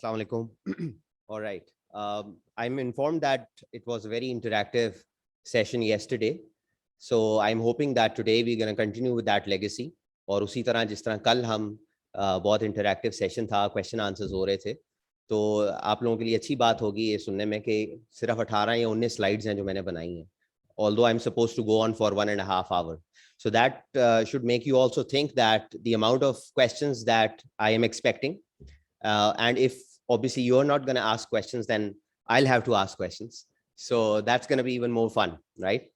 Assalamu alaikum. All right. I'm informed that it was a very interactive session yesterday. So I'm hoping that today we're going to continue with that legacy. और उसी तरह जिस तरह कल हम बहुत interactive session था, question answers हो रहे थे, तो आप लोगों के लिए अच्छी बात होगी ये सुनने में कि सिर्फ 18 या 19 स्लाइड्स हैं जो मैंने बनाई हैं. Although I'm supposed to go on for 1.5 hours. So that should make you also think that the amount of questions that I am expecting, and if obviously you're not going to ask questions, then I'll have to ask questions. So that's going to be even more fun, right?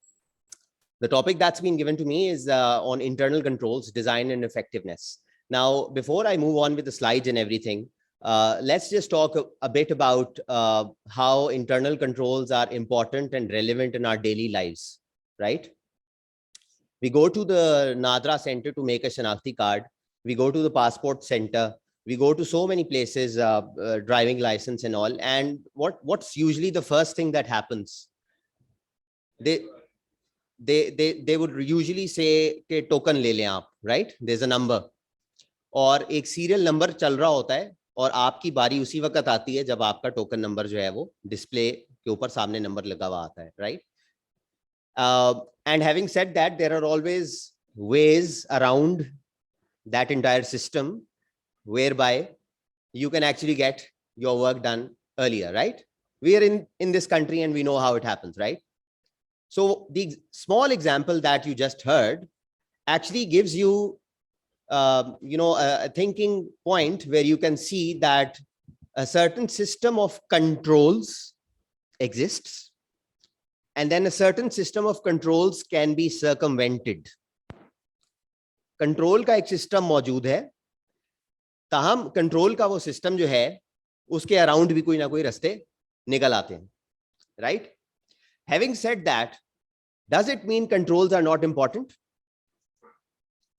The topic that's been given to me is on internal controls, design and effectiveness. Now, before I move on with the slides and everything, let's just talk a bit about how internal controls are important and relevant in our daily lives, right? We go to the Nadra Center to make a Shanakti card. We go to the passport center. We go to so many places, driving license and all. And what's usually the first thing that happens? They would usually say कि token ले लें आप, right? There's a number. और एक serial number चल रहा होता है और आपकी बारी उसी वक्त आती है जब आपका टोकन नंबर जो है वो डिस्प्ले के ऊपर सामने नंबर लगा हुआ आता है, right? And having said that, there are always ways around that entire system whereby you can actually get your work done earlier, right? We are in this country and we know how it happens, right? So the small example that you just heard actually gives you, a thinking point where you can see that a certain system of controls exists, and then a certain system of controls can be circumvented. Control का एक system मौजूद है, ताहम control का वो system जो है, उसके around भी कोई ना कोई रास्ते निकल आते हैं, right? Having said that, does it mean controls are not important?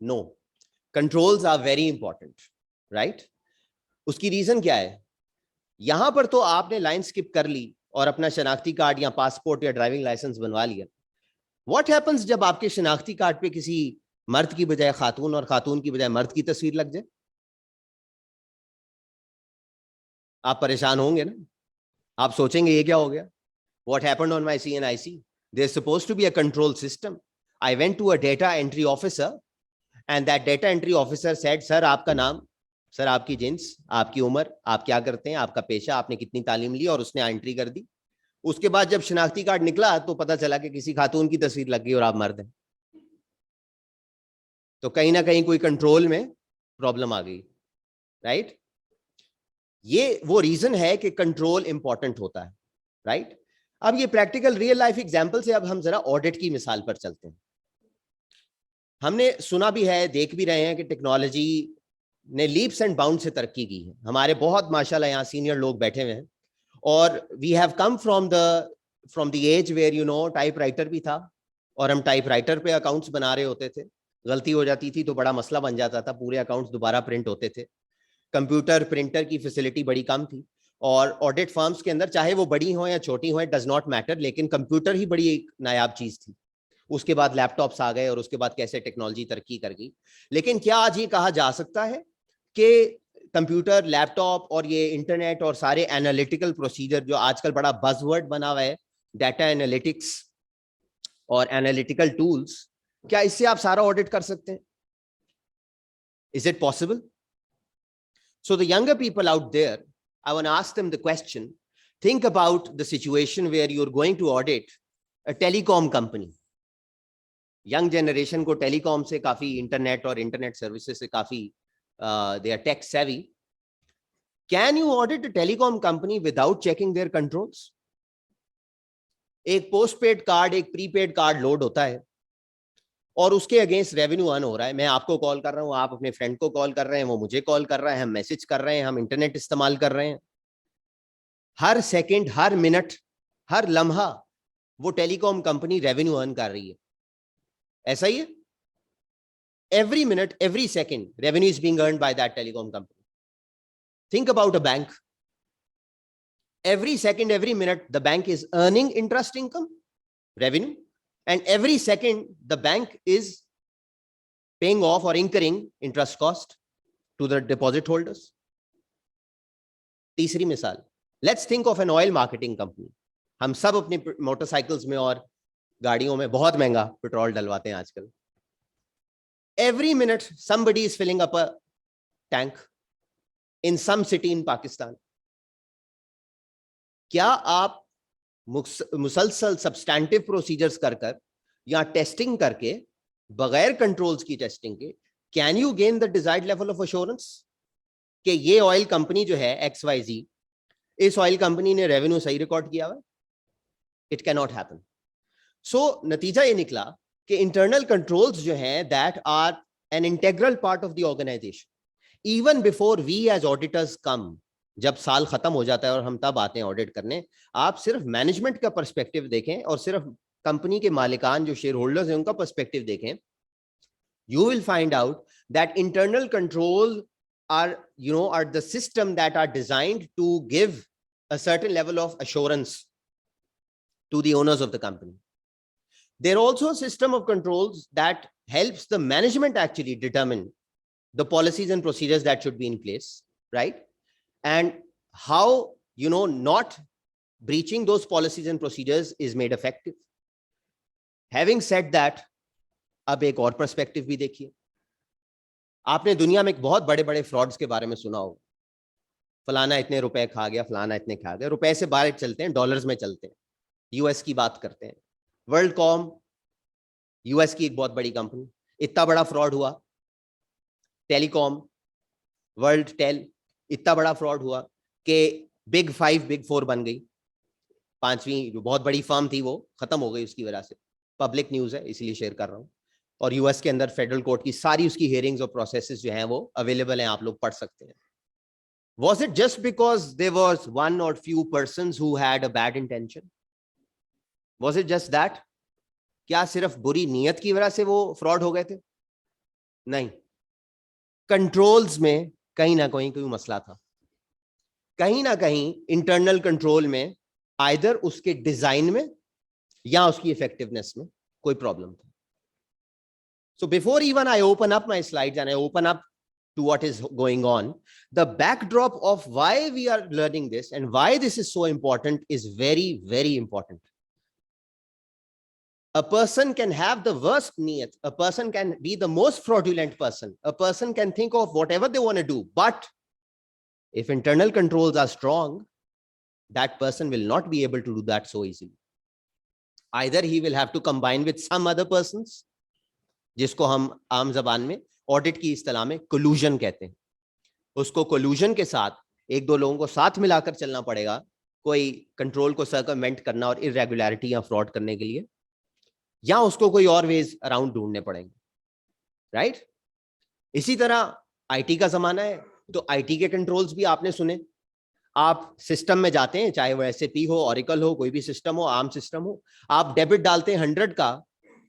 No. Controls are very important, right? उसकी reason क्या है? यहां पर तो आपने line skip कर ली और अपना शनाख्ती कार्ड या पासपोर्ट या ड्राइविंग लाइसेंस बनवा लिया. What happens जब आपके शनाख्ती कार्ड पे किसी मर्द की बजाय खातून और खातून की बजाय मर्द की तस्वीर लग जाए? आप परेशान होंगे ना? आप सोचेंगे ये क्या हो गया? What happened on my CNIC? There's supposed to be a control system. I went to a data entry officer and that data entry officer said, sir, आपका नाम, सर आपकी जिन्स, आपकी उम्र, आप क्या करते हैं, आपका पेशा, आपने कितनी तालीम ली, और उसने एंट्री कर दी. उसके बाद जब शनाख्ती कार्ड निकला तो पता चला कि किसी खातून की तस्वीर लग गई और आप मर्द हैं. तो कहीं ना कहीं कोई कंट्रोल में प्रॉब्लम आ गई, राइट? ये वो रीजन है कि कंट्रोल इंपॉर्टेंट होता है, राइट? अब ये प्रैक्टिकल रियल लाइफ एग्जांपल से अब हम जरा ऑडिट की मिसाल पर चलते हैं. हमने सुना भी है, देख भी रहे हैं कि टेक्नोलॉजी ने लीप्स एंड बाउंड से तरक्की की है. हमारे बहुत माशाल्लाह यहाँ सीनियर लोग बैठे हुए हैं और we have come from the age where typewriter भी था और हम टाइपराइटर पे अकाउंट्स बना रहे होते थे. गलती हो जाती थी तो बड़ा मसला बन जाता था, पूरे अकाउंट्स दोबारा प्रिंट होते थे. कंप्यूटर प्रिंटर की फैसिलिटी बड़ी कम थी और ऑडिट फर्म्स के अंदर चाहे वो बड़ी हो या छोटी हो, डज नॉट मैटर, लेकिन कंप्यूटर ही बड़ी एक नायाब चीज थी. उसके बाद लैपटॉप्स आ गए और उसके बाद कैसे टेक्नोलॉजी तरक्की कर गई. लेकिन क्या आज ये कहा जा सकता है कि कंप्यूटर, लैपटॉप और ये इंटरनेट और सारे एनालिटिकल प्रोसीजर जो आजकल बड़ा बज़वर्ड बना हुआ है, डाटा एनालिटिक्स और एनालिटिकल टूल्स, क्या इससे आप सारा ऑडिट कर सकते हैं? Is it possible? So the younger people out there, I want to ask them the question. Think about the situation where you are going to audit a telecom company. Young generation को telecom से काफी, internet और internet services से काफी they are tech savvy. Can you audit a telecom company without checking their controls? एक postpaid card, एक prepaid card load होता है और उसके अगेंस्ट रेवेन्यू अर्न हो रहा है. मैं आपको कॉल कर रहा हूं, आप अपने फ्रेंड को कॉल कर रहे हैं, वो मुझे कॉल कर रहा है, हम मैसेज कर रहे हैं, हम इंटरनेट इस्तेमाल कर रहे हैं. हर सेकंड, हर मिनट, हर लम्हा वो टेलीकॉम कंपनी रेवेन्यू अर्न कर रही है. ऐसा ही है? Every minute, every second, revenue is being earned by that telecom company. Think about a bank. Every second, every minute, the bank is earning interest income, revenue, and every second, the bank is paying off or incurring interest cost to the deposit holders. तीसरी मिसाल, let's think of an oil marketing company. हम सब अपनी motorcycles में और गाड़ियों में बहुत महंगा पेट्रोल डलवाते हैं आजकल. Every minute somebody is filling up a tank in some city in Pakistan. क्या आप मुसलसल सब्सटैंटिव प्रोसीजर्स कर या टेस्टिंग करके, बगैर कंट्रोल्स की टेस्टिंग के, can you gain the desired level of assurance कि ये ऑयल कंपनी जो है XYZ, इस ऑयल कंपनी ने रेवेन्यू सही रिकॉर्ड किया हुआ? It can not happen. So नतीजा ये निकला कि इंटरनल कंट्रोल्स जो हैं that are an integral part of the organisation. Even before we as auditors come, जब साल खत्म हो जाता है और हम तब आते हैं ऑडिट करने, आप सिर्फ मैनेजमेंट का पर्सपेक्टिव देखें और सिर्फ कंपनी के मालिकान जो शेयर होल्डर्स हैं उनका पर्सपेक्टिव देखें, you will find out that internal control are the system that are designed to give a certain level of assurance to the owners of the company. There are also a system of controls that helps the management actually determine the policies and procedures that should be in place, right? And how, not breaching those policies and procedures is made effective. Having said that, अब एक और perspective भी देखिए. आपने दुनिया में एक बहुत बड़े बड़े फ्रॉड्स के बारे में सुना होगा. फलाना इतने रुपए खा गया, फलाना इतने खा गया. रुपए से बाहर चलते हैं, डॉलर्स में चलते हैं. यूएस की बात करते हैं. वर्ल्डकॉम, यूएस की एक बहुत बड़ी कंपनी, इतना बड़ा फ्रॉड हुआ. टेलीकॉम, वर्ल्ड टेल, इतना बड़ा फ्रॉड हुआ कि बिग 5 बिग 4 बन गई. पांचवी जो बहुत बड़ी फर्म थी वो खत्म हो गई उसकी वजह से. पब्लिक न्यूज है इसलिए शेयर कर रहा हूं. और यूएस के अंदर फेडरल कोर्ट की सारी उसकी हियरिंग्स और प्रोसेसेस जो हैं वो अवेलेबल हैं, आप लोग पढ़ सकते हैं. Was it just because there was one or few persons who had a bad intention? Was it just that? क्या सिर्फ बुरी नीयत की वजह से वो फ्रॉड हो गए थे? नहीं, कंट्रोल्स में कहीं ना कहीं कोई मसला था. कहीं ना कहीं इंटरनल कंट्रोल में, आइदर उसके डिजाइन में या उसकी इफेक्टिवनेस में कोई प्रॉब्लम था. So before even I open up my slides and I open up to what is going on, the backdrop of why we are learning this and why this is so important is very, very important. A person can have the worst niyat, a person can be the most fraudulent person, a person can think of whatever they want to do, but if internal controls are strong, that person will not be able to do that so easily. Either he will have to combine with some other persons, जिसको हम आम जबान में audit की इस्तेलाह में कोलूजन कहते हैं. उसको कोलूजन के साथ एक दो लोगों को साथ मिलाकर चलना पड़ेगा कोई कंट्रोल को सर्कमवेंट करना और इरेगुलरिटी या फ्रॉड करने के लिए, या उसको कोई और वेज अराउंड ढूंढने पड़ेंगे. राइट? इसी तरह आईटी का जमाना है तो आईटी के कंट्रोल्स भी आपने सुने. आप सिस्टम में जाते हैं, चाहे वो एसएपी हो, ऑरिकल हो, कोई भी सिस्टम हो, आर्म सिस्टम हो, आप डेबिट डालते हैं 100 का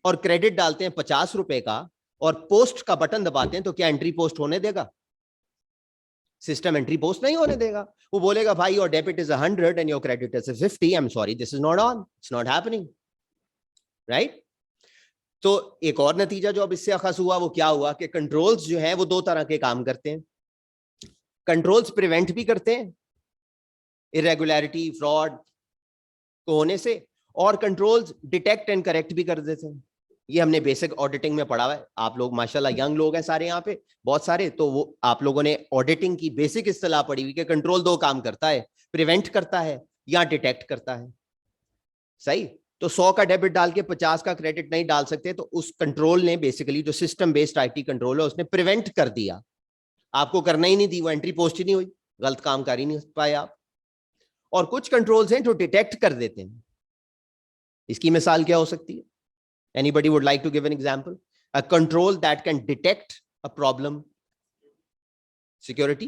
और क्रेडिट डालते हैं 50 रुपए का और पोस्ट का बटन दबाते हैं, तो क्या एंट्री पोस्ट होने देगा? सिस्टम एंट्री पोस्ट नहीं होने देगा. वो बोलेगा भाई your debit is 100 and your credit is 50. I am sorry, this is not on, it's not happening. Right? तो एक और नतीजा जो अब इससे अखस हुआ वो क्या हुआ कि कंट्रोल्स जो है वो दो तरह के काम करते हैं. कंट्रोल्स प्रिवेंट भी करते हैं इरेगुलरिटी, फ्रॉड को होने से, और कंट्रोल्स डिटेक्ट एंड करेक्ट भी कर देते हैं. ये हमने बेसिक ऑडिटिंग में पढ़ा हुआ है. आप लोग माशाल्लाह यंग लोग हैं सारे यहाँ पे, बहुत सारे, तो वो आप लोगों ने ऑडिटिंग की बेसिक इस्तेलाह पढ़ी हुई कि कंट्रोल दो काम करता है, प्रिवेंट करता है या डिटेक्ट करता है. सही? तो 100 का डेबिट डाल के 50 का क्रेडिट नहीं डाल सकते, तो उस कंट्रोल ने बेसिकली, जो सिस्टम बेस्ड आईटी कंट्रोल है, उसने प्रिवेंट कर दिया. आपको करना ही नहीं दी, वो एंट्री पोस्ट ही नहीं हुई, गलत काम कर ही नहीं पाए आप. और कुछ कंट्रोल्स हैं जो डिटेक्ट कर देते हैं. इसकी मिसाल क्या हो सकती है? Anybody would like to give an example? A control that can detect a problem. Security?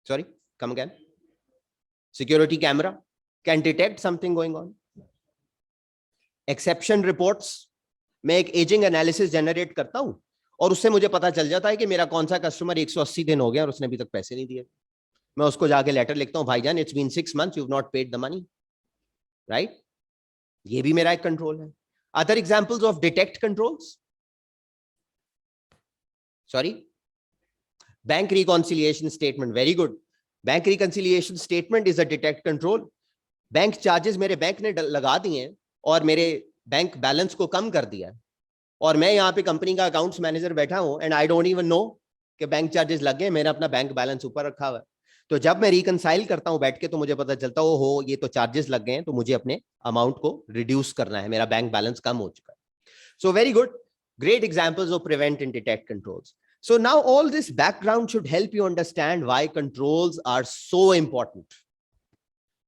Sorry, come again. Security camera can detect something going on. Exception reports. मैं एक एजिंग एनालिसिस जनरेट करता हूं और उससे मुझे पता चल जाता है कि मेरा कौन सा कस्टमर 180 दिन हो गया और उसने अभी तक पैसे नहीं दिए. मैं उसको जाके लेटर लिखता हूं, भाईजान it's been 6 months, you have not paid the money. Right? ये भी मेरा एक कंट्रोल है. Other examples of detect controls? Sorry? Bank reconciliation statement, very good. Bank reconciliation statement is a detect control. Bank charges मेरे bank ने लगा दिए हैं और मेरे बैंक बैलेंस को कम कर दिया है, और मैं यहाँ पे कंपनी का अकाउंट्स मैनेजर बैठा हूँ and I don't even know कि बैंक चार्जेस लग गए, मैंने अपना बैंक बैलेंस ऊपर रखा हुआ है. तो जब मैं रिकंसाइल करता हूँ बैठ के तो मुझे पता चलता हो ये तो चार्जेस लग गए हैं, तो मुझे अपने अमाउंट को रिड्यूस करना है, मेरा बैंक बैलेंस कम हो चुका है. So very good, great examples of prevent and detect controls. So now all this background should help you understand why controls are so important.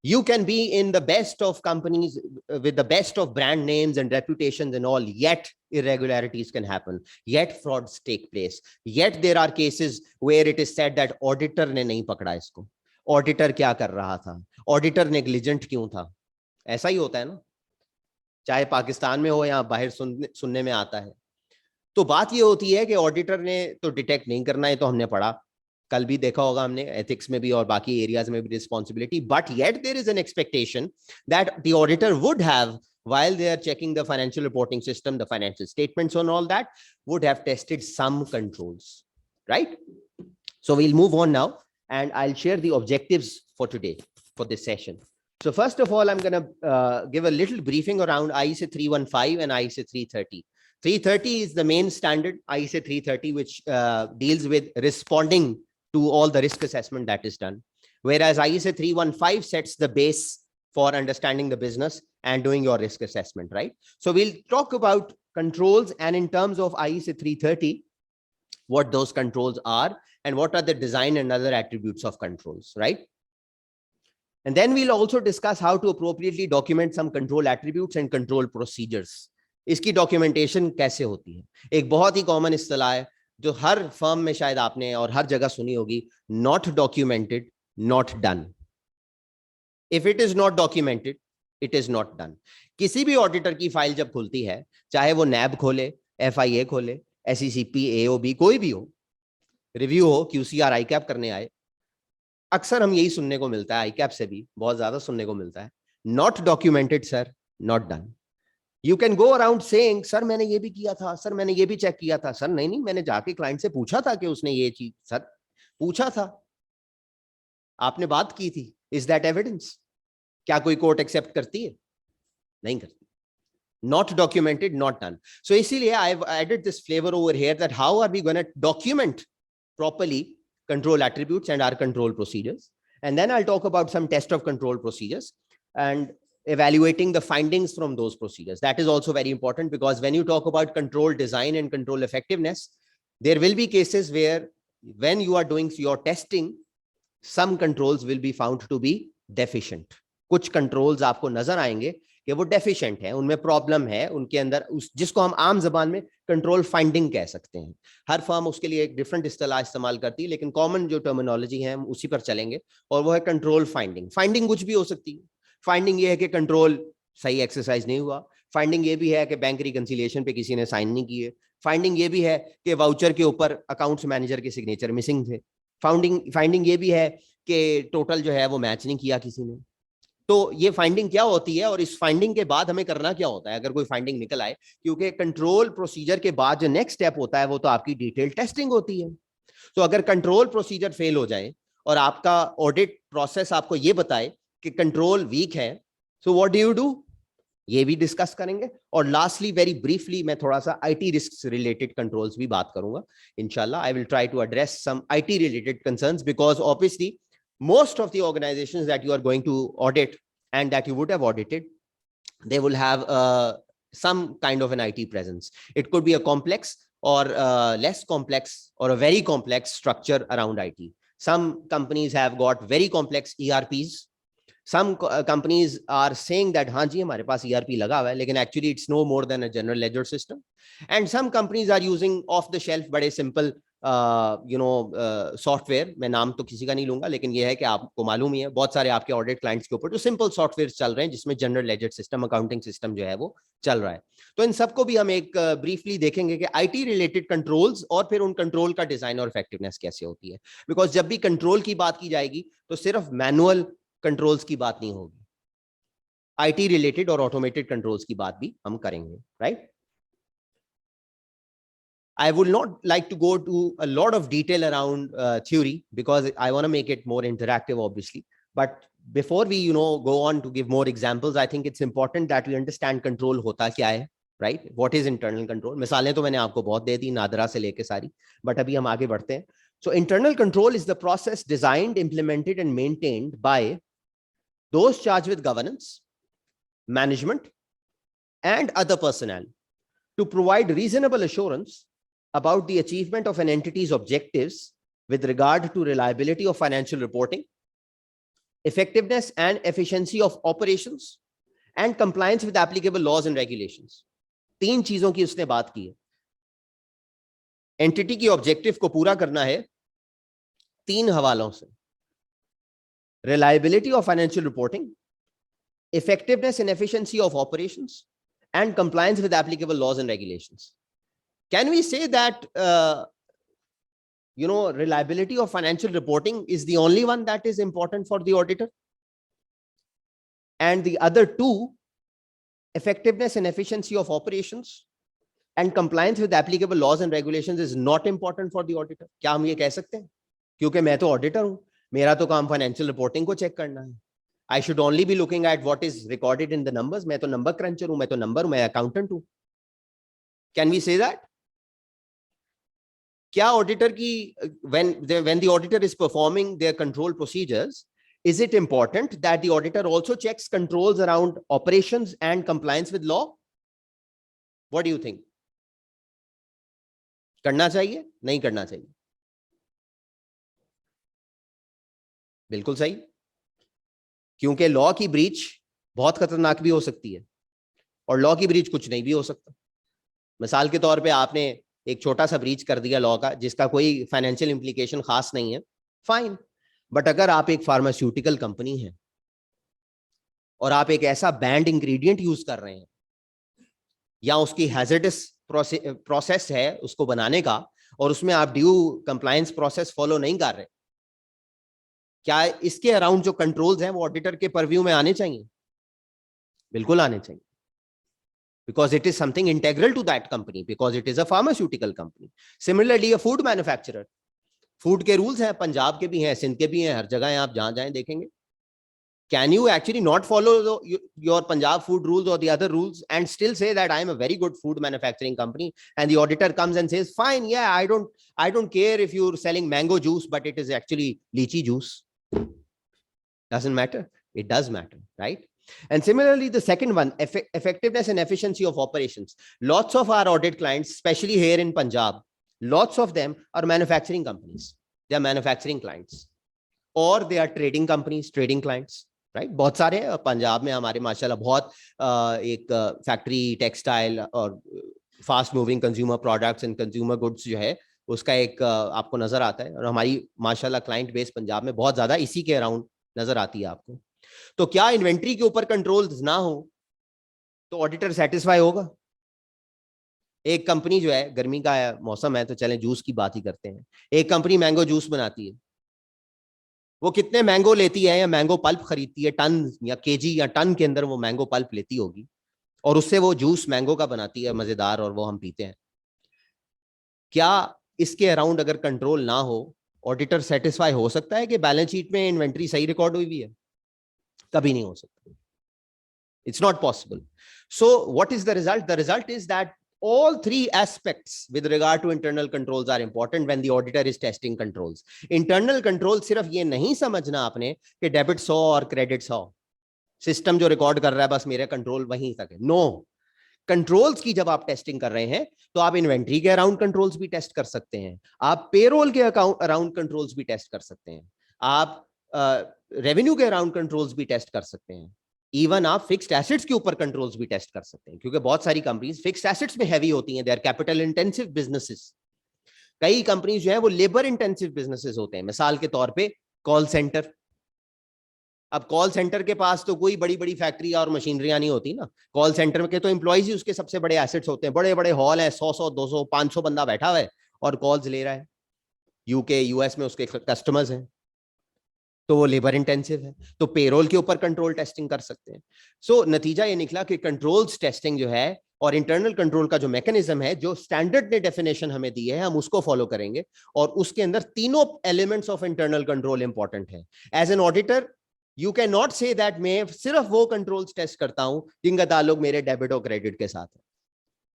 You can be in the best of companies with the best of brand names and reputations and all, yet irregularities can happen, yet frauds take place, yet there are cases where it is said that auditor ने नहीं पकड़ा इसको. Auditor क्या कर रहा था, auditor negligent क्यों था. ऐसा ही होता है ना, चाहे पाकिस्तान में हो या बाहर सुनने में आता है. तो बात ये होती है कि ऑडिटर ने तो डिटेक्ट नहीं करना है, तो हमने पढ़ा, कल भी देखा होगा हमने, एथिक्स में भी और बाकी एरियाज में भी responsibility, but yet there is an expectation that the auditor would have, while they are checking the financial reporting system, the financial statements and all that, would have tested some controls, right? So we'll move on now and I'll share the objectives for today for this session. So first of all, I'm going to give a little briefing around ISA 315 and ISA 330. 330 is the main standard, ISA 330, which deals with responding to all the risk assessment that is done. Whereas ISA 315 sets the base for understanding the business and doing your risk assessment, right? So we'll talk about controls, and in terms of ISA 330, what those controls are and what are the design and other attributes of controls, right? And then we'll also discuss how to appropriately document some control attributes and control procedures. इसकी documentation कैसे होती है. एक बहुत ही common इस्तेलाह है जो हर firm में शायद आपने और हर जगह सुनी होगी, not documented not done. If it is not documented it is not done. किसी भी ऑडिटर की फाइल जब खुलती है, चाहे वो नैब खोले, FIA खोले, SECP, AOB, कोई भी हो, रिव्यू हो, QCR, ICAP करने आए, अक्सर हम यही सुनने को मिलता है, ICAP से भी बहुत ज्यादा सुनने को मिलता है, not documented sir, not done. You can go around saying, sir मैंने ये भी किया था, सर मैंने ये भी चेक किया था, सर नहीं मैंने जाके क्लाइंट से पूछा था कि उसने ये चीज, सर पूछा था, आपने बात की थी. Is that evidence? क्या कोई कोर्ट एक्सेप्ट करती है? नहीं करती. Not documented, not done. So इसीलिए I've added this flavor over here that how are we going to document properly control attributes and our control procedures. And then I'll talk about some test of control procedures and evaluating the findings from those procedures. That is also very important, because when you talk about control design and control effectiveness, there will be cases where when you are doing your testing, some controls will be found to be deficient. कुछ controls आपको नजर आएंगे कि वो deficient है, उनमें problem है, उनके अंदर उस जिसको हम आम जबान में control finding कह सकते हैं. हर फर्म उसके लिए एक different इस्तेलाह इस्तेमाल करती है, लेकिन common जो terminology है हम उसी पर चलेंगे, और वो है control finding. Finding कुछ भी हो सकती है. फाइंडिंग ये है कि कंट्रोल सही एक्सरसाइज नहीं हुआ. फाइंडिंग ये भी है कि बैंक रिकंसिलिएशन पे किसी ने साइन नहीं किए. फाइंडिंग ये भी है कि वाउचर के ऊपर अकाउंट्स मैनेजर के सिग्नेचर मिसिंग थे. फाइंडिंग ये भी है कि टोटल जो है वो मैच नहीं किया किसी ने. तो ये फाइंडिंग क्या होती है, और इस फाइंडिंग के बाद हमें करना क्या होता है अगर कोई फाइंडिंग निकल आए, क्योंकि कंट्रोल प्रोसीजर के बाद जो नेक्स्ट स्टेप होता है वो तो आपकी डिटेल टेस्टिंग होती है. तो अगर कंट्रोल प्रोसीजर फेल हो जाए और आपका ऑडिट प्रोसेस आपको ये बताए कि कंट्रोल वीक है, सो व्हाट डू यू डू, ये भी डिस्कस करेंगे. और लास्टली वेरी ब्रीफली मैं थोड़ा सा IT रिस्क रिलेटेड कंट्रोल्स भी बात करूंगा इंशाल्लाह. I will try to address some IT related concerns, because obviously most of the organizations that you are going to audit and that you would have audited, they will have some kind of an IT presence. It could be a complex or less complex or a very complex structure around IT. Some companies have got very complex ERPs. Some companies are saying that हाँ जी हमारे पास ERP लगा हुआ है, लेकिन actually it's no more than a general ledger system. And some companies are using off the shelf बड़े simple software. मैं नाम तो किसी का नहीं लूंगा, लेकिन ये है कि आपको मालूम ही है बहुत सारे आपके ऑडिट क्लाइंट्स के ऊपर जो सिंपल सॉफ्टवेयर चल रहे हैं जिसमें general ledger system, accounting system जो है वो चल रहा है. तो इन सबको भी हम एक ब्रीफली देखेंगे कि IT रिलेटेड कंट्रोल्स और फिर उन कंट्रोल का डिजाइन और इफेक्टिवनेस कैसे होती है. बिकॉज जब भी कंट्रोल की बात की जाएगी तो सिर्फ मैनुअल कंट्रोल्स की बात नहीं होगी, IT रिलेटेड और ऑटोमेटेड कंट्रोल्स की बात भी हम करेंगे, right? I would not like to go to a lot of detail around theory because I want to make it more interactive, obviously. But before we, go on to give more examples, I think it's important that we understand control hota kya hai, right? What is internal control? मिसालें तो मैंने आपको बहुत दे दी, नादरा से लेके सारी, but अभी हम आगे बढ़ते हैं. So internal control is the process designed, implemented, and maintained by those charged with governance, management, and other personnel to provide reasonable assurance about the achievement of an entity's objectives with regard to reliability of financial reporting, effectiveness and efficiency of operations, and compliance with applicable laws and regulations. 3 चीजों की उसने बात की है. Entity की objective को पूरा करना है 3 हवालों से: reliability of financial reporting, effectiveness and efficiency of operations, and compliance with applicable laws and regulations. Can we say that reliability of financial reporting is the only one that is important for the auditor, and the other 2, effectiveness and efficiency of operations and compliance with applicable laws and regulations, is not important for the auditor? क्या हम ये कह सकते हैं? क्योंकि मैं तो auditor हूं, मेरा तो काम फाइनेंशियल रिपोर्टिंग को चेक करना है. I should only be looking at what is recorded in the numbers. मैं तो नंबर क्रंचर हूं, मैं अकाउंटेंट हूं. Can we say that? क्या ऑडिटर की when the auditor is performing their control procedures, is it important that the auditor also checks controls around operations and compliance with law? What do you think? करना चाहिए, नहीं करना चाहिए? बिल्कुल सही, क्योंकि लॉ की ब्रीच बहुत खतरनाक भी हो सकती है और लॉ की ब्रीच कुछ नहीं भी हो सकता. मिसाल के तौर पे आपने एक छोटा सा ब्रीच कर दिया लॉ का जिसका कोई फाइनेंशियल इंप्लीकेशन खास नहीं है, फाइन. बट अगर आप एक फार्मास्यूटिकल कंपनी है और आप एक ऐसा बैंड इंग्रेडिएंट यूज कर रहे हैं या उसकी हैजर्डस प्रोसेस है उसको बनाने का और उसमें आप ड्यू कंप्लायंस प्रोसेस फॉलो नहीं कर रहे, क्या इसके अराउंड जो कंट्रोल्स हैं वो ऑडिटर के परव्यू में आने चाहिए? बिल्कुल आने चाहिए, because it is something integral to that company, because it is a pharmaceutical company. Similarly, a food manufacturer, food के रूल्स हैं, पंजाब के भी हैं, सिंध के भी हैं, हर जगह हैं, आप जहां जाएं देखेंगे. Can you actually not follow your Punjab food rules or the other rules and still say that I am a very good food manufacturing company, and the auditor comes and says, fine, yeah, I don't care if you're selling mango juice, but it is actually lychee juice? Doesn't matter. It does matter, right? And similarly, the second one, effectiveness and efficiency of operations. Lots of our audit clients, especially here in Punjab, lots of them are manufacturing companies. They are manufacturing clients, or they are trading companies, trading clients, right? बहुत सारे पंजाब में हमारे माशाल्लाह बहुत एक factory, textile और fast moving consumer products and consumer goods जो है उसका एक आपको नजर आता है, और हमारी माशाल्लाह क्लाइंट बेस पंजाब में बहुत ज्यादा इसी के अराउंड नजर आती है आपको. तो क्या इन्वेंट्री के ऊपर कंट्रोल्स ना हो तो ऑडिटर सेटिस्फाई होगा? एक कंपनी जो है, गर्मी का मौसम है तो चलें जूस की बात ही करते हैं, एक कंपनी मैंगो जूस बनाती है, वो कितने मैंगो लेती है या मैंगो पल्प खरीदती है, टन या केजी या टन के अंदर वो मैंगो पल्प लेती होगी और उससे वो जूस मैंगो का बनाती है मजेदार, और वो हम पीते हैं. क्या इसके अराउंड अगर कंट्रोल ना हो ऑडिटर सेटिस्फाई हो सकता है कि बैलेंस शीट में इन्वेंट्री सही रिकॉर्ड हुई भी है? कभी नहीं हो सकता. It's not possible. So what is the result? The result is that all 3 aspects with regard to internal controls are important when the auditor is testing controls. Internal control सिर्फ ये नहीं समझना आपने कि डेबिट 100 और क्रेडिट 100, सिस्टम जो record कर रहा है बस मेरे कंट्रोल वहीं तक है. नो, कंट्रोल्स की जब आप टेस्टिंग कर रहे हैं तो आप इन्वेंट्री के अराउंड कंट्रोल्स भी टेस्ट कर सकते हैं, आप पेरोल के अराउंड कंट्रोल्स भी टेस्ट कर सकते हैं, आप रेवेन्यू के अराउंड कंट्रोल्स भी टेस्ट कर सकते हैं, इवन आप फिक्स्ड एसेट्स के ऊपर कंट्रोल्स भी टेस्ट कर सकते हैं, क्योंकि बहुत सारी कंपनीज फिक्स्ड एसेट्स में हैवी होती हैं, they are capital intensive businesses. कई कंपनीज जो है वो लेबर इंटेंसिव बिजनेसेस होते हैं. मिसाल के तौर पे कॉल सेंटर. अब कॉल सेंटर के पास तो कोई बड़ी बड़ी फैक्ट्री और मशीनरियां नहीं होती ना, कॉल सेंटर के तो एम्प्लॉइज ही उसके सबसे बड़े एसेट्स होते हैं. बड़े बड़े हॉल है, 100 200 500 बंदा बैठा हुआ है और कॉल्स ले रहा है. यूके यूएस में उसके कस्टमर्स हैं. तो वो लेबर इंटेंसिव है, तो पेरोल के ऊपर कंट्रोल टेस्टिंग कर सकते हैं। सो नतीजा ये निकला कि कंट्रोल्स टेस्टिंग जो है और इंटरनल कंट्रोल का जो मैकेनिज्म है, जो स्टैंडर्ड ने डेफिनेशन हमें दी है, हम उसको फॉलो करेंगे और उसके अंदर तीनों elements of internal control important है। As an auditor you can not say that मैं सिर्फ वो कंट्रोल्स टेस्ट करता हूं जिनका ताल्लुक मेरे डेबिट और क्रेडिट के साथ है।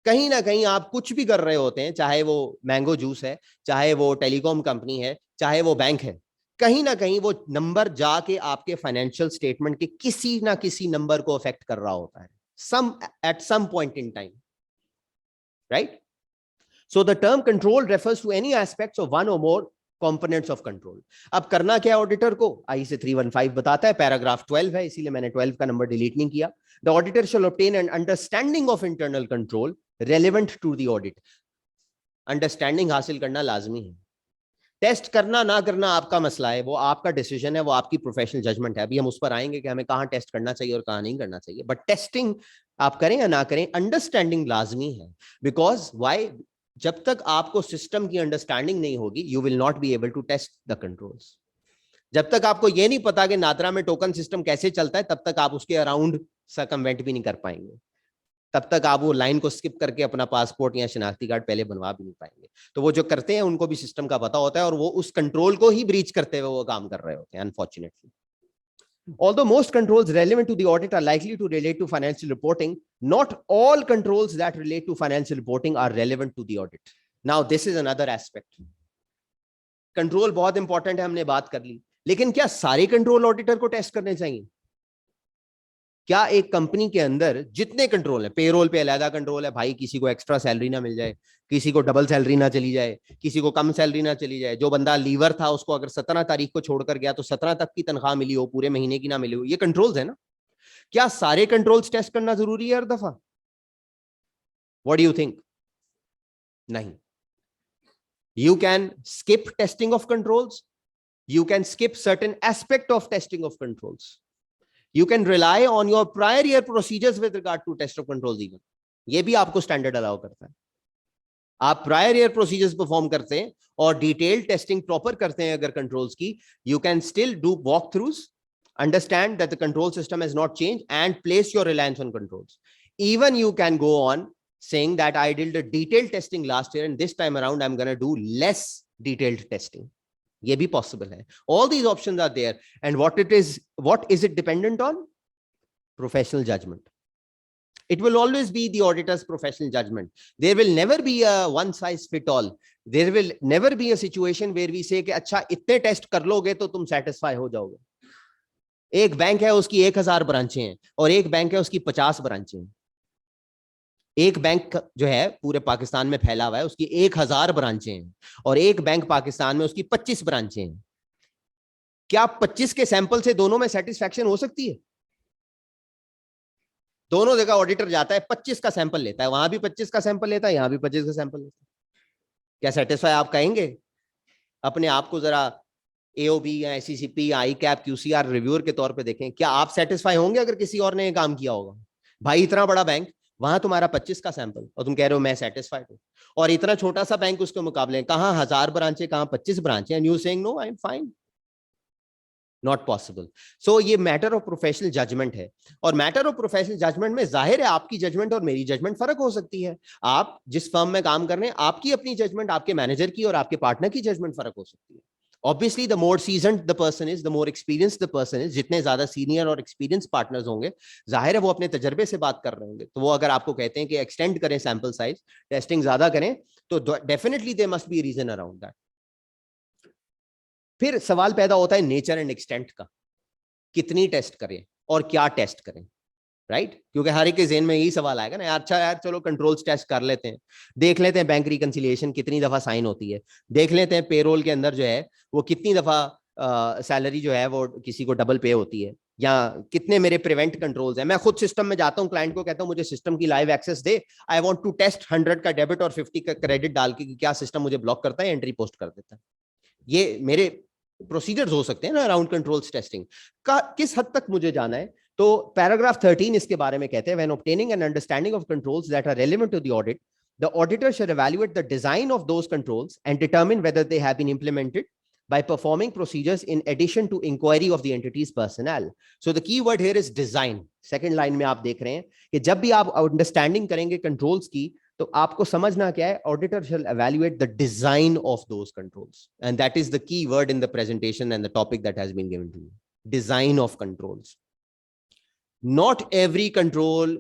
कहीं ना कहीं आप कुछ भी कर रहे होते हैं, चाहे वो मैंगो जूस है, चाहे वो टेलीकॉम कंपनी है, चाहे वो बैंक है, कहीं ना कहीं वो नंबर जाके आपके फाइनेंशियल स्टेटमेंट के किसी ना किसी नंबर को अफेक्ट कर रहा होता है, some at some point in time, right? So the term control refers to any aspects of one or more components of control. अब करना क्या है ऑडिटर को, आई से 315 बताता है, पैराग्राफ 12 है, इसीलिए मैंने 12 का नंबर डिलीट नहीं किया। The auditor shall obtain an understanding of internal control relevant to the audit. Understanding हासिल करना लाजमी है। टेस्ट करना ना करना आपका मसला है, वो आपका डिसीजन है, वो आपकी प्रोफेशनल जजमेंट है। अभी हम उस पर आएंगे कि हमें कहाँ टेस्ट करना चाहिए और कहाँ नहीं करना चाहिए, बट टेस्टिंग आप करें या ना करें, अंडरस्टैंडिंग लाजमी है। बिकॉज वाई, जब तक आपको सिस्टम की अंडरस्टैंडिंग नहीं होगी, you will not be able to test the controls. जब तक आपको यह नहीं पता कि नादरा में टोकन सिस्टम कैसे चलता है, तब तक आप उसके अराउंड सर्कमवेंट भी नहीं कर पाएंगे, तब तक आप वो लाइन को स्किप करके अपना पासपोर्ट या शनाख्ती कार्ड पहले बनवा भी नहीं पाएंगे। तो वो जो करते हैं उनको भी सिस्टम का पता होता है और वो उस कंट्रोल को ही ब्रीच करते हुए वो काम कर रहे होते हैं, unfortunately. Although most controls relevant to the audit are likely to relate to financial reporting, not all controls that relate to financial reporting are relevant to the audit. Now this is another aspect. Control बहुत important है, हमने बात कर ली, लेकिन क्या सारे control auditor को test करने चाहिए? क्या एक कंपनी के अंदर जितने कंट्रोल है, पेरोल पे अलग कंट्रोल है, भाई किसी को एक्स्ट्रा सैलरी ना मिल जाए, किसी को डबल सैलरी ना चली जाए, किसी को कम सैलरी ना चली जाए, जो बंदा लीवर था उसको अगर 17 तारीख को छोड़कर गया तो 17 तक की तनख्वाह मिली हो, पूरे महीने की ना मिली हो, ये कंट्रोल्स है ना। क्या सारे कंट्रोल्स टेस्ट करना जरूरी है हर दफा? What do you think? नहीं। You can skip testing of controls, you can skip certain aspect of testing of controls, you can rely on your prior year procedures with regard to test of controls even. ये भी आपको standard allow करता है। आप prior year procedures perform करते हैं और detail testing proper करते हैं अगर कंट्रोल्स की, you can still do walk throughs, understand that the control system has not change and place your reliance on controls. Even you can go on saying that I did the detailed testing last year and this time around I'm going to do less detailed testing. ये भी possible है। All these options are there and what is it dependent on? Professional judgment. It will always be the auditor's professional judgment. There will never be a one size fit all. There will never be a situation where we say कि अच्छा इतने test कर लोगे तो तुम satisfy हो जाओगे। एक बैंक है उसकी 1000 ब्रांचें हैं और एक बैंक है उसकी 50 ब्रांचें हैं। एक बैंक जो है पूरे पाकिस्तान में फैला हुआ है, उसकी 1000 ब्रांचें हैं और एक बैंक पाकिस्तान में उसकी 25 ब्रांचें हैं। क्या 25 के सैंपल से दोनों में सेटिस्फैक्शन हो सकती है? दोनों जगह ऑडिटर जाता है, 25 का सैंपल लेता है, वहां भी 25 का सैंपल लेता है, यहां भी 25 का सैंपल लेता है। क्या सेटिस्फाई आप कहेंगे? अपने आप को जरा एओबी या एससीसीपी या आई कैप क्यूसीआर रिव्यूअर के तौर पे देखें, क्या आप सेटिस्फाई होंगे अगर किसी और ने ये काम किया होगा? भाई इतना बड़ा बैंक, वहां तुम्हारा 25 का सैंपल और तुम कह रहे हो मैं सेटिस्फाइड हूं, और इतना छोटा सा बैंक उसके मुकाबले कहां 1000 ब्रांचें, कहां 25 ब्रांचें, and you saying no I am fine. Not possible. So ये मैटर ऑफ प्रोफेशनल जजमेंट है, और मैटर ऑफ प्रोफेशनल जजमेंट में जाहिर है आपकी जजमेंट और मेरी जजमेंट फर्क हो सकती है। आप जिस फर्म में काम कर रहे हैं, आपकी अपनी जजमेंट, आपके मैनेजर की और आपके पार्टनर की जजमेंट फर्क हो सकती है। Obviously the more seasoned the person is, the more experienced the person is, जितने ज्यादा सीनियर और एक्सपीरियंस पार्टनर्स होंगे, जाहिर है वो अपने तजर्बे से बात कर रहे होंगे। तो वो अगर आपको कहते हैं कि एक्सटेंड करें सैंपल साइज, टेस्टिंग ज्यादा करें, तो definitely there must be reason around that. फिर सवाल पैदा होता है नेचर एंड एक्सटेंट का, कितनी टेस्ट करें और क्या टेस्ट करें, राइट? क्योंकि हर एक के ज़हन में यही सवाल आएगा ना, यार अच्छा यार चलो कंट्रोल्स टेस्ट कर लेते हैं, देख लेते हैं बैंक रिकंसिलिएशन कितनी दफा साइन होती है, देख लेते हैं पेरोल के अंदर जो है वो कितनी दफा सैलरी जो है वो किसी को डबल पे होती है, या कितने मेरे प्रिवेंट कंट्रोल्स हैं। मैं खुद सिस्टम में जाता हूं, क्लाइंट को कहता हूं मुझे सिस्टम की लाइव एक्सेस दे, आई वांट टू टेस्ट 100 का डेबिट और 50 का क्रेडिट डाल के क्या सिस्टम मुझे ब्लॉक करता है, एंट्री पोस्ट कर देता है। ये मेरे प्रोसीजर्स हो सकते हैं ना अराउंड कंट्रोल्स टेस्टिंग का, किस हद तक मुझे जाना है। तो पैराग्राफ 13 इसके बारे में कहते हैं, when obtaining an understanding of controls that are relevant to the audit, the auditor should evaluate the design of those controls and determine whether they have been implemented, by performing procedures in addition to inquiry of the entity's personnel. So the key word here is design. Second line में आप देख रहे हैं कि जब भी आप understanding करेंगे कंट्रोल्स की, तो आपको समझना क्या है, auditor shall evaluate the design of those controls, and that is the key word in the presentation and the topic that has been given to you. Design of controls. Not every control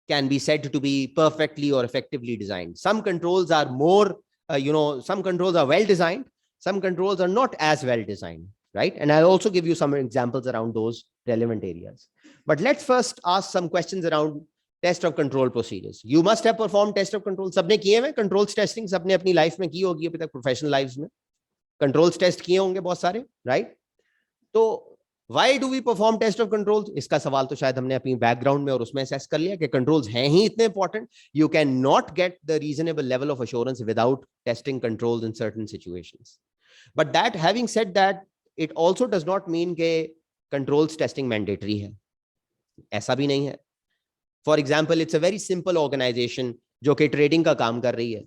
can be said to be perfectly or effectively designed. Some controls are more, some controls are well designed, some controls are not as well designed, right? And I'll also give you some examples around those relevant areas. But let's first ask some questions around test of control procedures. You must have performed test of control. सबने किए हैं controls testing, सबने अपनी life में की होगी अभी तक, प्रोफेशनल लाइफ में controls test किए होंगे बहुत सारे, right? तो Why do we perform test of controls? इसका सवाल तो शायद हमने अपनी बैकग्राउंड में और उसमें असेस कर लिया कि कंट्रोल्स हैं ही इतने important. You can not get the reasonable level of assurance without testing controls in certain situations. But that having said that, it also does not mean के कंट्रोल्स टेस्टिंग मैंडेटरी है. ऐसा भी नहीं है. For example, it's a very simple organisation जो कि trading का काम कर रही है,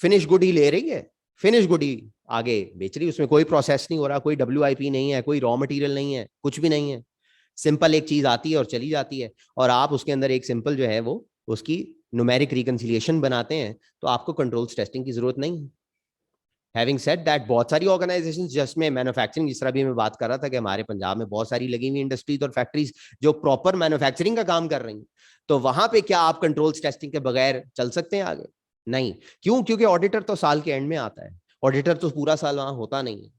फिनिश गुड ही ले रही है, फिनिश गुड ही आगे बेच रही, उसमें कोई प्रोसेस नहीं हो रहा, कोई WIP नहीं है, कोई रॉ मटेरियल नहीं है, कुछ भी नहीं है. सिंपल एक चीज आती है और चली जाती है, और आप उसके अंदर एक सिंपल जो है वो उसकी न्यूमेरिक रिकंसिलिएशन बनाते हैं, तो आपको कंट्रोल्स टेस्टिंग की जरूरत नहीं है. हैविंग सेड दैट, बहुत सारी ऑर्गेनाइजेशंस जिसमें मैन्युफैक्चरिंग, जिस तरह भी मैं बात कर रहा था कि हमारे पंजाब में बहुत सारी लगी हुई इंडस्ट्रीज और फैक्ट्रीज जो प्रॉपर मैन्युफैक्चरिंग का काम कर रही हैं, तो वहां पे क्या आप कंट्रोल्स टेस्टिंग के बगैर चल सकते हैं आगे? नहीं. क्यों? क्योंकि ऑडिटर तो साल के एंड में आता है, ऑडिटर तो पूरा साल वहां होता नहीं है.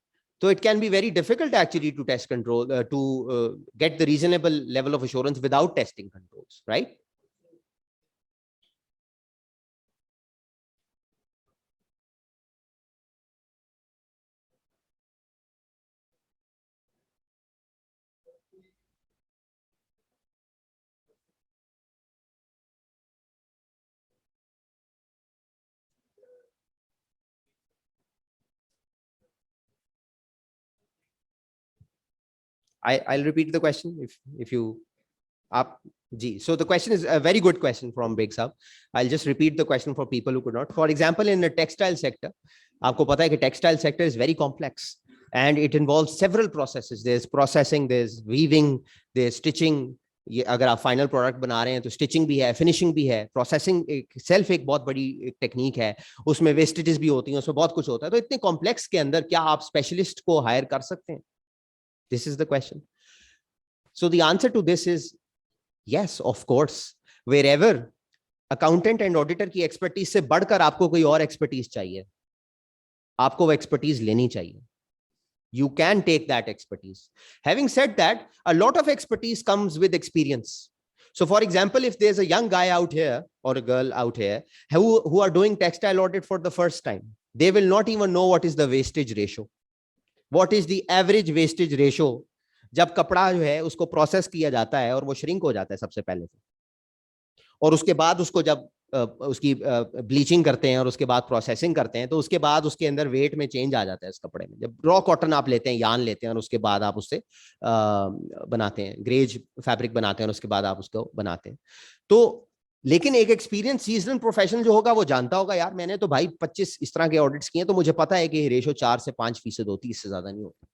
तो it can be very difficult actually to test control, to get the reasonable level of assurance without testing controls, right? I'll repeat the question if you up. So the question is a very good question from Big Sab. I'll just repeat the question for people who could not. For example, in the textile sector, आपको पता है कि textile sector is very complex and it involves several processes. There's processing, there's weaving, there's stitching. ये अगर आप final product बना रहे हैं तो स्टिचिंग भी है, फिनिशिंग भी है, प्रोसेसिंग सेल्फ एक बहुत बड़ी टेक्निक है, उसमें वेस्टेजेस भी होती हैं, उसमें बहुत कुछ होता है. तो इतने कॉम्प्लेक्स के अंदर क्या आप स्पेशलिस्ट को हायर कर सकते हैं? This is the question. So the answer to this is yes, of course. Wherever accountant and auditor की expertise से बढ़कर आपको कोई और expertise चाहिए, आपको वो expertise लेनी चाहिए. You can take that expertise. Having said that, a lot of expertise comes with experience. So for example, if there's a young guy out here or a girl out here who are doing textile audit for the first time, they will not even know what is the wastage ratio. What is the average wastage ratio? जब कपड़ा जो है उसको process किया जाता है और वो श्रिंक हो जाता है सबसे पहले तो, और उसके बाद उसको जब उसकी ब्लीचिंग करते हैं और उसके बाद प्रोसेसिंग करते हैं, तो उसके बाद उसके अंदर वेट में चेंज आ जाता है इस कपड़े में. जब रॉ कॉटन आप लेते हैं, यान लेते हैं और उसके बाद आप उससे बनाते हैं, ग्रेज फैब्रिक बनाते हैं और उसके बाद आप उसको बनाते हैं. तो लेकिन एक एक्सपीरियंस सीजनल प्रोफेशनल जो होगा वो जानता होगा, यार मैंने तो भाई 25 इस तरह के ऑडिट्स किए, तो मुझे पता है कि रेशो 4 से 5% होती है, इससे ज्यादा नहीं होती.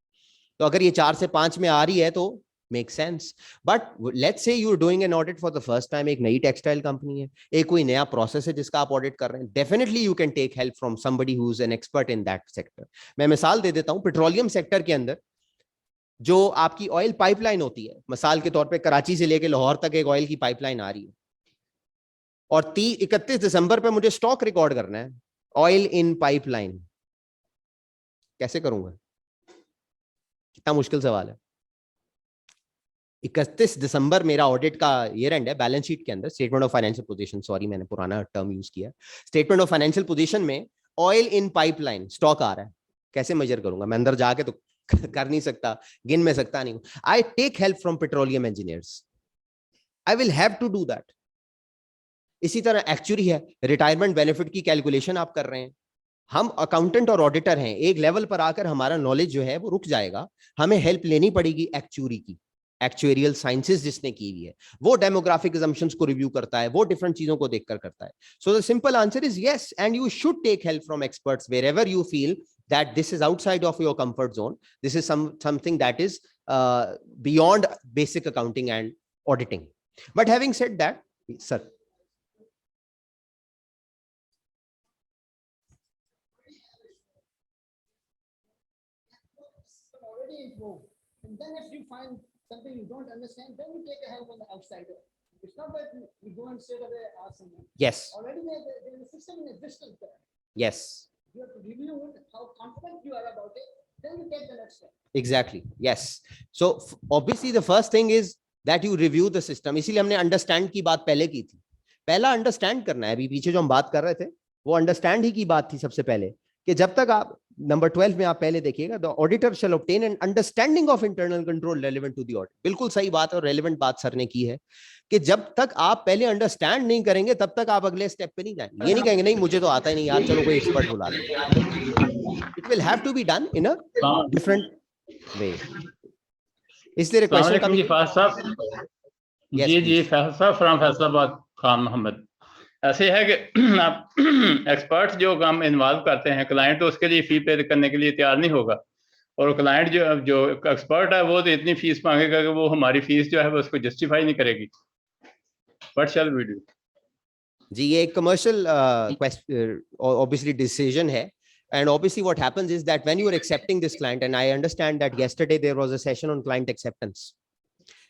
तो अगर ये 4 से 5 में आ रही है तो make sense. But let's say you are doing an audit for the first time, एक नई टेक्सटाइल कंपनी है, एक कोई नया प्रोसेस है जिसका आप ऑडिट कर रहे हैं, definitely you can take help from somebody who is an expert in that sector. मैं मिसाल दे देता हूं, पेट्रोलियम सेक्टर के अंदर जो आपकी ऑयल पाइपलाइन होती है, मिसाल के तौर पे कराची से लेकर लाहौर तक एक ऑयल की पाइपलाइन आ रही है, और 31 दिसंबर पे मुझे स्टॉक रिकॉर्ड करना है ऑयल इन पाइपलाइन. कैसे करूंगा? कितना मुश्किल सवाल है. 31 दिसंबर मेरा ऑडिट का ईयर एंड है. बैलेंस शीट के अंदर statement of financial position, sorry मैंने पुराना टर्म यूज किया, स्टेटमेंट ऑफ फाइनेंशियल पोजीशन में ऑयल इन पाइपलाइन स्टॉक आ रहा है. कैसे मेजर करूंगा? मैं अंदर जाके तो कर नहीं सकता, गिन में सकता नहीं. I take help from petroleum engineers. I will have to do that. इसी तरह एक्चुअरी है, रिटायरमेंट बेनिफिट की कैलकुलेशन आप कर रहे हैं. हम अकाउंटेंट और ऑडिटर हैं, एक लेवल पर आकर हमारा नॉलेज जो है वो रुक जाएगा, हमें हेल्प लेनी पड़ेगी एक्चुअरी की. एक्चुअरियल साइंसेज जिसने की हुई है, वो डेमोग्राफिक assumptions को रिव्यू करता है, वो डिफरेंट चीजों को देखकर करता है. So the simple answer is yes, and you should take help from experts where you feel that this is outside of your comfort zone. This is something that is beyond basic accounting and auditing. But having said that, sir. Already improved. And then if you find something you don't understand, then you take a help on the outsider. It's not that you go and straight away ask someone. Yes. Already there is a system in existence there. Yes. You have to review it, how confident you are about it, then you take the next step. Exactly. Yes. So obviously the first thing is that you review the system. इसीलिए हमने understand की बात पहले की थी. पहला understand करना है. अभी पीछे जो हम बात कर रहे थे वो understand ही की बात थी सबसे पहले, कि जब तक आप नंबर 12 में आप पहले देखिएगा, the auditor shall obtain an understanding of internal control relevant to the audit. बिल्कुल सही बात और रेलेवेंट बात सर ने की है कि जब तक आप पहले अंडरस्टैंड नहीं करेंगे तब तक आप अगले स्टेप पे नहीं जाएंगे. ये नहीं कहेंगे नहीं मुझे तो आता ही नहीं यार, चलो कोई एक्सपर्ट बुला लो. It will have to be done in a different way. इसलिए रिक्वेस्ट जी फैसल साहब फ्रॉम फैसलाबाद खान मोहम्मद. ऐसे है कि आप एक्सपर्ट्स जो काम इन्वॉल्व करते हैं, क्लाइंट तो उसके लिए फी पे करने के लिए तैयार नहीं होगा, और क्लाइंट जो एक्सपर्ट है वो तो इतनी फीस मांगेगा कि वो हमारी फीस जो है वो उसको जस्टिफाई नहीं करेगी. What shall we do? जी ये एक कमर्शियल ऑब्वियसली डिसीजन है. And obviously what happens is that when you are accepting this client, and I understand that yesterday there was a session on client acceptance.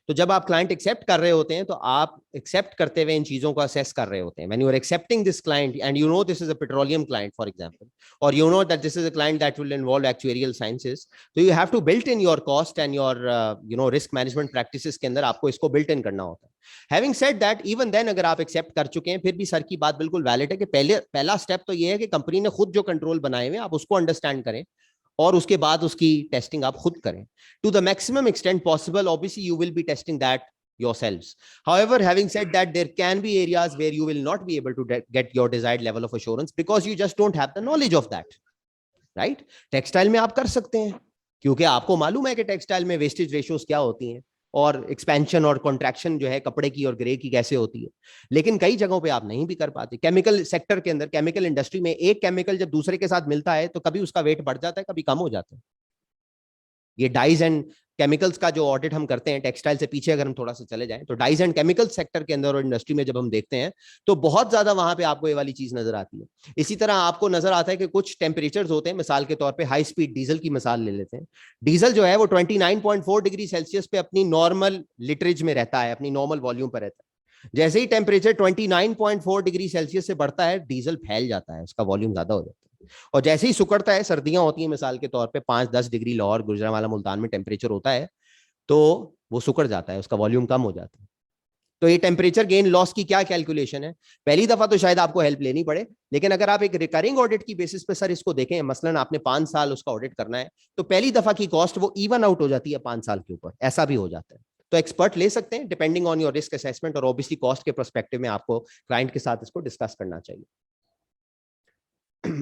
तो जब आप client accept कर रहे होते हैं तो आप एक्सेप्ट करते हुए इन चीजों को असेस कर रहे होते हैं. When you are accepting this client and you know this is a petroleum client for example, और you know that this is a client that will involve actuarial sciences, तो you have to built in your cost and your risk management practices के अंदर आपको इसको built in करना होता है. Having said that, even then अगर आप एक्सेप्ट कर चुके हैं फिर भी सर की बात बिल्कुल वैलिड है कि पहला स्टेप तो ये है कि कंपनी ने खुद जो कंट्रोल बनाए हुए आप उसको अंडरस्टैंड करें और उसके बाद उसकी टेस्टिंग आप खुद करें. To the maximum extent possible obviously you will be testing that yourselves. However, having said that, there can be areas where you will not be able to get your desired level of assurance because you just don't have the knowledge of that. Right? Textile में आप कर सकते हैं क्योंकि आपको मालूम है कि टेक्सटाइल में वेस्टेज रेशियोज क्या होती हैं और एक्सपेंशन और कॉन्ट्रैक्शन जो है कपड़े की और ग्रे की कैसे होती है. लेकिन कई जगहों पे आप नहीं भी कर पाते. केमिकल सेक्टर के अंदर, केमिकल इंडस्ट्री में एक केमिकल जब दूसरे के साथ मिलता है तो कभी उसका वेट बढ़ जाता है, कभी कम हो जाता है. ये डाइज एंड केमिकल्स का जो ऑडिट हम करते हैं, टेक्सटाइल से पीछे अगर हम थोड़ा सा चले जाएं तो डाइज एंड केमिकल सेक्टर के अंदर और इंडस्ट्री में जब हम देखते हैं तो बहुत ज्यादा वहां पे आपको ये वाली चीज नजर आती है. इसी तरह आपको नजर आता है कि कुछ टेम्परेचर्स होते हैं, मिसाल के तौर पे हाई स्पीड डीजल की मिसाल ले लेते हैं. डीजल जो है वो 29.4 डिग्री सेल्सियस पे अपनी नॉर्मल लिटरेज में रहता है, अपनी नॉर्मल वॉल्यूम पर रहता है. जैसे ही टेम्परेचर 29.4 डिग्री सेल्सियस से बढ़ता है डीजल फैल जाता है, उसका वॉल्यूम ज्यादा हो जाता है. और जैसे ही सुकड़ता है, सर्दियां होती हैं मिसाल के तौर पे 5-10 डिग्री लाहौर, गुजरांवाला, मुल्तान में टेम्परेचर होता है तो वो सुकड़ जाता है, उसका वॉल्यूम कम हो जाता है. तो ये टेम्परेचर गेन लॉस की क्या कैलकुलेशन है? पहली दफा तो शायद आपको हेल्प लेनी पड़े, लेकिन अगर आप एक रिकरिंग ऑडिट की बेसिस पे सर इसको देखें, मसलन आपने 5 साल उसका ऑडिट करना है तो पहली दफा की कॉस्ट वो इवन आउट हो जाती है 5 साल के ऊपर, ऐसा भी हो जाता है. तो एक्सपर्ट ले सकते हैं depending on your risk assessment, और ऑब्वियसली कॉस्ट के पर्सपेक्टिव में आपको क्लाइंट के साथ इसको डिस्कस करना चाहिए.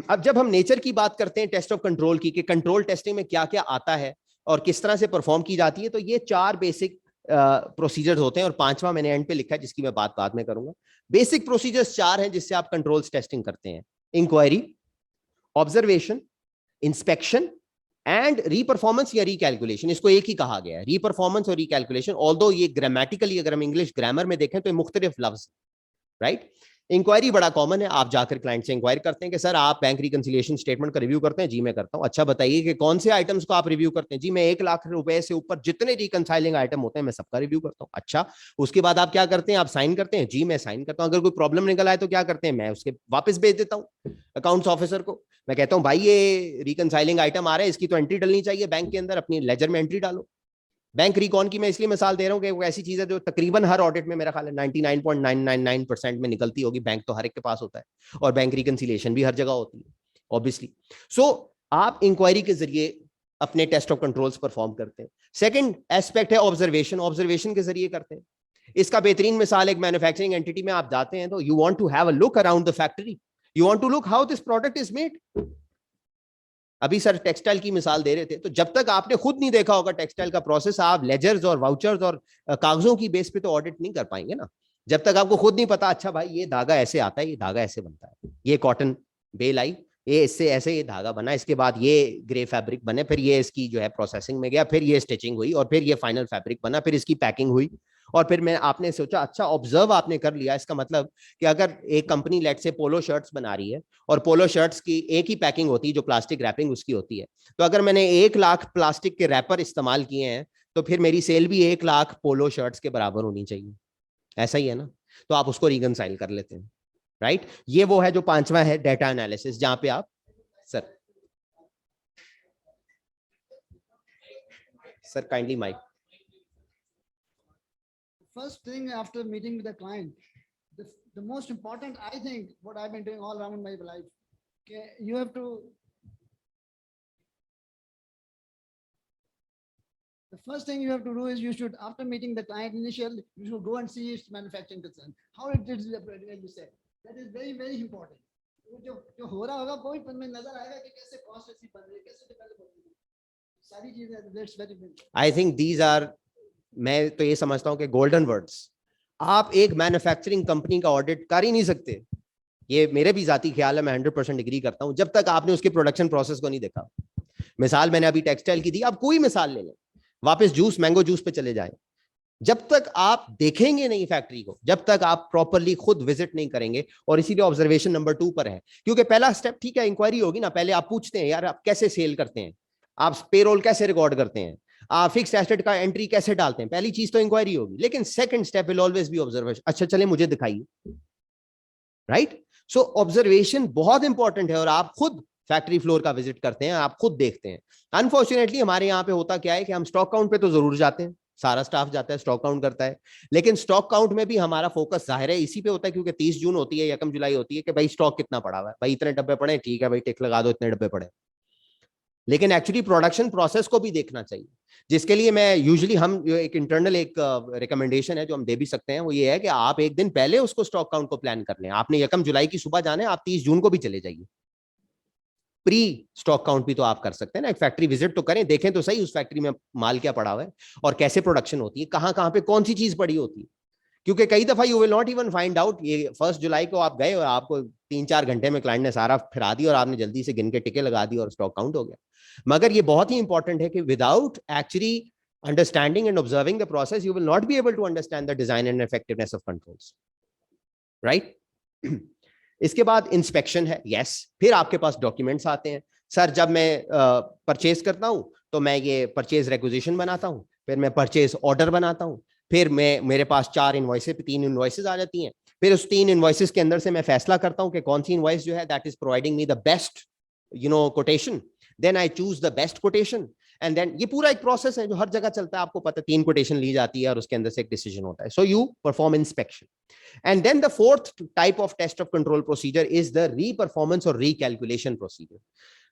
अब जब हम नेचर की बात करते हैं टेस्ट ऑफ कंट्रोल की, कि कंट्रोल टेस्टिंग में क्या क्या आता है और किस तरह से परफॉर्म की जाती है, तो ये 4 बेसिक प्रोसीजर्स होते हैं और 5वां मैंने एंड पे लिखा है जिसकी मैं बात बाद में करूंगा. बेसिक प्रोसीजर्स 4 हैं जिससे आप कंट्रोल्स टेस्टिंग करते हैं: inquiry, observation, inspection and reperformance या रिकैलकुलेशन. इसको एक ही कहा गया है, रीपरफॉर्मेंस और रिकैलकुलेशन. ऑल्दो ये ग्रामेटिकली अगर हम इंग्लिश ग्रामर में देखें तो मुख्तलिफ लफ्ज, राइट. इंक्वायरी बड़ा कॉमन है, आप जाकर क्लाइंट से इंक्वायरी करते हैं कि सर आप बैंक रिकंसिलिएशन स्टेटमेंट का रिव्यू करते हैं. जी मैं करता हूं. अच्छा बताइए कि कौन से आइटम्स को आप रिव्यू करते हैं? जी मैं 1 लाख रुपए से ऊपर जितने रिकंसाइलिंग आइटम होते हैं मैं सबका रिव्यू करता हूं. अच्छा, उसके बाद आप क्या करते हैं? आप साइन करते हैं? जी मैं साइन करता हूं. अगर कोई प्रॉब्लम निकल आए तो क्या करते हैं? मैं उसके वापस भेज देता हूं अकाउंट्स ऑफिसर को. मैं कहता हूं भाई ये रिकंसाइलिंग आइटम आ रहा है, इसकी तो एंट्री डलनी चाहिए बैंक के अंदर, अपनी लेजर में एंट्री डालो. बैंक रिकॉन की मैं इसलिए मिसाल दे रहा हूं कि वो ऐसी चीज है जो तकरीबन हर ऑडिट में मेरा ख्याल है 99.999% में निकलती होगी. बैंक तो हर एक के पास होता है और बैंक रिकंसिलिएशन भी हर जगह होती है ऑब्वियसली. सो आप इंक्वायरी के जरिए अपने टेस्ट ऑफ कंट्रोल्स परफॉर्म करते हैं. सेकंड एस्पेक्ट है ऑब्जर्वेशन. ऑब्जर्वेशन के जरिए करते हैं. इसका बेहतरीन मिसाल, एक मैन्युफैक्चरिंग एंटिटी में आप जाते हैं तो you want to have a look around the factory, you want to look how this product is made. अभी सर टेक्सटाइल की मिसाल दे रहे थे, तो जब तक आपने खुद नहीं देखा होगा टेक्सटाइल का प्रोसेस, आप लेजर्स और वाउचर्स और कागजों की बेस पे तो ऑडिट नहीं कर पाएंगे ना, जब तक आपको खुद नहीं पता अच्छा भाई ये धागा ऐसे आता है, ये धागा ऐसे बनता है, ये कॉटन बेल आई, ये इससे ऐसे ये धागा बना, इसके बाद ये ग्रे फैब्रिक बने, फिर ये इसकी जो है प्रोसेसिंग में गया, फिर ये स्टिचिंग हुई और फिर ये फाइनल फैब्रिक बना, फिर इसकी पैकिंग हुई, और फिर मैं आपने सोचा अच्छा ऑब्जर्व आपने कर लिया। इसका मतलब कि अगर एक कंपनी लेट से पोलो शर्ट्स बना रही है और पोलो शर्ट्स की एक ही पैकिंग होती है जो प्लास्टिक रैपिंग उसकी होती है, तो अगर मैंने 1 लाख प्लास्टिक के रैपर इस्तेमाल किए हैं तो फिर मेरी सेल भी 1 लाख पोलो शर्ट्स के बराबर होनी चाहिए, ऐसा ही है ना, तो आप उसको रिकंसाइल कर लेते हैं, राइट। ये वो है जो 5वां है डेटा एनालिसिस, जहां पे आप sir kindly mic. First thing after meeting with the client, the most important, I think, what I've been doing all around my life, okay, you have to, the first thing you have to do is you should, after meeting the client initially, you should go and see its manufacturing concern, how it is really said. That is very, very important. जो हो रहा होगा कोई में नजर आएगा कि कैसे कॉस्ट ऐसी बन रही है, कैसे डेवलप होती है, सारी चीजें, that's very important. I think these are, मैं तो ये समझता हूं कि गोल्डन वर्ड्स। आप एक मैन्युफैक्चरिंग कंपनी का ऑडिट कर ही नहीं सकते, ये मेरे भी जाती ख्याल है, मैं 100% एग्री करता हूं, जब तक आपने उसके प्रोडक्शन प्रोसेस को नहीं देखा। मिसाल मैंने अभी टेक्सटाइल की दी, आप कोई मिसाल ले लें, वापस जूस मैंगो जूस पे चले जाए, जब तक आप देखेंगे नहीं फैक्ट्री को, जब तक आप प्रॉपरली खुद विजिट नहीं करेंगे, और इसीलिए ऑब्जर्वेशन नंबर 2 पर है, क्योंकि पहला स्टेप ठीक है इंक्वायरी होगी ना, पहले आप पूछते हैं यार आप कैसे सेल करते हैं, आप पेरोल कैसे रिकॉर्ड करते हैं, आप फिक्स एसेट का एंट्री कैसे डालते हैं, पहली चीज तो इंक्वायरी होगी, लेकिन second step will always be observation. अच्छा चले मुझे दिखाइए, राइट। सो ऑब्जर्वेशन बहुत इंपॉर्टेंट है, और आप खुद फैक्ट्री फ्लोर का विजिट करते हैं, आप खुद देखते हैं। अनफॉर्चुनेटली हमारे यहाँ पे होता क्या है कि हम स्टॉक काउंट पे तो जरूर जाते हैं, सारा स्टाफ जाता है स्टॉक काउंट करता है, लेकिन स्टॉक काउंट में भी हमारा फोकस जाहिर है इसी पे होता है, क्योंकि 30 जून होती है, 1 जुलाई होती है कि भाई स्टॉक कितना पड़ा हुआ है, भाई इतने डब्बे पड़े, ठीक है भाई टिक लगा दो इतने डब्बे पड़े, लेकिन एक्चुअली प्रोडक्शन प्रोसेस को भी देखना चाहिए, जिसके लिए मैं यूजुअली हम एक इंटरनल एक रिकमेंडेशन है जो हम दे भी सकते हैं, वो ये है कि आप एक दिन पहले उसको स्टॉक काउंट को प्लान कर लें। आपने 1 जुलाई की सुबह जाना है, आप 30 जून को भी चले जाइए, प्री स्टॉक काउंट भी तो आप कर सकते हैं ना, एक फैक्ट्री विजिट तो करें, देखें तो सही उस फैक्ट्री में माल क्या पड़ा हुआ है और कैसे प्रोडक्शन होती है, कहाँ कहाँ पे कौन सी चीज पड़ी होती है, क्योंकि कई दफा you will not even find out, ये 1 जुलाई को आप गए और आपको 3-4 घंटे में क्लाइंट ने सारा फिरा दी और आपने जल्दी से गिन के टिके लगा दी और स्टॉक काउंट हो गया। मगर ये बहुत ही इंपॉर्टेंट है कि without actually understanding and observing the process you will not be able to understand the design and effectiveness of controls, right. इसके बाद इंस्पेक्शन है, यस, फिर आपके पास डॉक्यूमेंट्स आते हैं। सर जब मैं परचेज करता हूं तो मैं ये परचेज रेक्विजिशन बनाता हूं, फिर मैं परचेज ऑर्डर बनाता हूं, फिर मैं मेरे पास 3 इनवॉइसेस आ जाती हैं, फिर उस 3 इनवॉइसेस के अंदर से मैं फैसला करता हूं कि कौन सी इनवॉइस जो है that is providing me the best quotation, then I choose the best quotation, and then ये पूरा एक प्रोसेस है जो हर जगह चलता है, आपको पता है 3 कोटेशन ली जाती है और उसके अंदर से एक डिसीजन होता है, so you perform inspection. And then the 4th type of test of control procedure is the re-performance or recalculation procedure.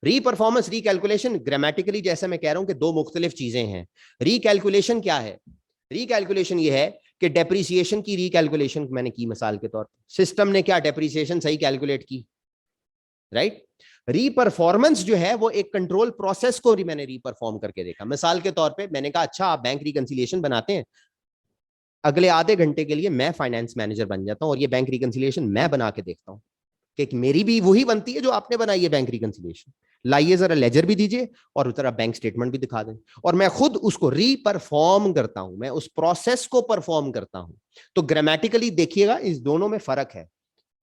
Re-performance, recalculation, grammatically जैसे मैं कह रहा हूं कि 2 मुख्तलिफ चीजें हैं। Recalculation क्या है? Recalculation ये है कि depreciation की recalculation मैंने की मिसाल के तौर पर, सिस्टम ने क्या depreciation सही कैलकुलेट की, राइट। रीपरफॉर्मेंस जो है वो एक कंट्रोल प्रोसेस को मैंने रीपरफॉर्म करके देखा। मिसाल के तौर पे मैंने कहा अच्छा आप बैंक रिकंसिलिएशन बनाते हैं, अगले आधे घंटे के लिए मैं फाइनेंस मैनेजर बन जाता हूं और ये बैंक रिकंसिलिएशन मैं बना के देखता हूं कि मेरी भी वही बनती है जो आपने बनाई है बैंक रिकंसिलिएशन, लाइए जरा लेजर भी दीजिए और जरा बैंक स्टेटमेंट भी दिखा दें, और मैं खुद उसको रीपरफॉर्म करता हूं, मैं उस प्रोसेस को परफॉर्म करता हूं। तो ग्रामेटिकली देखिएगा इस दोनों में फर्क है,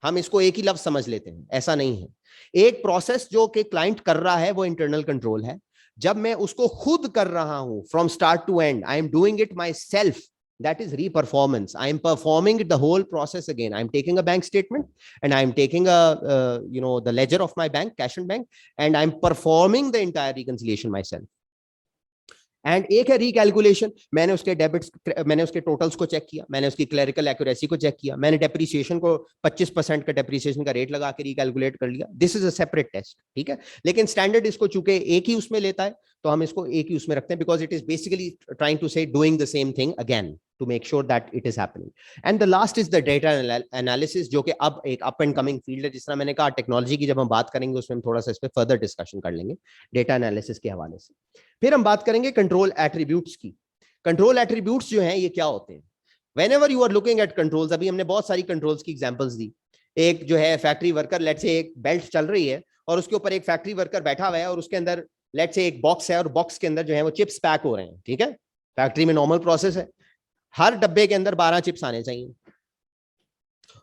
हम इसको एक ही लफ्ज समझ लेते हैं, ऐसा नहीं है। एक प्रोसेस जो कि क्लाइंट कर रहा है वो इंटरनल कंट्रोल है, जब मैं उसको खुद कर रहा हूं from start to end, I am doing it myself, that is re-performance. I am performing the whole process again. I am taking a bank statement and I am taking the ledger of my bank, cash and bank, and I am performing the entire reconciliation myself. And एक है recalculation, मैंने उसके debits, मैंने उसके totals को check किया, मैंने उसकी क्लरिकल एक्यूरेसी को चेक किया, मैंने डेप्रीसिएशन को 25% का डेप्रीसिएशन का रेट लगा के रिकैलकुलेट कर लिया। This is a separate test, ठीक है, लेकिन स्टैंडर्ड इसको चूंकि एक ही उसमें लेता है तो हम इसको एक ही उसमें रखते हैं, because it is basically trying to say doing the same thing again to make sure that it is happening. And the last is the data analysis, जो कि अब एक up and coming field है. जिस तरह मैंने कहा टेक्नोलॉजी की जब हम बात करेंगे उसमें हम थोड़ा सा इस पे फर्दर डिस्कशन कर लेंगे डेटा एनालिसिस के हवाले से. फिर हम बात करेंगे कंट्रोल एट्रीब्यूट्स की. कंट्रोल एट्रीब्यूट्स जो हैं ये क्या होते हैं? Whenever you are looking at controls, अभी हमने बहुत सारी कंट्रोल्स की एग्जांपल्स दी. एक जो है फैक्ट्री वर्कर, लेट से एक बेल्ट चल रही है और उसके ऊपर एक फैक्ट्री वर्कर बैठा हुआ है और उसके अंदर लेट से एक बॉक्स है और बॉक्स के अंदर जो है वो चिप्स पैक हो रहे हैं. ठीक है, फैक्ट्री में नॉर्मल प्रोसेस है. हर डब्बे के अंदर 12 चिप्स आने चाहिए.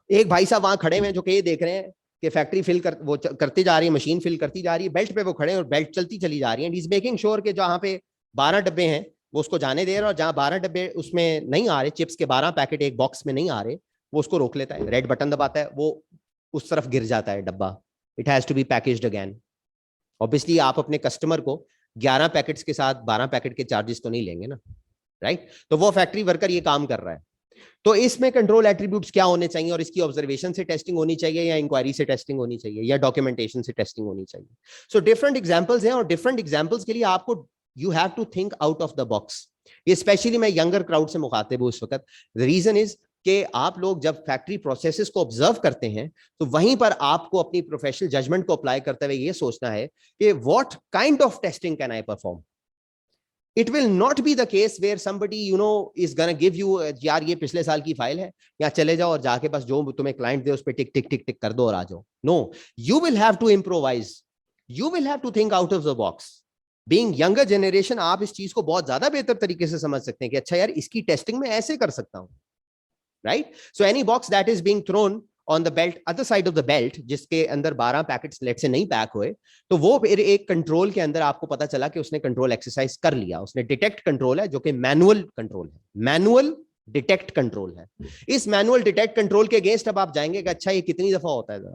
एक भाई साहब वहां खड़े हुए हैं जो कि ये देख रहे हैं कि फैक्ट्री करती जा रही है, मशीन फिल करती जा रही है. बेल्ट पे वो खड़े हैं और बेल्ट चलती चली जा रही है. इज मेकिंग श्योर कि जहां पे 12 डब्बे हैं वो उसको जाने दे रहा है और जहां 12 डब्बे उसमें नहीं आ रहे, चिप्स के 12 पैकेट एक बॉक्स में नहीं आ रहे, वो उसको रोक लेता है. रेड बटन दबाता है, वो उस तरफ गिर जाता है डब्बा. It has to be packaged again. Obviously आप अपने कस्टमर को 11 पैकेट्स के साथ 12 पैकेट के चार्जेस तो नहीं लेंगे ना, राइट? तो वो फैक्ट्री वर्कर ये काम कर रहा है. तो इसमें कंट्रोल एट्रीब्यूट्स क्या होने चाहिए और इसकी ऑब्जर्वेशन से टेस्टिंग होनी चाहिए या इंक्वायरी से टेस्टिंग होनी चाहिए या डॉक्यूमेंटेशन से टेस्टिंग होनी चाहिए. सो डिफरेंट एग्जांपल्स हैं और डिफरेंट एग्जांपल्स के लिए आपको you have to think out of the box. ये स्पेशली मैं यंगर क्राउड से मुखातिब हूं इस वक्त. द रीजन इज कि आप लोग जब फैक्ट्री प्रोसेसेस को ऑब्जर्व करते हैं तो वहीं पर आपको अपनी प्रोफेशनल जजमेंट को अप्लाई करते हुए ये सोचना है कि what kind of testing can I perform. It will not be the case where somebody is gonna give you यार ये पिछले साल की फाइल है, या चले जाओ और जाके बस जो तुम्हें क्लाइंट दे उस पे टिक टिक टिक टिक कर दो और आ जाओ. No, you will have to improvise. You will have to think out of the box. Being younger generation, आप इस चीज को बहुत ज्यादा बेहतर तरीके से समझ सकते हैं कि अच्छा यार इसकी टेस्टिंग में ऐसे कर सकता हूं, right? So any box that is being thrown on the belt, other side of the belt, जिसके अंदर 12 पैकेट्स लेट से नहीं पैक हुए, तो वो फिर एक कंट्रोल के अंदर आपको पता चला कि उसने कंट्रोल एक्सरसाइज कर लिया. उसने डिटेक्ट कंट्रोल है जो कि मैनुअल कंट्रोल है, मैनुअल डिटेक्ट कंट्रोल है. इस मैनुअल डिटेक्ट कंट्रोल के अगेंस्ट अब आप जाएंगे कि अच्छा ये कितनी दफा होता है.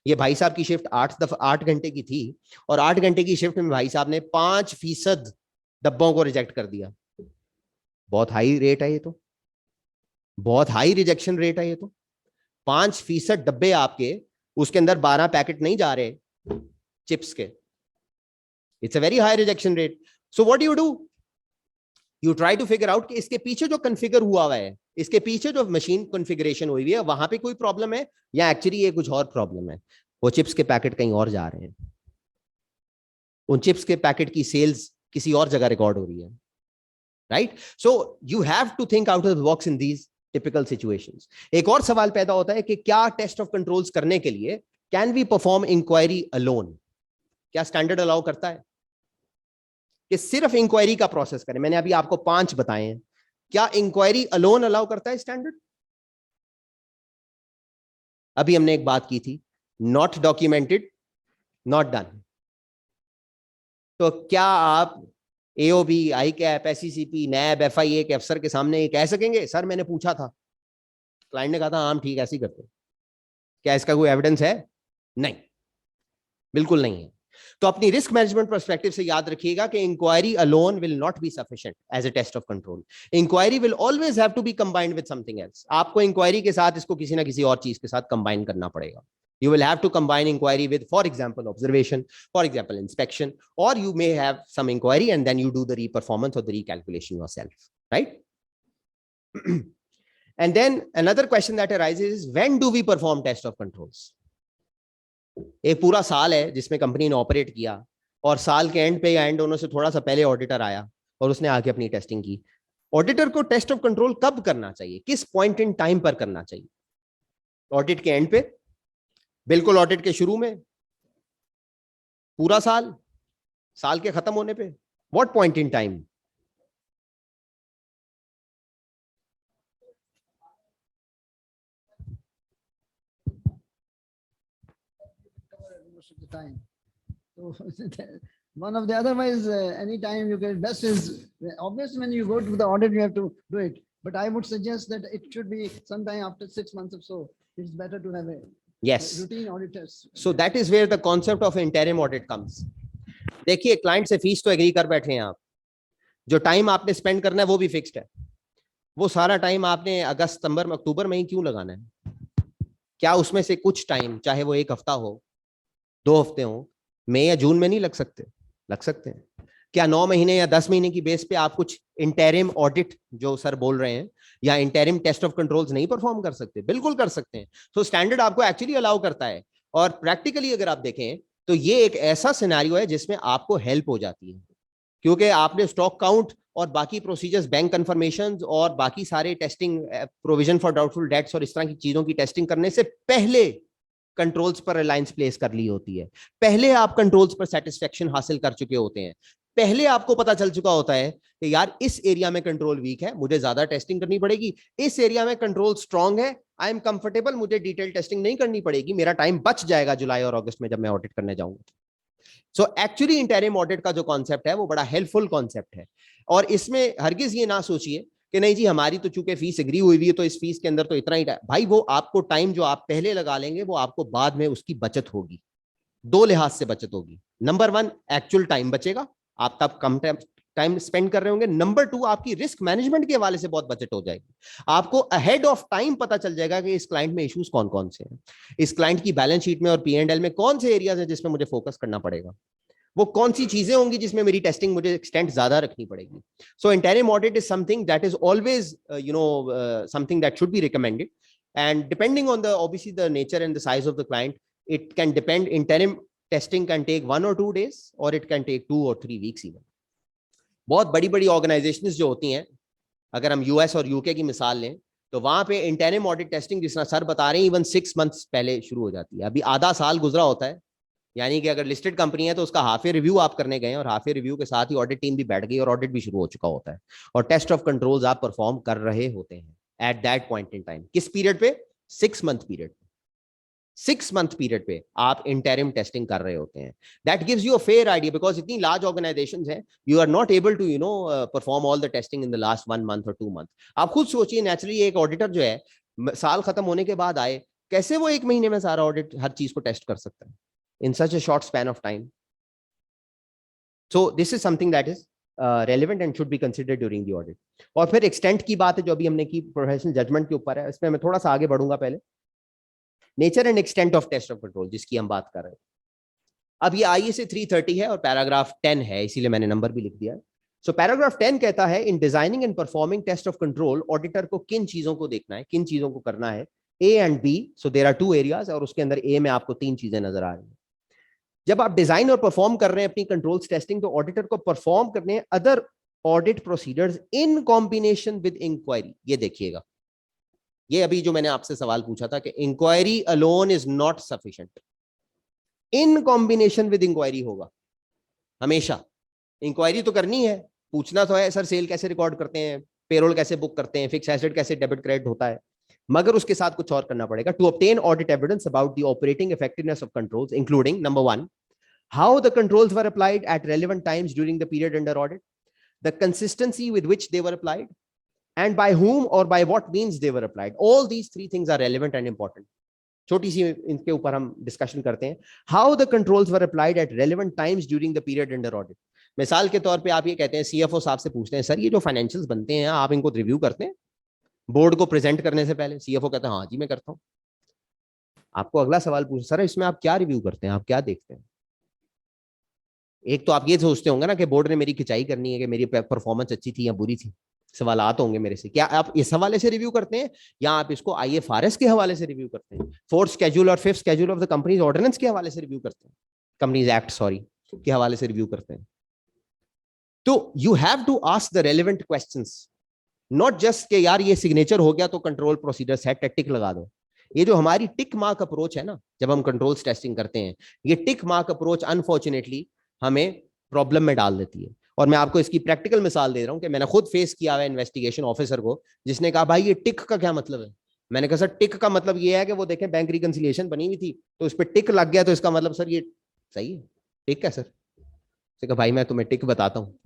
ये भाई साहब की शिफ्ट 8 घंटे की थी और 8 घंटे की शिफ्ट में भाई साहब ने 5% डब्बों को रिजेक्ट कर दिया. बहुत हाई रेट है ये, तो बहुत हाई रिजेक्शन रेट है ये. तो 5% डब्बे आपके, उसके अंदर 12 पैकेट नहीं जा रहे चिप्स के. It's a very high rejection rate. So what you do, you try to figure out कि इसके पीछे जो कॉन्फ़िगर हुआ हुआ है, इसके पीछे जो मशीन कॉन्फ़िगरेशन हुई है वहां पे कोई प्रॉब्लम है या एक्चुअली ये कुछ और प्रॉब्लम है. वो चिप्स के पैकेट कहीं और जा रहे हैं, उन चिप्स के पैकेट की सेल्स किसी और जगह रिकॉर्ड हो रही है, right? So you have to think out of the box in these typical situations. एक और सवाल पैदा होता है कि क्या टेस्ट ऑफ कंट्रोल्स करने के लिए can we perform inquiry alone? क्या स्टैंडर्ड अलाउ करता है कि सिर्फ इंक्वायरी का प्रोसेस करें? मैंने अभी आपको 5 बताए हैं. क्या इंक्वायरी अलोन अलाउ करता है स्टैंडर्ड? अभी हमने एक बात की थी, नॉट डॉक्यूमेंटेड नॉट डन. तो क्या आप एओबी, आई कैप, एसईसीपी, नैब, एफआईए के अफसर के सामने ये कह सकेंगे सर मैंने पूछा था, क्लाइंट ने कहा था हाँ ठीक ऐसे ही करते? क्या इसका कोई एविडेंस है? नहीं, बिल्कुल नहीं है. तो अपनी रिस्क मैनेजमेंट पर्सपेक्टिव से याद रखिएगा कि inquiry alone will not be sufficient as a test of control. Inquiry will always have to be combined with something else. आपको इंक्वायरी के साथ इसको किसी ना किसी और चीज के साथ कंबाइन करना पड़ेगा. You will have to combine inquiry with, for example, observation, for example, inspection, or you may have some inquiry and then you do the reperformance or the recalculation yourself, right? And then another question that arises is, when do we perform test of controls? एक पूरा साल है जिसमें company ने operate किया और साल के एंड पे या एंड होने से थोड़ा सा पहले ऑडिटर आया और उसने आके अपनी टेस्टिंग की. ऑडिटर को टेस्ट ऑफ कंट्रोल कब करना चाहिए, किस पॉइंट इन टाइम पर करना चाहिए? ऑडिट के एंड पे, बिल्कुल ऑडिट के शुरू में, पूरा साल, साल के खत्म होने पे? What point in time? most of the time. So one of the otherwise, any time you get best is obviously when you go to the audit, you have to do it. But I would suggest that it should be sometime after 6 months or so. It's better to have a Yes. routine auditors. So that is where the concept of interim audit comes. देखिए client से fees तो agree कर बैठे हैं आप, जो time आपने spend करना है वो भी फिक्स्ड है. वो सारा टाइम आपने अगस्त, सितंबर में, अक्टूबर में ही क्यों लगाना है? क्या उसमें से कुछ टाइम, चाहे वो 1 हफ्ता हो, 2 हफ्ते हो, मई या जून में नहीं लग सकते? लग सकते हैं. क्या 9 महीने या 10 महीने की बेस पे आप कुछ इंटरिम ऑडिट जो सर बोल रहे हैं या इंटरिम टेस्ट ऑफ कंट्रोल्स नहीं परफॉर्म कर सकते? बिल्कुल कर सकते हैं। तो स्टैंडर्ड आपको एक्चुअली अलाउ करता है, और प्रैक्टिकली अगर आप देखें तो ये एक ऐसा सिनेरियो है जिसमें आपको हेल्प हो जाती है, क्योंकि आपने स्टॉक काउंट और बाकी प्रोसीजर्स, बैंक कंफर्मेशंस और बाकी सारे testing, provision for doubtful debts और इस तरह की चीजों की टेस्टिंग करने से पहले कंट्रोल्स पर रिलायंस प्लेस कर ली होती है। पहले आप कंट्रोल्स पर सेटिस्फेक्शन हासिल कर चुके होते हैं। पहले आपको पता चल चुका होता है कि यार इस एरिया में कंट्रोल वीक है, मुझे ज्यादा टेस्टिंग करनी पड़ेगी, इस एरिया में कंट्रोल स्ट्रांग है, आई एम कंफर्टेबल, मुझे डिटेल टेस्टिंग नहीं करनी पड़ेगी, मेरा टाइम बच जाएगा जुलाई और अगस्त में जब मैं ऑडिट करने जाऊंगा। सो एक्चुअली इंटरिम ऑडिट का जो कॉन्सेप्ट है वो बड़ा हेल्पफुल कॉन्सेप्ट है, और इसमें हरगिज ये ना सोचिए कि नहीं जी हमारी तो चूंकि फीस एग्री हुई है तो इस फीस के अंदर तो इतना ही भाई, वो आपको टाइम जो आप पहले लगा लेंगे वो आपको बाद में उसकी बचत होगी। दो लिहाज से बचत होगी। नंबर 1, एक्चुअल टाइम बचेगा, आप तब कम टाइम स्पेंड कर रहे होंगे। नंबर 2, आपकी रिस्क मैनेजमेंट के हवाले से बहुत बचत हो जाएगी। आपको अहेड ऑफ टाइम पता चल जाएगा कि इस क्लाइंट में इश्यूज कौन कौन से हैं, इस क्लाइंट की बैलेंस शीट में और P&L में कौन से एरियाज हैं जिसमें मुझे फोकस करना पड़ेगा, वो कौन सी चीजें होंगी जिसमें मेरी टेस्टिंग मुझे एक्सटेंट ज्यादा रखनी पड़ेगी। So interim audit is something that is always something that should be recommended, and depending on the obviously the nature and the size of the client, it can depend. Interim testing can take 1 or 2 days or it can take 2 or 3 weeks even. बहुत बड़ी बड़ी organisations जो होती हैं, अगर हम US और UK की मिसाल लें तो वहां पे इंटरिम ऑडिट टेस्टिंग जिस तरह सर बता रहे हैं इवन 6 मंथ्स पहले शुरू हो जाती है। अभी आधा साल गुजरा होता है, यानी कि अगर लिस्टेड कंपनी है तो उसका हाफ ईयर रिव्यू आप करने गए और हाफ ईयर रिव्यू के साथ ही ऑडिट टीम भी बैठ गई और ऑडिट भी शुरू हो चुका होता है, और टेस्ट ऑफ कंट्रोल्स आप परफॉर्म कर रहे होते हैं at that point in time. किस पीरियड पे? 6 मंथ पीरियड। 6 मंथ पीरियड पे आप इंटरिम टेस्टिंग कर रहे होते हैं। That gives you a fair idea, because इतनी लार्ज ऑर्गेनाइजेशंस हैं, you are not able to perform all the testing in the last 1 month और 2 मंथ। आप खुद सोचिए, नेचुरली एक ऑडिटर जो है साल खत्म होने के बाद आए, कैसे वो 1 महीने में सारा ऑडिट हर चीज को टेस्ट कर सकता है in such a short span of time? So this is something that is relevant and should be considered during the audit. और फिर extent की बात है जो अभी हमने की प्रोफेशनल जजमेंट के ऊपर है, इसमें मैं थोड़ा सा आगे बढ़ूंगा। पहले nature and extent of test of control जिसकी हम बात कर रहे हैं, अब ये ISA 330 है और पैराग्राफ 10 है, इसीलिए मैंने नंबर भी लिख दिया है। सो पैराग्राफ 10 कहता है, in designing and performing test of control auditor को किन चीजों को देखना है, किन चीजों को करना है, A and B। So there are 2 areas और उसके अंदर A में आपको 3 चीजें नजर आ रही हैं। जब आप डिजाइन और परफॉर्म कर रहे हैं अपनी कंट्रोल्स टेस्टिंग, तो ऑडिटर को परफॉर्म करने हैं other audit procedures in combination with inquiry. ये देखिएगा, ये अभी जो मैंने आपसे सवाल पूछा था कि inquiry alone is not sufficient, in combination with inquiry होगा हमेशा। इंक्वायरी तो करनी है, पूछना तो है सर सेल कैसे रिकॉर्ड करते हैं, पेरोल कैसे बुक करते हैं, फिक्स एसेट कैसे डेबिट क्रेडिट होता है, मगर उसके साथ कुछ और करना पड़ेगा। To obtain audit evidence about the operating effectiveness of controls including number 1, how the controls were applied at relevant times during the period under audit, the consistency with which they were applied, and by whom or by what means they were applied. All these 3 things are relevant and important. छोटी सी इनके ऊपर हम discussion करते हैं। How the controls were applied at relevant times during the period under audit. मिसाल के तौर पे आप ये कहते हैं, CFO साहब से पूछते हैं, सर ये जो फाइनेंशियल्स बनते हैं आप इनको रिव्यू करते हैं बोर्ड को प्रेजेंट करने से पहले? CFO कहता है हाँ जी मैं करता हूँ। आपको अगला सवाल पूछ, सर इसमें आप क्या रिव्यू करते हैं, आप क्या देखते हैं? एक तो आप ये सोचते होंगे ना कि बोर्ड ने मेरी खिंचाई करनी है कि मेरी परफॉर्मेंस अच्छी थी या बुरी थी, सवालात होंगे मेरे से। क्या आप इस हवाले से रिव्यू करते हैं या आप इसको IFRS के हवाले से रिव्यू करते हैं, 4th schedule और 5th schedule of the companies ordinance के हवाले से रिव्यू करते हैं, कंपनीज एक्ट सॉरी के हवाले से रिव्यू करते हैं? तो you have to ask the relevant questions, not just के यार ये सिग्नेचर हो गया तो कंट्रोल प्रोसीजर सेट है, टिक लगा दो। ये जो हमारी टिक मार्क अप्रोच है ना, जब हम कंट्रोल्स टेस्टिंग करते हैं, ये टिक मार्क अप्रोच अनफॉर्चुनेटली हमें प्रॉब्लम में डाल देती है। और मैं आपको इसकी प्रैक्टिकल मिसाल दे रहा हूं कि मैंने खुद फेस किया हुआ इन्वेस्टिगेशन ऑफिसर को, जिसने कहा भाई ये टिक का क्या मतलब है? मैंने कहा सर टिक का मतलब ये है कि वो देखें बैंक रिकंसिलिएशन बनी हुई थी तो उस पर टिक लग गया, तो इसका मतलब सर ये सही है। टिक है सर? उसने कहा भाई मैं तुम्हें टिक बताता हूँ।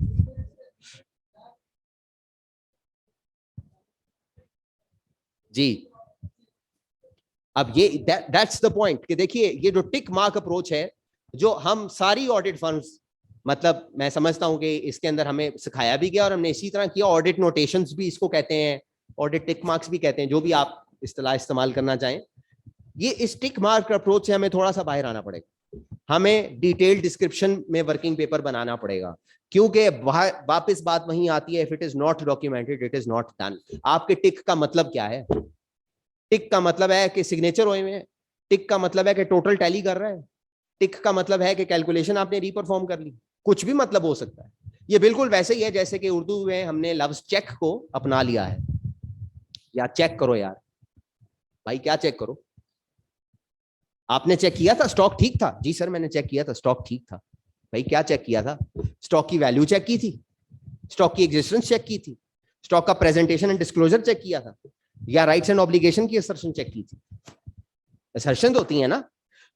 जी, अब ये दैट्स द पॉइंट कि देखिए ये जो टिक मार्क अप्रोच है जो हम सारी ऑडिट फर्म्स, मतलब मैं समझता हूं कि इसके अंदर हमें सिखाया भी गया और हमने इसी तरह किया। ऑडिट नोटेशंस भी इसको कहते हैं, ऑडिट टिक मार्क्स भी कहते हैं, जो भी आप इस्तेमाल करना चाहें। ये इस टिक मार्क अप्रोच से हमें थोड़ा सा बाहर आना पड़ेगा। हमें डिटेल डिस्क्रिप्शन में वर्किंग पेपर बनाना पड़ेगा, क्योंकि वापस बात वहीं आती है, if it is not documented it is not done. आपके टिक का मतलब क्या है? टिक का मतलब है कि सिग्नेचर हुए हैं, टिक का मतलब है कि टोटल टैली कर रहा है, टिक का मतलब है कि कैलकुलेशन आपने रीपरफॉर्म कर ली, कुछ भी मतलब हो सकता है। ये बिल्कुल वैसे ही है जैसे कि उर्दू में हमने लफ्ज चेक को अपना लिया है। या चेक करो यार, भाई क्या चेक करो? आपने चेक किया था स्टॉक ठीक था? जी सर मैंने चेक किया था स्टॉक ठीक था। भाई क्या चेक किया था? स्टॉक की वैल्यू चेक की थी, स्टॉक की एग्जिस्टेंस चेक की थी, स्टॉक का प्रेजेंटेशन एंड डिस्क्लोजर चेक किया था, या राइट्स एंड ऑब्लिगेशन की असर्शन चेक की थी? असर्शन होती है ना।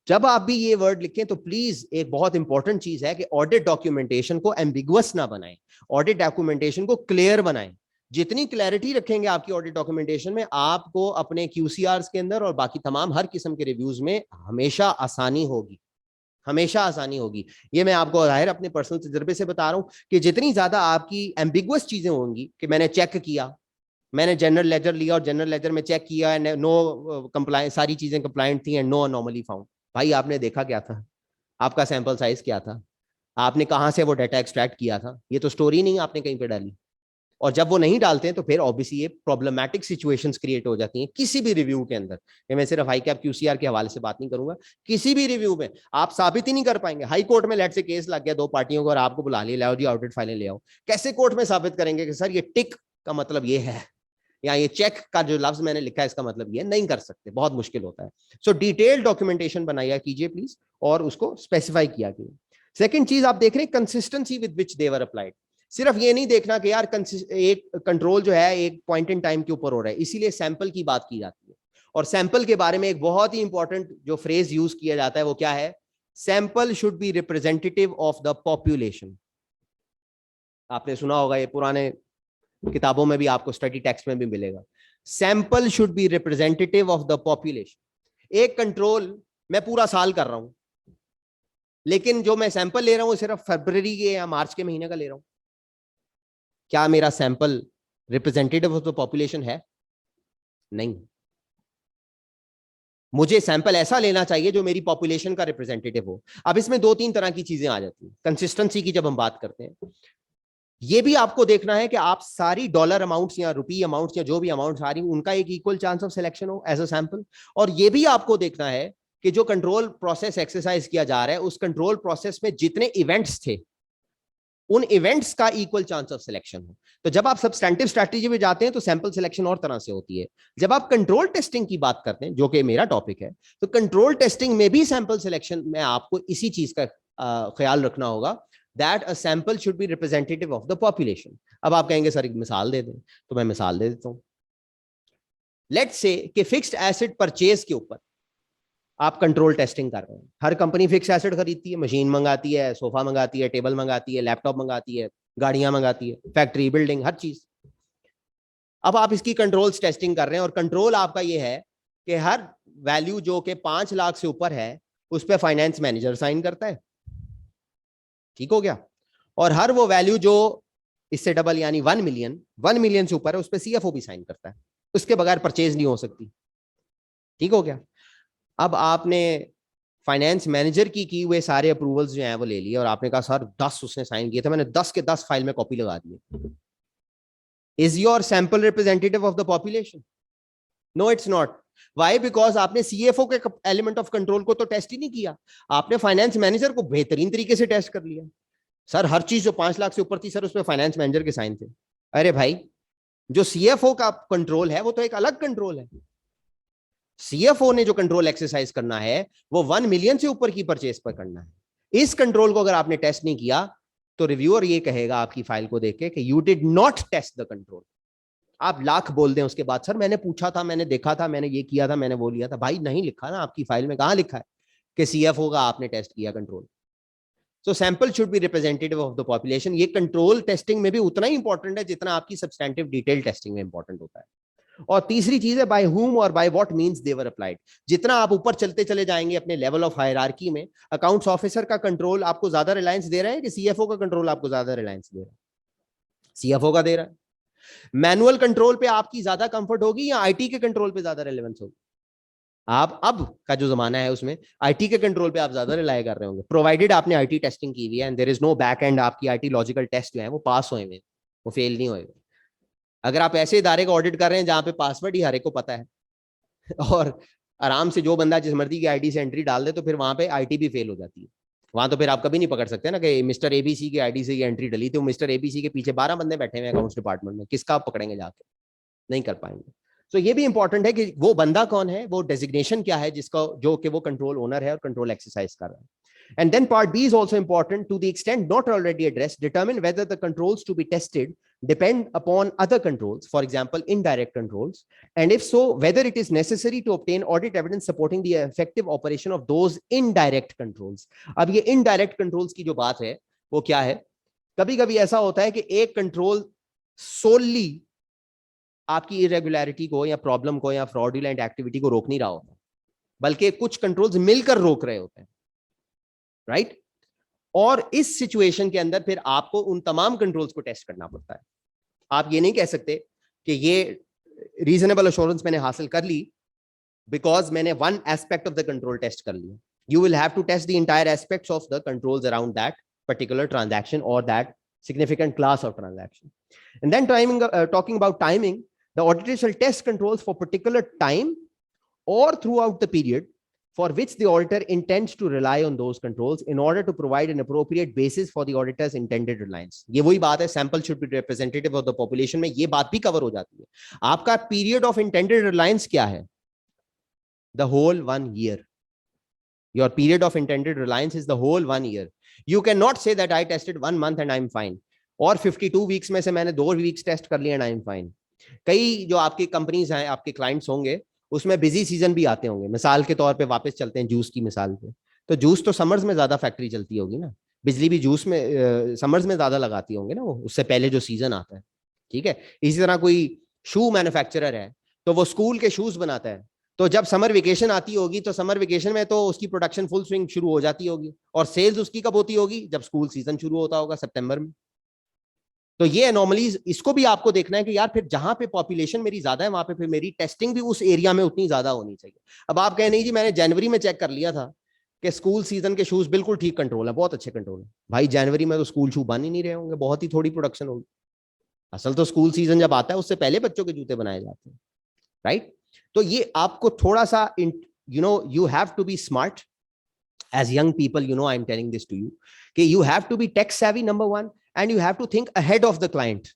जब आप भी ये वर्ड लिखें तो प्लीज एक बहुत इंपॉर्टेंट चीज है कि ऑडिट डॉक्यूमेंटेशन को एम्बिगुअस ना बनाएं, ऑडिट डॉक्यूमेंटेशन को क्लियर बनाएं। जितनी क्लैरिटी रखेंगे आपकी ऑडिट डॉक्यूमेंटेशन में, आपको अपने क्यूसीआरस के अंदर और बाकी तमाम हर किस्म के रिव्यूज में हमेशा आसानी होगी, हमेशा आसानी होगी। ये मैं आपको जाहिर अपने पर्सनल तजर्बे से बता रहा हूं कि जितनी ज्यादा आपकी एम्बिगुअस चीजें होंगी कि मैंने चेक किया, मैंने जनरल लेजर लिया और जनरल लेजर में चेक किया एंड नो कंप्लायंस, सारी चीजें कंप्लायंट थी एंड नो अनोमली फाउंड। भाई आपने देखा क्या था? आपका सैंपल साइज क्या था? आपने कहां से वो डाटा एक्सट्रैक्ट किया था? ये तो स्टोरी नहीं आपने कहीं पे डाली। और जब वो नहीं डालते हैं तो फिर ऑब्वियसली ये प्रॉब्लमैटिक सिचुएशंस क्रिएट हो जाती हैं किसी भी रिव्यू के अंदर। मैं सिर्फ हाई कैप क्यूसीआर के हवाले से बात नहीं करूंगा, किसी भी रिव्यू में आप साबित ही नहीं कर पाएंगे। हाई कोर्ट में लेट से केस लग गया दो पार्टियों को और आपको बुला लिया, लाओ जी ऑडिट फाइलें ले आओ, कैसे कोर्ट में साबित करेंगे कि सर ये टिक का मतलब ये है या ये चेक का जो लफ्ज मैंने लिखा है इसका मतलब ये? नहीं कर सकते, बहुत मुश्किल होता है। सो डिटेल डॉक्यूमेंटेशन बनाया कीजिए प्लीज और उसको स्पेसिफाई किया कीजिए। सेकंड चीज आप देख रहे हैं consistency with which they were applied. सिर्फ ये नहीं देखना कि यार एक कंट्रोल जो है एक पॉइंट इन टाइम के ऊपर हो रहा है, इसीलिए सैंपल की बात की जाती है। और सैंपल के बारे में एक बहुत ही इंपॉर्टेंट जो फ्रेज यूज किया जाता है वो क्या है? Sample should be representative of the population. आपने सुना होगा, ये पुराने किताबों में भी आपको स्टडी टेक्स्ट में भी मिलेगा। Sample should be representative of the population. एक कंट्रोल मैं पूरा साल कर रहा हूं, लेकिन जो मैं सैंपल ले रहा हूं सिर्फ फरवरी के या मार्च के महीने का ले रहा हूं। क्या मेरा sample representative of the population है? नहीं। मुझे सैंपल ऐसा लेना चाहिए जो मेरी पॉपुलेशन का रिप्रेजेंटेटिव हो। अब इसमें दो तीन तरह की चीजें आ जाती हैं कंसिस्टेंसी की जब हम बात करते हैं। ये भी आपको देखना है कि आप सारी डॉलर अमाउंट्स या रुपी अमाउंट्स या जो भी अमाउंट्स आ रही उनका एक इक्वल चांस ऑफ सिलेक्शन हो एज अ सैंपल। और ये भी आपको देखना है कि जो कंट्रोल प्रोसेस एक्सरसाइज किया जा रहा है उस कंट्रोल प्रोसेस में जितने इवेंट्स थे उन इवेंट्स का इक्वल चांस ऑफ सिलेक्शन हो। तो जब आप सब्सटैंटिव स्ट्रैटेजी में जाते हैं तो सैंपल सिलेक्शन और तरह से होती है। जब आप कंट्रोल टेस्टिंग की बात करते हैं जो कि मेरा टॉपिक है, तो कंट्रोल टेस्टिंग में भी सैंपल सिलेक्शन में आपको इसी चीज का ख्याल रखना होगा, that a sample should be representative of the population. अब आप कहेंगे सर एक मिसाल दे दें, तो मैं मिसाल दे देता हूं। लेट्स से कि फिक्स्ड एसेट परचेज के ऊपर आप कंट्रोल टेस्टिंग कर रहे हैं। हर कंपनी फिक्स एसेट खरीदती है, मशीन मंगाती है, सोफा मंगाती है, टेबल मंगाती है, लैपटॉप मंगाती है, गाड़ियां मंगाती है, फैक्ट्री बिल्डिंग हर चीज। अब आप इसकी कंट्रोल्स टेस्टिंग कर रहे हैं और कंट्रोल आपका ये है कि हर वैल्यू जो कि 5 लाख से ऊपर है उस पर फाइनेंस मैनेजर साइन करता है, ठीक हो गया। और हर वो वैल्यू जो इससे डबल यानी 1 मिलियन से ऊपर है उस पर सीएफओ भी साइन करता है, उसके बगैर परचेज नहीं हो सकती, ठीक हो गया। अब आपने फाइनेंस मैनेजर की हुए सारे अप्रूवल्स जो हैं वो ले लिए और आपने कहा सर 10 उसने साइन किए थे, मैंने 10 के 10 फाइल में कॉपी लगा दी। Is your sample representative of the population? No it's not. Why? Because आपने सीएफओ के एलिमेंट ऑफ कंट्रोल को तो टेस्ट ही नहीं किया, आपने फाइनेंस मैनेजर को बेहतरीन तरीके से टेस्ट कर लिया। सर हर चीज जो 5 लाख से ऊपर थी सर उसमें फाइनेंस मैनेजर के साइन थे। अरे भाई, जो सीएफओ का कंट्रोल है वो तो एक अलग कंट्रोल है। सीएफओ ने जो कंट्रोल एक्सरसाइज करना है वो 1 मिलियन से ऊपर की परचेज पर करना है। इस कंट्रोल को अगर आपने टेस्ट नहीं किया तो रिव्यूअर ये कहेगा आपकी फाइल को देख के कि you did not test the control. आप लाख बोल दें उसके बाद सर मैंने पूछा था, मैंने देखा था, मैंने ये किया था, मैंने वो लिया था। भाई नहीं लिखा ना आपकी फाइल में, कहां लिखा है कि सीएफओ का आपने टेस्ट किया control. So sample should be representative of the population. ये कंट्रोल टेस्टिंग में भी उतना ही इंपॉर्टेंट है जितना आपकी सब्सटैंटिव डिटेल टेस्टिंग में इंपॉर्टेंट होता है। और तीसरी चीज है बाय हुम और by what means they were applied. जितना आप ऊपर चलते चले जाएंगे अपने लेवल ऑफ हायरार्की में, अकाउंट्स ऑफिसर का कंट्रोल आपको ज्यादा रिलायंस दे रहा है कि सीएफओ का कंट्रोल आपको ज्यादा रिलायंस दे रहा है? सीएफओ का दे रहा है। मैनुअल कंट्रोल पे आपकी ज्यादा कंफर्ट होगी या आईटी के कंट्रोल पे ज्यादा रेलेवेंस होगी? आप अब का जो जमाना है उसमें आईटी के कंट्रोल पे आप ज्यादा रिलाय कर रहे होंगे, प्रोवाइडेड आपने आईटी टेस्टिंग की हुई है and there is no back end, आपकी आईटी लॉजिकल टेस्ट जो है वो पास हुए हुए, वो फेल नहीं हुए। अगर आप ऐसे इदारे को ऑडिट कर रहे हैं जहां पे पासवर्ड ही हर एक को पता है और आराम से जो बंदा जिस मर्जी की आईडी से एंट्री डाल दे, तो फिर वहां पे आईटी भी फेल हो जाती है। वहां तो फिर आप कभी नहीं पकड़ सकते ना कि मिस्टर एबीसी की आईडी से ये एंट्री डली थी, मिस्टर एबीसी के पीछे 12 बंदे बैठे हुए अकाउंट्स डिपार्टमेंट में, किसका आप पकड़ेंगे जाके? नहीं कर पाएंगे। तो ये भी इंपॉर्टेंट है कि वो बंदा कौन है, वो डेजिग्नेशन क्या है जिसका, जो कि वो कंट्रोल ओनर है और कंट्रोल एक्सरसाइज कर रहा है। And then part B is also important. To the extent not already addressed, determine whether the controls to be tested depend upon other controls, for example, indirect controls. And if so, whether it is necessary to obtain audit evidence supporting the effective operation of those indirect controls. अब ये indirect controls की जो बात है, वो क्या है? कभी कभी ऐसा होता है कि एक कंट्रोल solely आपकी इरेगुलरिटी को या प्रॉब्लम को या फ्रॉडुलेंट एक्टिविटी को रोक नहीं रहा होता, बल्कि कुछ कंट्रोल्स मिलकर रोक रहे होते हैं, राइट? और इस सिचुएशन के अंदर फिर आपको उन तमाम कंट्रोल्स को टेस्ट करना पड़ता है। आप ये नहीं कह सकते कि ये रीजनेबल अश्योरेंस मैंने हासिल कर ली बिकॉज मैंने one aspect of the control test कर लिया। You will have to test the entire aspects of the controls around that particular transaction और that significant class of transaction. And then talking about timing, the auditor shall test controls for particular time or throughout the period for which the auditor intends to rely on those controls in order to provide an appropriate basis for the auditor's intended reliance. ये वही बात है, sample should be representative of the population में ये बात भी cover हो जाती है। आपका period of intended reliance क्या है? The whole 1 year. Your period of intended reliance is the whole 1 year. You cannot say that I tested 1 month and I'm fine. और 52 weeks में से मैंने 2 weeks टेस्ट कर लिया and I'm fine. कई जो आपकी कंपनीज हैं, आपके क्लाइंट्स होंगे, उसमें बिजी सीजन भी आते होंगे। मिसाल के तौर पे वापस चलते हैं जूस की मिसाल पे, तो जूस तो समर्स में ज्यादा फैक्ट्री चलती होगी ना, बिजली भी जूस में समर्स में ज्यादा लगाती होंगे ना, वो उससे पहले जो सीजन आता है, ठीक है। इसी तरह कोई शू मैन्युफैक्चरर है तो वो स्कूल के शूज बनाता है, तो जब समर वेकेशन आती होगी तो समर वेकेशन में तो उसकी प्रोडक्शन फुल स्विंग शुरू हो जाती होगी, और सेल्स उसकी कब होती होगी? जब स्कूल सीजन शुरू होता होगा सितंबर में। तो ये एनोमलीज, इसको भी आपको देखना है कि यार फिर जहां पे पॉपुलेशन मेरी ज्यादा है वहां पे फिर मेरी टेस्टिंग भी उस एरिया में उतनी ज्यादा होनी चाहिए। अब आप कहें नहीं जी मैंने जनवरी में चेक कर लिया था कि स्कूल सीजन के शूज बिल्कुल ठीक कंट्रोल है, बहुत अच्छे कंट्रोल है। भाई जनवरी में तो स्कूल शू बन ही नहीं रहे होंगे, बहुत ही थोड़ी प्रोडक्शन होगी। असल तो स्कूल सीजन जब आता है उससे पहले बच्चों के जूते बनाए जाते हैं, राइट? तो ये आपको थोड़ा सा you have to be smart as young people, I'm telling this to you, कि you have to be tech savvy, number one, and you have to think ahead of the client.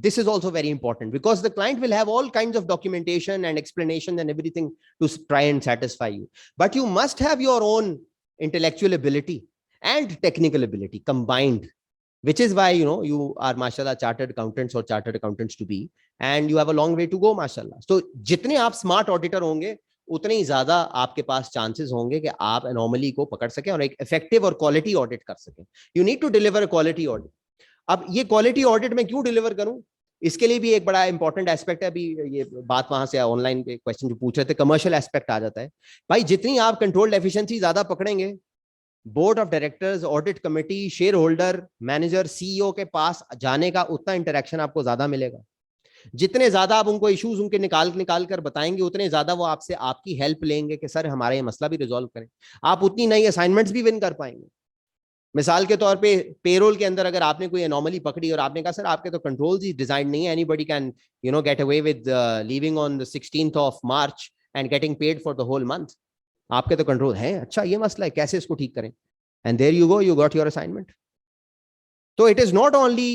This is also very important because the client will have all kinds of documentation and explanation and everything to try and satisfy you, but you must have your own intellectual ability and technical ability combined, which is why you are mashallah chartered accountants or chartered accountants to be, and you have a long way to go mashallah. So जितने आप smart auditor होंगे उतने ही ज्यादा आपके पास chances होंगे कि आप anomaly को पकड़ सकें और एक इफेक्टिव और क्वालिटी ऑडिट कर सकें। You need to deliver quality audit. अब ये क्वालिटी ऑडिट मैं क्यों डिलीवर करूं, इसके लिए भी एक बड़ा इंपॉर्टेंट एस्पेक्ट है। अभी ये बात वहां से ऑनलाइन क्वेश्चन जो पूछ रहे थे, कमर्शियल एस्पेक्ट आ जाता है। भाई जितनी आप कंट्रोल एफिशिएंसी ज्यादा पकड़ेंगे, board of directors, audit committee, share holder, manager, CEO के पास जाने का उतना इंटरेक्शन आपको ज्यादा मिलेगा। जितने ज्यादा आप उनको इश्यूज उनके निकाल कर बताएंगे, उतने ज्यादा वो आपसे आपकी हेल्प लेंगे कि सर हमारा ये मसला भी रिजॉल्व करें। आप उतनी नई असाइनमेंट्स भी विन कर पाएंगे। मिसाल के तौर पे पेरोल के अंदर अगर आपने कोई एनोमली पकड़ी और आपने कहा सर आपके तो कंट्रोल्स ही डिजाइन नहीं है, anybody can get away with leaving on the 16th of March and getting paid for the whole month, आपके तो कंट्रोल है, अच्छा ये मसला है, कैसे इसको ठीक करें, and there you go, you got your assignment. So it is not only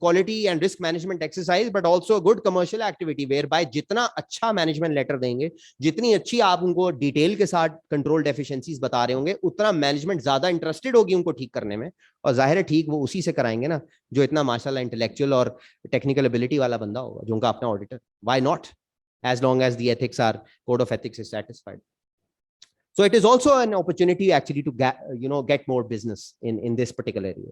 quality and risk management exercise but also a good commercial activity whereby जितना अच्छा मैनेजमेंट लेटर देंगे, जितनी अच्छी आप उनको डिटेल के साथ कंट्रोल डेफिशिएंसीज बता रहे होंगे, उतना मैनेजमेंट ज्यादा इंटरेस्टेड होगी उनको ठीक करने में। और जाहिर है ठीक वो उसी से कराएंगे ना जो इतना माशाल्लाह इंटेलेक्चुअल और टेक्निकल एबिलिटी वाला बंदा होगा, जो उनका अपना auditor. Why not, as long as the ethics are, code of ethics is satisfied. So it is also an opportunity actually to get more business in this particular area.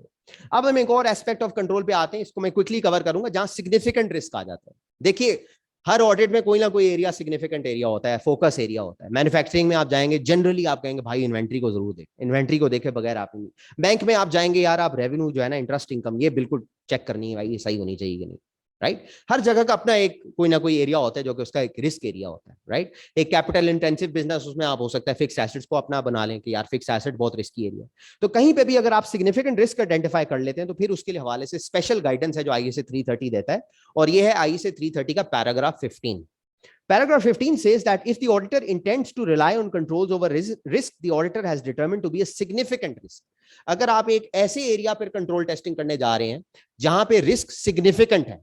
अब हम एक और एस्पेक्ट ऑफ कंट्रोल पे आते हैं, इसको मैं quickly cover करूंगा, जहां सिग्निफिकेंट रिस्क आ जाता है। देखिए हर ऑडिट में कोई ना कोई एरिया सिग्निफिकेंट एरिया होता है, फोकस एरिया होता है। मैन्युफैक्चरिंग में आप जाएंगे, जनरली आप कहेंगे भाई इन्वेंट्री को जरूर देख, इन्वेंट्री को देखे बगैर आप नहीं। बैंक में आप जाएंगे, यार आप रेवेन्यू जो है ना, इंटरेस्ट इनकम, ये बिल्कुल चेक करनी है भाई, ये सही होनी चाहिए कि नहीं, राइट। हर जगह का अपना एक कोई ना कोई एरिया होता है जो कि उसका एक रिस्क एरिया होता है, राइट। एक कैपिटल इंटेंसिव बिजनेस, उसमें आप हो सकता है फिक्स एसेट्स को अपना बना लें कि यार फिक्स एसेट बहुत रिस्की एरिया। तो कहीं पे भी अगर आप सिग्निफिकेंट रिस्क आइडेंटिफाई कर लेते हैं तो फिर उसके लिए हवाले से स्पेशल गाइडेंस है जो आईएसए 330 देता है, और ये है आईएसए 330 का paragraph 15। Paragraph 15 says that if the auditor intends to rely on controls over risk, the auditor has determined to be a significant risk. अगर आप एक ऐसे एरिया पर कंट्रोल टेस्टिंग करने जा रहे हैं जहां पे रिस्क सिग्निफिकेंट है,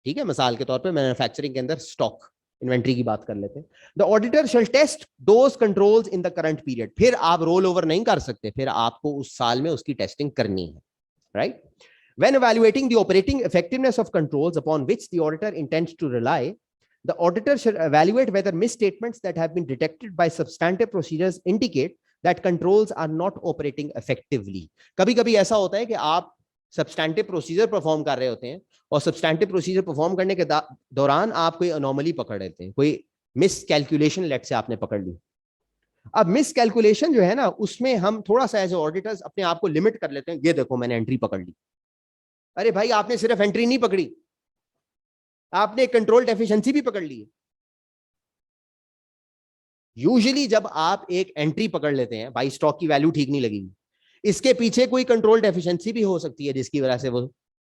ठीक है, मिसाल के तौर पे मैन्युफैक्चरिंग के अंदर स्टॉक इन्वेंट्री की बात कर लेते हैं, the auditor shall test those controls in the current period. फिर आप रोल ओवर नहीं कर सकते, फिर आपको उस साल में उसकी टेस्टिंग करनी है, right. When evaluating the operating effectiveness of controls upon which the auditor intends to rely, the auditor should evaluate whether misstatements that have been detected by substantive procedures indicate that controls are not operating effectively. कभी कभी ऐसा होता है कि आप substantive procedure perform कर रहे होते हैं और सब्सटैंटिव प्रोसीजर परफॉर्म करने के दौरान आप कोई अनोमली पकड़ लेते हैं, कोई मिस कैलकुलेशन लेट से आपने पकड़ ली। अब मिस कैलकुलेशन जो है ना, उसमें हम थोड़ा सा एज ऑडिटर्स अपने आप को लिमिट कर लेते हैं। ये देखो मैंने एंट्री पकड़ ली। अरे भाई, आपने सिर्फ एंट्री नहीं पकड़ी, आपने कंट्रोल डेफिशिएंसी भी पकड़ ली है। यूजुअली जब आप एक एंट्री पकड़ लेते हैं, भाई स्टॉक की वैल्यू ठीक नहीं लगेगी, इसके पीछे कोई कंट्रोल डेफिशिएंसी भी हो सकती है जिसकी वजह से वो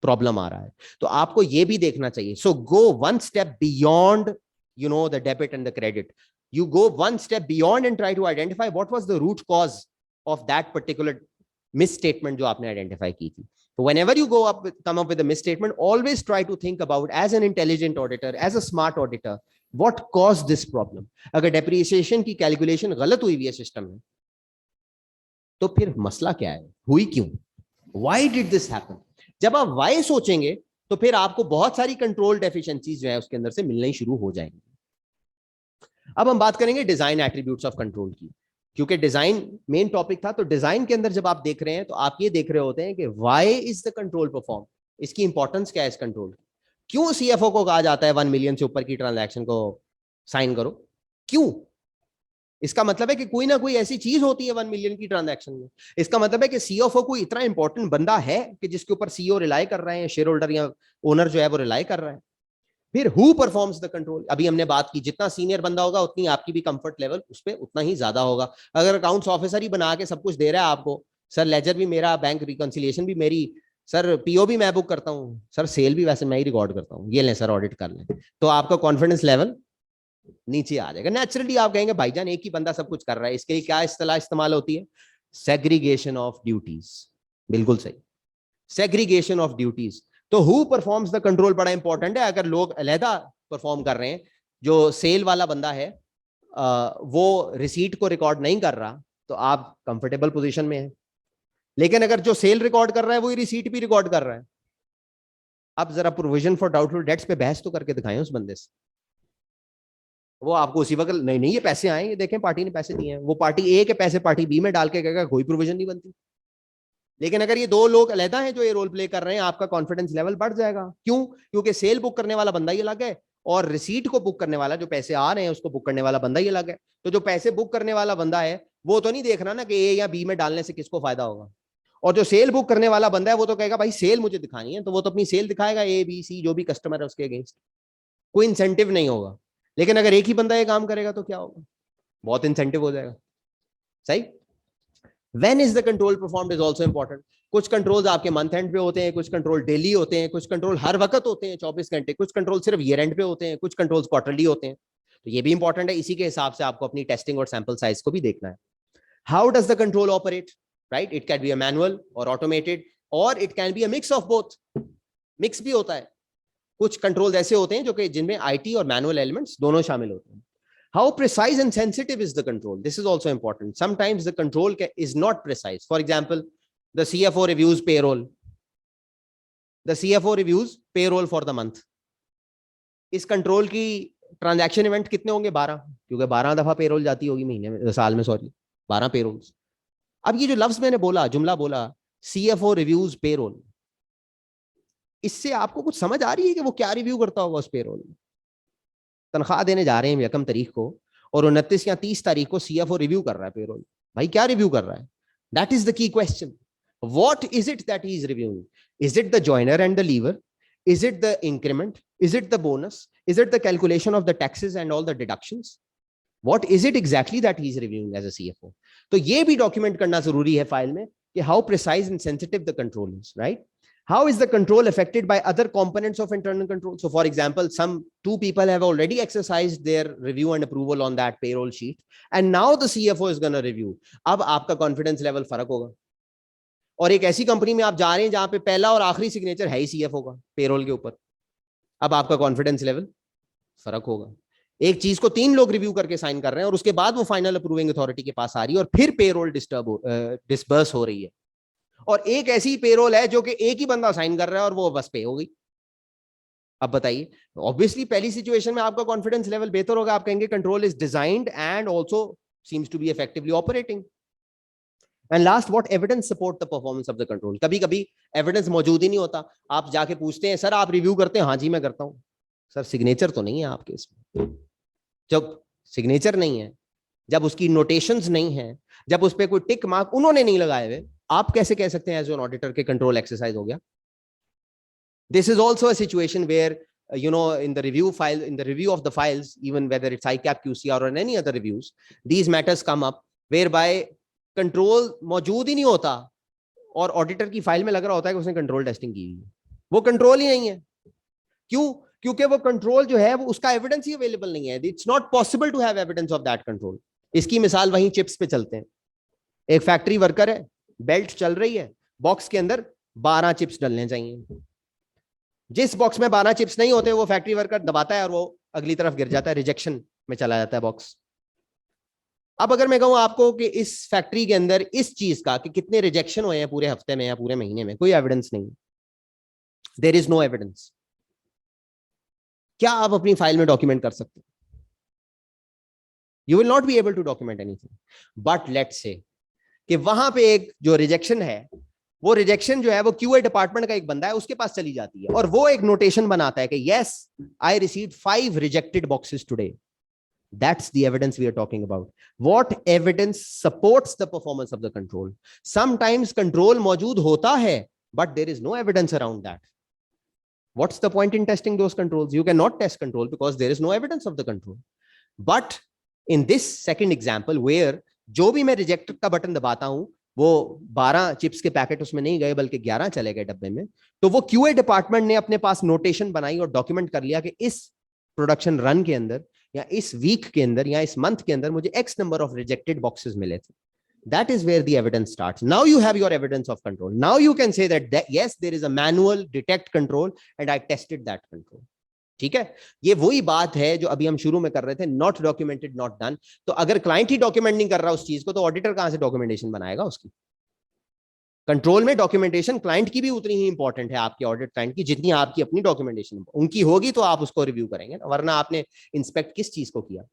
प्रॉब्लम आ रहा है, तो आपको ये भी देखना चाहिए। So go one step beyond the debit and the credit. You go one step beyond and try to identify what was the root cause of that particular misstatement जो आपने identify की थी। So whenever you come up with a misstatement, always try to think about, as an intelligent auditor, as a smart auditor, what caused this problem। अगर depreciation की calculation गलत हुई है system में, तो फिर मसला क्या है, हुई क्यों, why did this happen। जब आप why सोचेंगे तो फिर आपको बहुत सारी कंट्रोल डेफिशिएंसीज जो है उसके अंदर से मिलने शुरू हो जाएंगी। अब हम बात करेंगे डिजाइन एट्रीब्यूट्स ऑफ कंट्रोल की, क्योंकि डिजाइन मेन टॉपिक था। तो डिजाइन के अंदर जब आप देख रहे हैं तो आप ये देख रहे होते हैं कि why is the control perform, इसकी इंपॉर्टेंस क्या है इस कंट्रोल की, क्यों सीएफओ को कहा जाता है 1 मिलियन से ऊपर की ट्रांजैक्शन को साइन करो, क्यों। इसका मतलब है कि कोई ना कोई ऐसी चीज होती है 1 मिलियन की ट्रांजैक्शन में। इसका मतलब है कि सीएफओ कोई इतना इंपॉर्टेंट बंदा है कि जिसके ऊपर सीईओ रिलाई कर रहे हैं, शेयर होल्डर या ओनर जो है वो रिलाई कर रहा है। फिर हु परफॉर्म्स द कंट्रोल, अभी हमने बात की जितना सीनियर बंदा होगा उतनी आपकी भी कंफर्ट लेवल उस पर उतना ही ज्यादा होगा। अगर अकाउंट्स ऑफिसर ही बना के सब कुछ दे रहा है आपको, सर लेजर भी मेरा, बैंक रिकंसिलिएशन भी मेरी, सर पीओ भी मैं बुक करता हूँ, सर सेल भी वैसे मैं ही रिकॉर्ड करता हूँ, ये लें सर ऑडिट कर लें, तो आपका कॉन्फिडेंस लेवल नीचे आ जाएगा। नेचुरली आप कहेंगे भाईजान एक ही बंदा सब कुछ कर रहा है, इसके लिए क्या इस्तेलाह इस्तेमाल होती है, सेग्रीगेशन ऑफ ड्यूटीज। बिल्कुल सही, सेग्रीगेशन ऑफ ड्यूटीज। तो हु परफॉर्म्स द कंट्रोल बड़ा इंपॉर्टेंट है। अगर लोग अलहदा परफॉर्म कर रहे हैं, जो सेल वाला बंदा है वो रिसीट को रिकॉर्ड नहीं कर रहा, तो आप कंफर्टेबल पोजीशन में हैं। लेकिन अगर जो सेल रिकॉर्ड कर रहा है वही रिसीट भी रिकॉर्ड कर रहा है, अब जरा प्रोविजन फॉर डाउटफुल डेट्स पे बहस तो करके दिखाएं उस बंदे से। वो आपको उसी वक्त नहीं ये पैसे आए, ये देखें पार्टी ने पैसे दिए हैं, वो पार्टी ए के पैसे पार्टी बी में डाल के कहेगा कोई प्रोविजन नहीं बनती। लेकिन अगर ये दो लोग अलहदा हैं जो ये रोल प्ले कर रहे हैं, आपका कॉन्फिडेंस लेवल बढ़ जाएगा। क्यों? क्योंकि सेल बुक करने वाला बंदा ही अलग है और रिसीट को बुक करने वाला, जो पैसे आ रहे हैं उसको बुक करने वाला बंदा ही अलग है। तो जो पैसे बुक करने वाला बंदा है वो तो नहीं देख रहा ना कि ए या बी में डालने से किसको फायदा होगा, और जो सेल बुक करने वाला बंदा है वो तो कहेगा भाई सेल मुझे दिखानी है, तो वो तो अपनी सेल दिखाएगा, ए बी सी जो भी कस्टमर है उसके अगेंस्ट, कोई इंसेंटिव नहीं होगा। लेकिन अगर एक ही बंदा ये काम करेगा तो क्या होगा, बहुत इंसेंटिव हो जाएगा। सही। When is the control performed is also important। कुछ कंट्रोल्स आपके मंथ एंड पे होते हैं, कुछ कंट्रोल डेली होते हैं, कुछ कंट्रोल हर वक्त होते हैं 24 घंटे, कुछ कंट्रोल सिर्फ ईयर एंड पे होते हैं, कुछ कंट्रोल्स क्वार्टरली होते हैं। तो ये भी इंपॉर्टेंट है, इसी के हिसाब से आपको अपनी टेस्टिंग और सैंपल साइज को भी देखना है। How does the control operate, right. It can be a manual और ऑटोमेटेड, और it can be a mix of both. Mix भी होता है, कुछ कंट्रोल ऐसे होते हैं जो कि जिनमें आईटी और मैनुअल एलिमेंट्स दोनों शामिल होते हैं। How precise and sensitive is the control? This is also important. Sometimes the control is not precise. For example, the CFO reviews payroll. The CFO reviews payroll for the month. इस control की transaction event कितने होंगे? 12, क्योंकि 12 दफा payroll जाती होगी महीने में, साल में, सॉरी 12 पेरोल्स। अब ये जो लफ्ज मैंने बोला, जुमला बोला, CFO reviews payroll, इससे आपको कुछ समझ आ रही है कि वो क्या रिव्यू करता होगा उस पेरोल में? तनख्वाह देने जा रहे हैं 1 तारीख को और 29 या 30 तारीख को सीएफओ रिव्यू कर रहा है पेरोल। भाई क्या रिव्यू कर रहा है? That is the key question. What is it that he is reviewing? Is it the joiner and the leaver? Is it the increment? Is it the bonus? Is it the calculation of the taxes and all the deductions? What is it exactly that he is reviewing as a CFO? तो ये भी document करना जरूरी है file में कि how precise and sensitive the control is, right? How is the control affected by other components of internal control? So for example, two people have already exercised their review and approval on that payroll sheet, and now the CFO is going to review. अब आपका confidence level फर्क होगा. और एक ऐसी company में आप जा रहे हैं जहां पे पहला और आखिरी सिग्नेचर है ही सीएफओ का पेरोल के ऊपर, अब आपका कॉन्फिडेंस लेवल फर्क होगा. एक चीज को 3 लोग रिव्यू करके साइन कर रहे हैं और उसके बाद वो फाइनल अप्रूविंग अथॉरिटी के पास आ रही है और फिर पेरोल डिस्बर्स हो रही है. और एक ऐसी पेरोल है जो कि एक ही बंदा साइन कर रहा है और वो बस पे हो गई. अब बताइए, ऑब्वियसली पहली सिचुएशन में आपका कॉन्फिडेंस लेवल बेहतर होगा. आप कहेंगे control is designed and also seems to be effectively operating. And last, what evidence support the performance of the control. कभी कभी एविडेंस मौजूद ही नहीं होता. आप जाके पूछते हैं, सर आप रिव्यू करते हैं? हाँ जी मैं करता हूं. सर सिग्नेचर तो नहीं है आपके इसमें. जब सिग्नेचर नहीं है, जब उसकी नोटेशंस नहीं है, जब उस पर कोई टिक मार्क उन्होंने नहीं लगाए हुए, आप कैसे कह सकते हैं एज एन ऑडिटर के कंट्रोल एक्सरसाइज हो गया? This is also a situation where in the review of the files, even whether it's ICAP, QCR or any other reviews, these matters come up whereby control मौजूद ही नहीं होता और auditor की file में लग रहा होता है कि उसने कंट्रोल टेस्टिंग की है. वो कंट्रोल ही नहीं है. क्यों? क्योंकि वो कंट्रोल जो है वो उसका एविडेंस ही अवेलेबल नहीं है. It's not possible to have evidence of that control. इसकी मिसाल वहीं चिप्स पे चलते हैं. एक फैक्ट्री वर्कर है, बेल्ट चल रही है, बॉक्स के अंदर 12 चिप्स डलने चाहिए. जिस बॉक्स में 12 चिप्स नहीं होते वो फैक्ट्री वर्कर दबाता है और वो अगली तरफ गिर जाता है, रिजेक्शन में चला जाता है बॉक्स. अब अगर मैं कहूं आपको कि इस फैक्ट्री के अंदर इस चीज का कि कितने रिजेक्शन हुए हैं पूरे हफ्ते में या पूरे महीने में, कोई एविडेंस नहीं. There is no evidence. क्या आप अपनी फाइल में डॉक्यूमेंट कर सकते? You will not be able to document anything. But let's say कि वहां पे एक जो रिजेक्शन है, वो रिजेक्शन जो है वो क्यूए डिपार्टमेंट का एक बंदा है, उसके पास चली जाती है और वो एक नोटेशन बनाता है कि yes I received 5 rejected boxes today. That's the evidence we are talking about. What evidence supports the performance of the control? Sometimes control मौजूद होता है, but there is no evidence around that. What's the point in testing those controls? You cannot test control because there is no evidence of the control. But in this second example, where जो भी मैं reject का button दबाता हूं, वो 12 chips के packet उसमें नहीं गए बल्कि 11 चले गए डब्बे में, तो वो क्यूए डिपार्टमेंट ने अपने पास नोटेशन बनाई और डॉक्यूमेंट कर लिया कि इस प्रोडक्शन रन के अंदर या इस वीक के अंदर या इस मंथ के अंदर मुझे X number of rejected boxes मिले थे. That is where the evidence starts. Now you have your evidence of control. Now you can say that yes, there is a manual detect control and I tested that control. ठीक है, ये वही बात है जो अभी हम शुरू में कर रहे थे, नॉट डॉक्यूमेंटेड नॉट डन. तो अगर क्लाइंट ही डॉक्यूमेंट नहीं कर रहा उस चीज को, तो ऑडिटर कहां से डॉक्यूमेंटेशन बनाएगा उसकी? कंट्रोल में डॉक्यूमेंटेशन क्लाइंट की भी उतनी ही इंपॉर्टेंट है आपके ऑडिट क्लाइंट की जितनी आपकी अपनी डॉक्यूमेंटेशन. उनकी होगी तो आप उसको रिव्यू करेंगे, वरना आपने इंस्पेक्ट किस चीज को किया.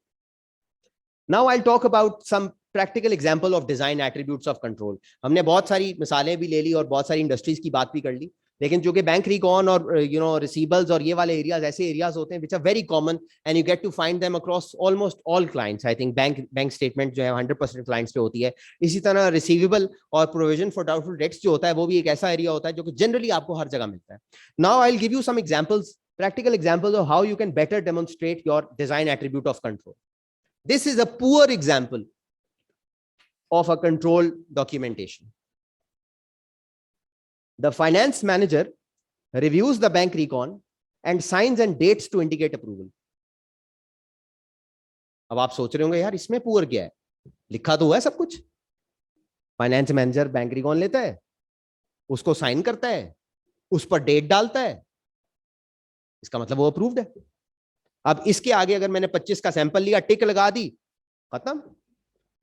Now I talk about some practical example of design attributes of control. हमने बहुत सारी मिसालें भी ले ली और बहुत सारी इंडस्ट्रीज की बात भी कर ली, लेकिन जो कि बैंक रिकॉन और रिसीवेबल्स और ये वाले एरियाज ऐसे एरियाज होते हैं which are very common and you get to find them across almost all clients. I think bank statement जो है 100% क्लाइंट्स पे होती है. इसी तरह रिसीवेबल और प्रोविजन फॉर डाउटफुल डेट्स जो होता है वो भी एक ऐसा एरिया होता है जो कि जनरली आपको हर जगह मिलता है. Now I will give you some examples, practical examples of how you can better demonstrate your design attribute of control. This is a poor example of a control documentation. The finance manager reviews the bank recon and signs and dates to indicate approval. अब आप सोच रहे होंगे यार इसमें poor क्या है, लिखा तो हुआ है सब कुछ. फाइनेंस मैनेजर बैंक रिकॉन लेता है, उसको साइन करता है, उस पर डेट डालता है, इसका मतलब वो अप्रूव्ड है. अब इसके आगे अगर मैंने 25 का सैंपल लिया, टिक लगा दी, खत्म.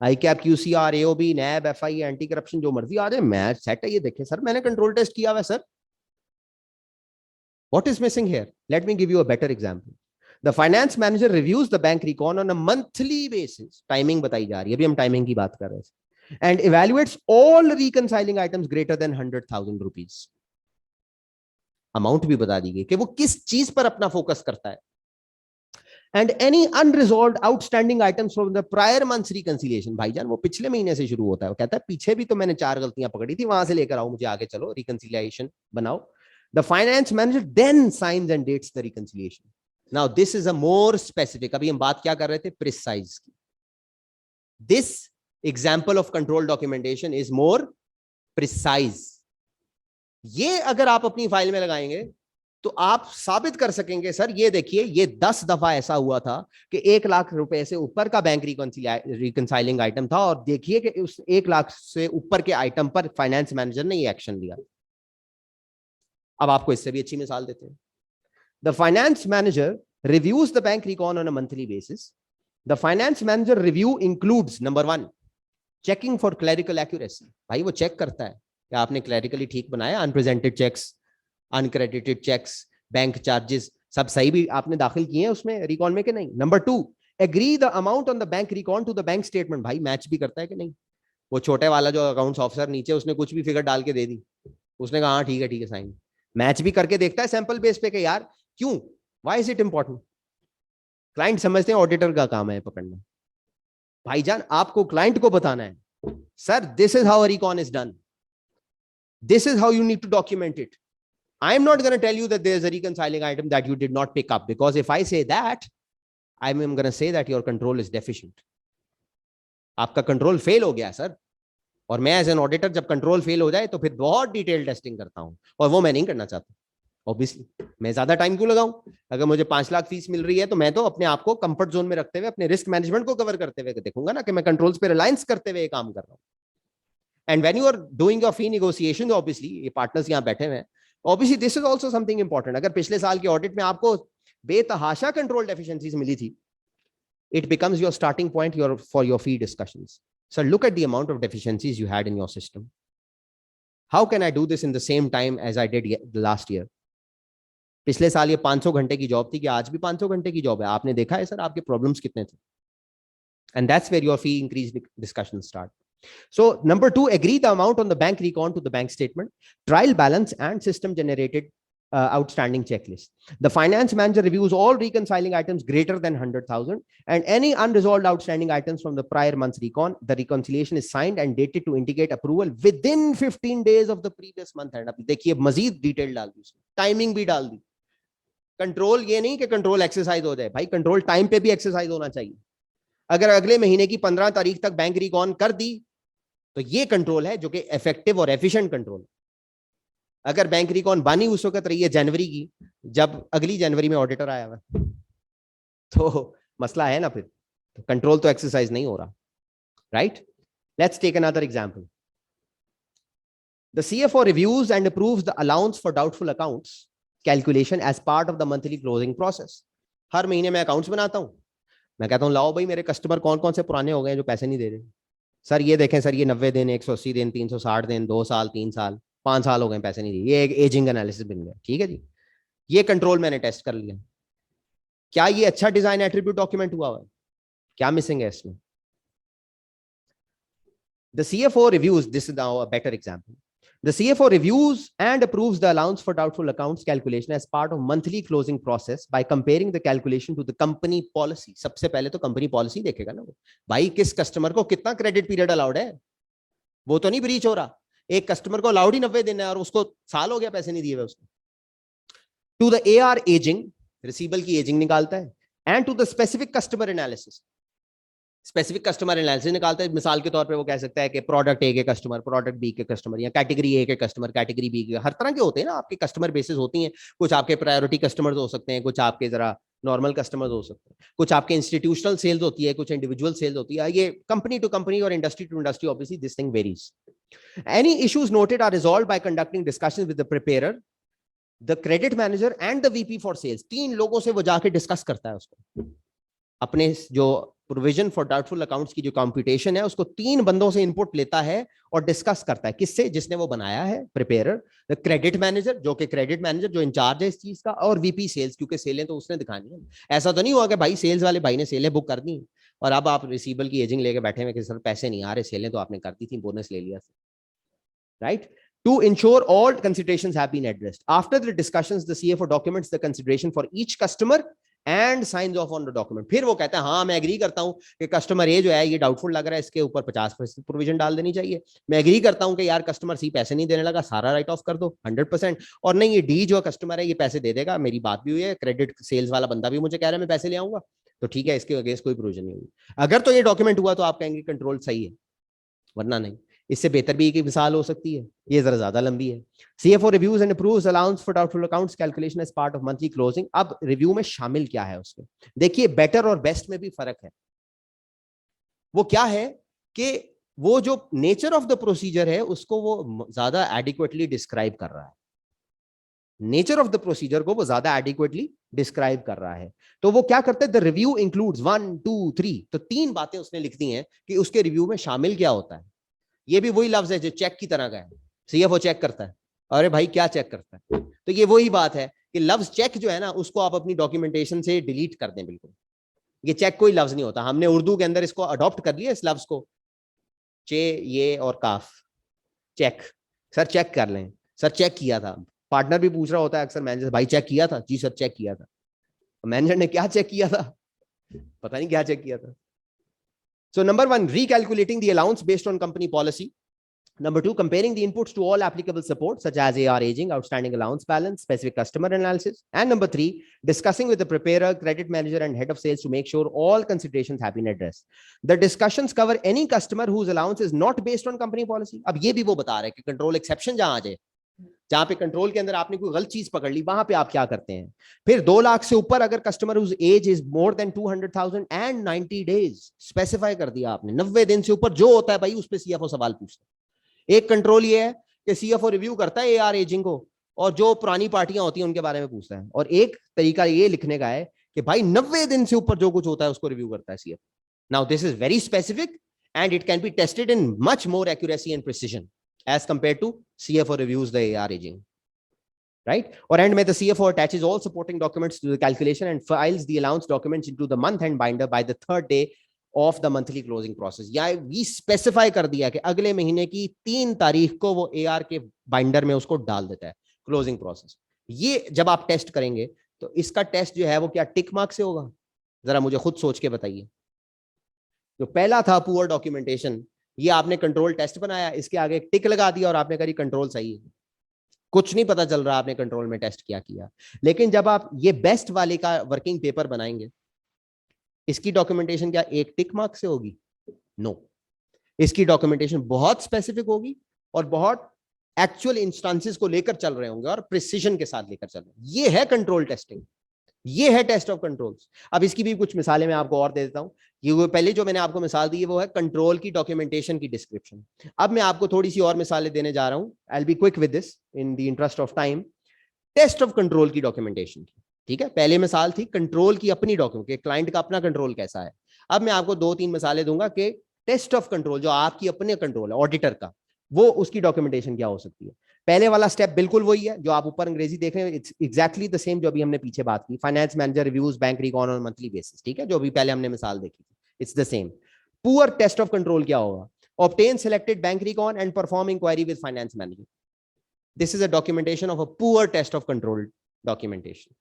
ICAP, QCR, AOB, NAB, FI, anti corruption जो मर्जी आ जाए, मैं सेट है. ये देखें सर मैंने कंट्रोल टेस्ट किया हुआ है sir. What is missing here? Let me give you a better example. The finance manager reviews the bank recon on a monthly basis. Timing बताई जा रही है, अभी हम टाइमिंग की बात कर रहे हैं. And evaluates all reconciling items greater than 100,000 rupees. Amount भी बता दी गई कि वो किस चीज पर अपना फोकस करता है. And any unresolved outstanding items from the prior month's reconciliation. भाईजान वो पिछले महीने से शुरू होता है. वो कहता है पीछे भी तो मैंने 4 गलतियां पकड़ी थी, वहां से लेकर आओ, मुझे आगे चलो, रिकंसिलिएशन बनाओ. The finance manager then signs and dates the reconciliation. Now this is a more specific. अभी हम बात क्या कर रहे थे? Precise की. This example of control documentation is more precise. ये अगर आप अपनी फाइल में लगाएंगे तो आप साबित कर सकेंगे, सर ये देखिए ये 10 दफा ऐसा हुआ था कि 1 लाख रुपए से ऊपर का बैंक रिकंसाइलिंग आइटम था और देखिए कि उस 1 लाख से ऊपर के आइटम पर फाइनेंस मैनेजर ने ये एक्शन लिया. अब आपको इससे भी अच्छी मिसाल देते हैं. The finance manager reviews the bank recon on a monthly basis. The finance manager review includes number 1 checking for clerical accuracy. भाई वो चेक करता है कि आपने क्लरिकली ठीक बनाया, unpresented checks, uncredited checks, bank charges सब सही भी आपने दाखिल किए हैं उसमें रिकॉन में कि नहीं. Number 2 agree the amount on the bank recon to the bank statement. भाई मैच भी करता है कि नहीं. वो छोटे वाला जो अकाउंट्स ऑफिसर नीचे उसने कुछ भी फिगर डाल के दे दी, उसने कहा हाँ ठीक है साइन. मैच भी करके देखता है सैंपल बेस पे कि यार क्यों, why is it important. Client समझते हैं ऑडिटर का काम है पकड़ना. भाईजान आपको क्लाइंट को बताना है, sir this is how recon is done, this is how you need to document it. I am not going to tell you that there's a reconciling item that you did not pick up, because if I say that, I am going to say that your control is deficient. आपका control fail हो गया sir. और मैं as an auditor जब control fail हो जाए तो फिर बहुत डिटेल टेस्टिंग करता हूं, और वो मैं नहीं करना चाहता. ऑब्वियसली मैं ज्यादा टाइम क्यों लगाऊं. अगर मुझे 5 लाख फीस मिल रही है तो मैं तो अपने आप को कंफर्ट जोन में रखते हुए अपने रिस्क मैनेजमेंट को कवर करते हुए देखूंगा ना कि मैं कंट्रोल्स पे रिलायंस करते हुए काम कर रहा हूं. And when you are doing your fee negotiations, obviously ये partners यहाँ बैठे हुए हैं, obviously this is also something important. अगर पिछले साल के ऑडिट में आपको बेतहाशा कंट्रोल डेफिशिएंसीज मिली थी, it becomes your starting point for your fee discussions. So look at the amount of deficiencies you had in your system. How can I do this in the same time as I did the last year? पिछले साल ये 500 घंटे की job थी कि आज भी 500 घंटे की जॉब है. आपने देखा है सर आपके प्रॉब्लम्स कितने थे. And that's where your fee increase discussions start. So number 2, agree the amount on the bank recon to the bank statement, trial balance and system generated outstanding checklist. The finance manager reviews all reconciling items greater than 100,000 and any unresolved outstanding items from the prior month's recon. The reconciliation is signed and dated to indicate approval within 15 days of the previous month end. अब देखिए मजीद detail डाल दी उसने, timing भी डाल दी. Control ये नहीं कि control exercise हो जाए, भाई कंट्रोल टाइम पे भी एक्सरसाइज होना चाहिए. अगर अगले महीने की 15 तारीख तक बैंक रिकॉन कर दी तो ये कंट्रोल है जो कि इफेक्टिव और एफिशिएंट कंट्रोल है. अगर बैंक रिकॉन बानी उस वक्त रही है जनवरी की, जब अगली जनवरी में ऑडिटर आया हुआ, तो मसला है ना. फिर तो कंट्रोल तो एक्सरसाइज नहीं हो रहा. Right, let's take another example. The CFO reviews and approves the allowance for doubtful accounts calculation as part of the monthly closing process. हर महीने मैं अकाउंट्स बनाता हूं, मैं कहता हूं लाओ भाई मेरे कस्टमर कौन कौन से पुराने हो गए जो पैसे नहीं दे रहे. सर ये देखें सर, ये 90 दिन, 180 दिन, 360 दिन, 2 साल, 3 साल, 5 साल हो गए पैसे नहीं दिए. ये एक एजिंग एनालिसिस बन गया. ठीक है जी, ये कंट्रोल मैंने टेस्ट कर लिया. क्या ये अच्छा डिजाइन एट्रीब्यूट डॉक्यूमेंट हुआ है? क्या मिसिंग है इसमें? The CFO reviews, this is now a better example. The CFO reviews and approves the allowance for doubtful accounts calculation as part of monthly closing process by comparing the calculation to the company policy. सबसे पहले तो company policy देखेगा ना वो, भाई किस customer को कितना क्रेडिट पीरियड अलाउड है. वो तो नहीं ब्रीच हो रहा. एक कस्टमर को अलाउड ही 90 दिन है और उसको साल हो गया पैसे नहीं दिए हुए उसने. To the AR ageing, receivable की एजिंग निकालता है. And to the specific customer analysis, specific customer analysis निकालता है. मिसाल के तौर पे वो कह सकता है कि प्रोडक्ट ए के कस्टमर, प्रोडक्ट बी के कस्टमर, या कैटेगरी ए के कस्टमर, कैटेगरी बी के. हर तरह के होते हैं ना आपके कस्टमर बेसिस होती हैं. कुछ आपके प्रायोरिटी कस्टमर्स हो सकते हैं, कुछ आपके जरा नॉर्मल कस्टमर्स हो सकते हैं, कुछ आपके इंस्टीट्यूशनल सेल्स होती है, कुछ इंडिविजुअल सेल्स होती है. ये कंपनी टू कंपनी और industry to industry obviously this thing varies. Any issues noted are resolved by conducting discussions with the preparer, the credit manager and the VP for sales. 3 लोगों से वो जाके discuss करता है उसको. अपने जो प्रोविजन फॉर डाउटफुल अकाउंट्स की जो कंप्यूटेशन है उसको 3 बंदों से इनपुट लेता है और डिस्कस करता है. किससे? जिसने वो बनाया है, प्रिपेयरर, द क्रेडिट मैनेजर जो कि क्रेडिट मैनेजर जो इंचार्ज है इस चीज का, और VP सेल्स, क्योंकि सेलें तो उसने दिखानी है. ऐसा तो नहीं हुआ कि भाई सेल्स वाले भाई ने सेलें बुक कर दी और अब आप रिसीवेबल की एजिंग लेके बैठे हुए कि सर पैसे नहीं आ रहे, सेलें तो आपने कर दी थी, बोनस ले लिया. Right. To ensure all considerations have been addressed. After the discussions, the CFO documents the consideration for each customer and science of on the document. फिर वो कहता है हाँ मैं एग्री करता हूँ कि कस्टमर ए जो है ये डाउटफुल लग रहा है, इसके ऊपर 50% प्रोविजन डाल देनी चाहिए। मैं एग्री करता हूँ कि यार कस्टमर सी पैसे नहीं देने लगा, सारा राइट ऑफ कर दो 100%। और नहीं, ये डी जो कस्टमर है ये पैसे दे देगा, मेरी बात भी हुई है, क्रेडिट सेल्स वाला बंदा भी मुझे कह रहा है मैं पैसे ले आऊंगा, तो ठीक है, इसके अगेंस्ट कोई प्रोविजन नहीं होगी। अगर तो ये डॉक्यूमेंट हुआ तो आप कहेंगे कंट्रोल सही है, वरना नहीं। इससे बेहतर भी एक मिसाल हो सकती है, ये जरा ज्यादा लंबी है। CFO reviews and approves allowance for doubtful accounts calculation as part of monthly closing। अब रिव्यू में शामिल क्या है उसके, देखिए बेटर और बेस्ट में भी फर्क है। वो क्या है कि वो जो नेचर ऑफ द प्रोसीजर है उसको वो ज्यादा एडिक्वेटली डिस्क्राइब कर रहा है, नेचर ऑफ द प्रोसीजर को वो ज्यादा एडिक्वेटली डिस्क्राइब कर रहा है। तो वो क्या करते हैं, द रिव्यू इंक्लूड्स 1 2 3, तो 3 बातें उसने लिख दी हैं कि उसके रिव्यू में शामिल क्या होता है। ये भी वही लफ्ज है जो चेक की तरह का है, CFO चेक करता है, अरे भाई क्या चेक करता है, तो ये वही बात है कि लफ्ज चेक जो है ना उसको आप अपनी डॉक्यूमेंटेशन से डिलीट कर दें बिल्कुल। ये चेक कोई लफ्ज नहीं होता, हमने उर्दू के अंदर इसको अडॉप्ट कर लिया इस लफ्ज को, चे ये और काफ, चेक, सर चेक कर लें, सर चेक किया था। पार्टनर भी पूछ रहा होता है अक्सर मैनेजर, भाई चेक किया था, जी सर चेक किया था। मैनेजर ने क्या चेक किया था, पता नहीं क्या चेक किया था। So number 1, recalculating the allowance based on company policy. Number 2, comparing the inputs to all applicable support such as AR aging, outstanding allowance balance, specific customer analysis. And number 3, discussing with the preparer, credit manager and head of sales to make sure all considerations have been addressed. The discussions cover any customer whose allowance is not based on company policy. अब ये भी वो बता रहे हैं कि control exception जहां आ जाए, जहां पे कंट्रोल के अंदर आपने कोई गलत चीज पकड़ ली, वहां पे आप क्या करते हैं। फिर 2 लाख से ऊपर अगर customer whose age is more than 200,000 and 90 days, specify कर दिया आपने, 90 दिन से ऊपर जो होता है भाई उस पे CFO सवाल पूछता है। एक कंट्रोल ये है कि CFO रिव्यू करता है AR एजिंग को और जो पुरानी पार्टियां होती हैं उनके बारे में पूछता है, और एक तरीका ये लिखने का है कि भाई 90 दिन से ऊपर जो कुछ होता है उसको रिव्यू करता है CFO। Now this is very specific and it can be tested in much more accuracy and precision as compared to CFO reviews the AR aging, right? Or end में the CFO attaches all supporting documents to the calculation and files the allowance documents into the month end binder by the 3rd day of the monthly closing process। या we specify कर दिया कि अगले महीने की 3 तारीख को वो AR के बाइंडर में उसको डाल देता है क्लोजिंग प्रोसेस। ये जब आप टेस्ट करेंगे तो इसका टेस्ट जो है वो क्या टिक मार्क से होगा, जरा मुझे खुद सोच के बताइए। जो पहला था पुअर डॉक्यूमेंटेशन, ये आपने कंट्रोल टेस्ट बनाया, इसके आगे एक टिक लगा दिया और आपने कहा कंट्रोल सही है, कुछ नहीं पता चल रहा आपने कंट्रोल में टेस्ट क्या किया। लेकिन जब आप ये बेस्ट वाले का वर्किंग पेपर बनाएंगे, इसकी डॉक्यूमेंटेशन क्या एक टिक मार्क से होगी? नो, इसकी डॉक्यूमेंटेशन बहुत स्पेसिफिक होगी और बहुत एक्चुअल इंस्टांसेस को लेकर चल रहे होंगे और प्रिसीजन के साथ लेकर चल रहे हैं। ये है कंट्रोल टेस्टिंग, ये है टेस्ट ऑफ कंट्रोल्स। अब इसकी भी कुछ मिसालें मैं आपको और दे देता हूं। ये पहले जो मैंने आपको मिसाल दी है वो है कंट्रोल की डॉक्यूमेंटेशन की डिस्क्रिप्शन। अब मैं आपको थोड़ी सी और मिसालें देने जा रहा हूं, I will be quick with this in the interest of time. Test of control की डॉक्यूमेंटेशन की, ठीक है, पहले मिसाल थी कंट्रोल की अपनी डॉक्यूमेंट के, क्लाइंट का अपना कंट्रोल कैसा है। अब मैं आपको 2-3 मिसालें दूंगा कि टेस्ट ऑफ कंट्रोल जो आपकी अपने कंट्रोल है ऑडिटर का, वो उसकी डॉक्यूमेंटेशन क्या हो सकती है। पहले वाला स्टेप बिल्कुल वही है जो आप ऊपर अंग्रेजी देख रहे हैं, इट्स एग्जैक्टली द सेम जो अभी हमने पीछे बात की, finance manager reviews bank recon on monthly basis, ठीक है, जो अभी पहले हमने मिसाल देखी, it's the same. Poor test of control क्या होगा? Obtain selected bank recon and perform inquiry with finance manager. This is a documentation of a poor test of control documentation.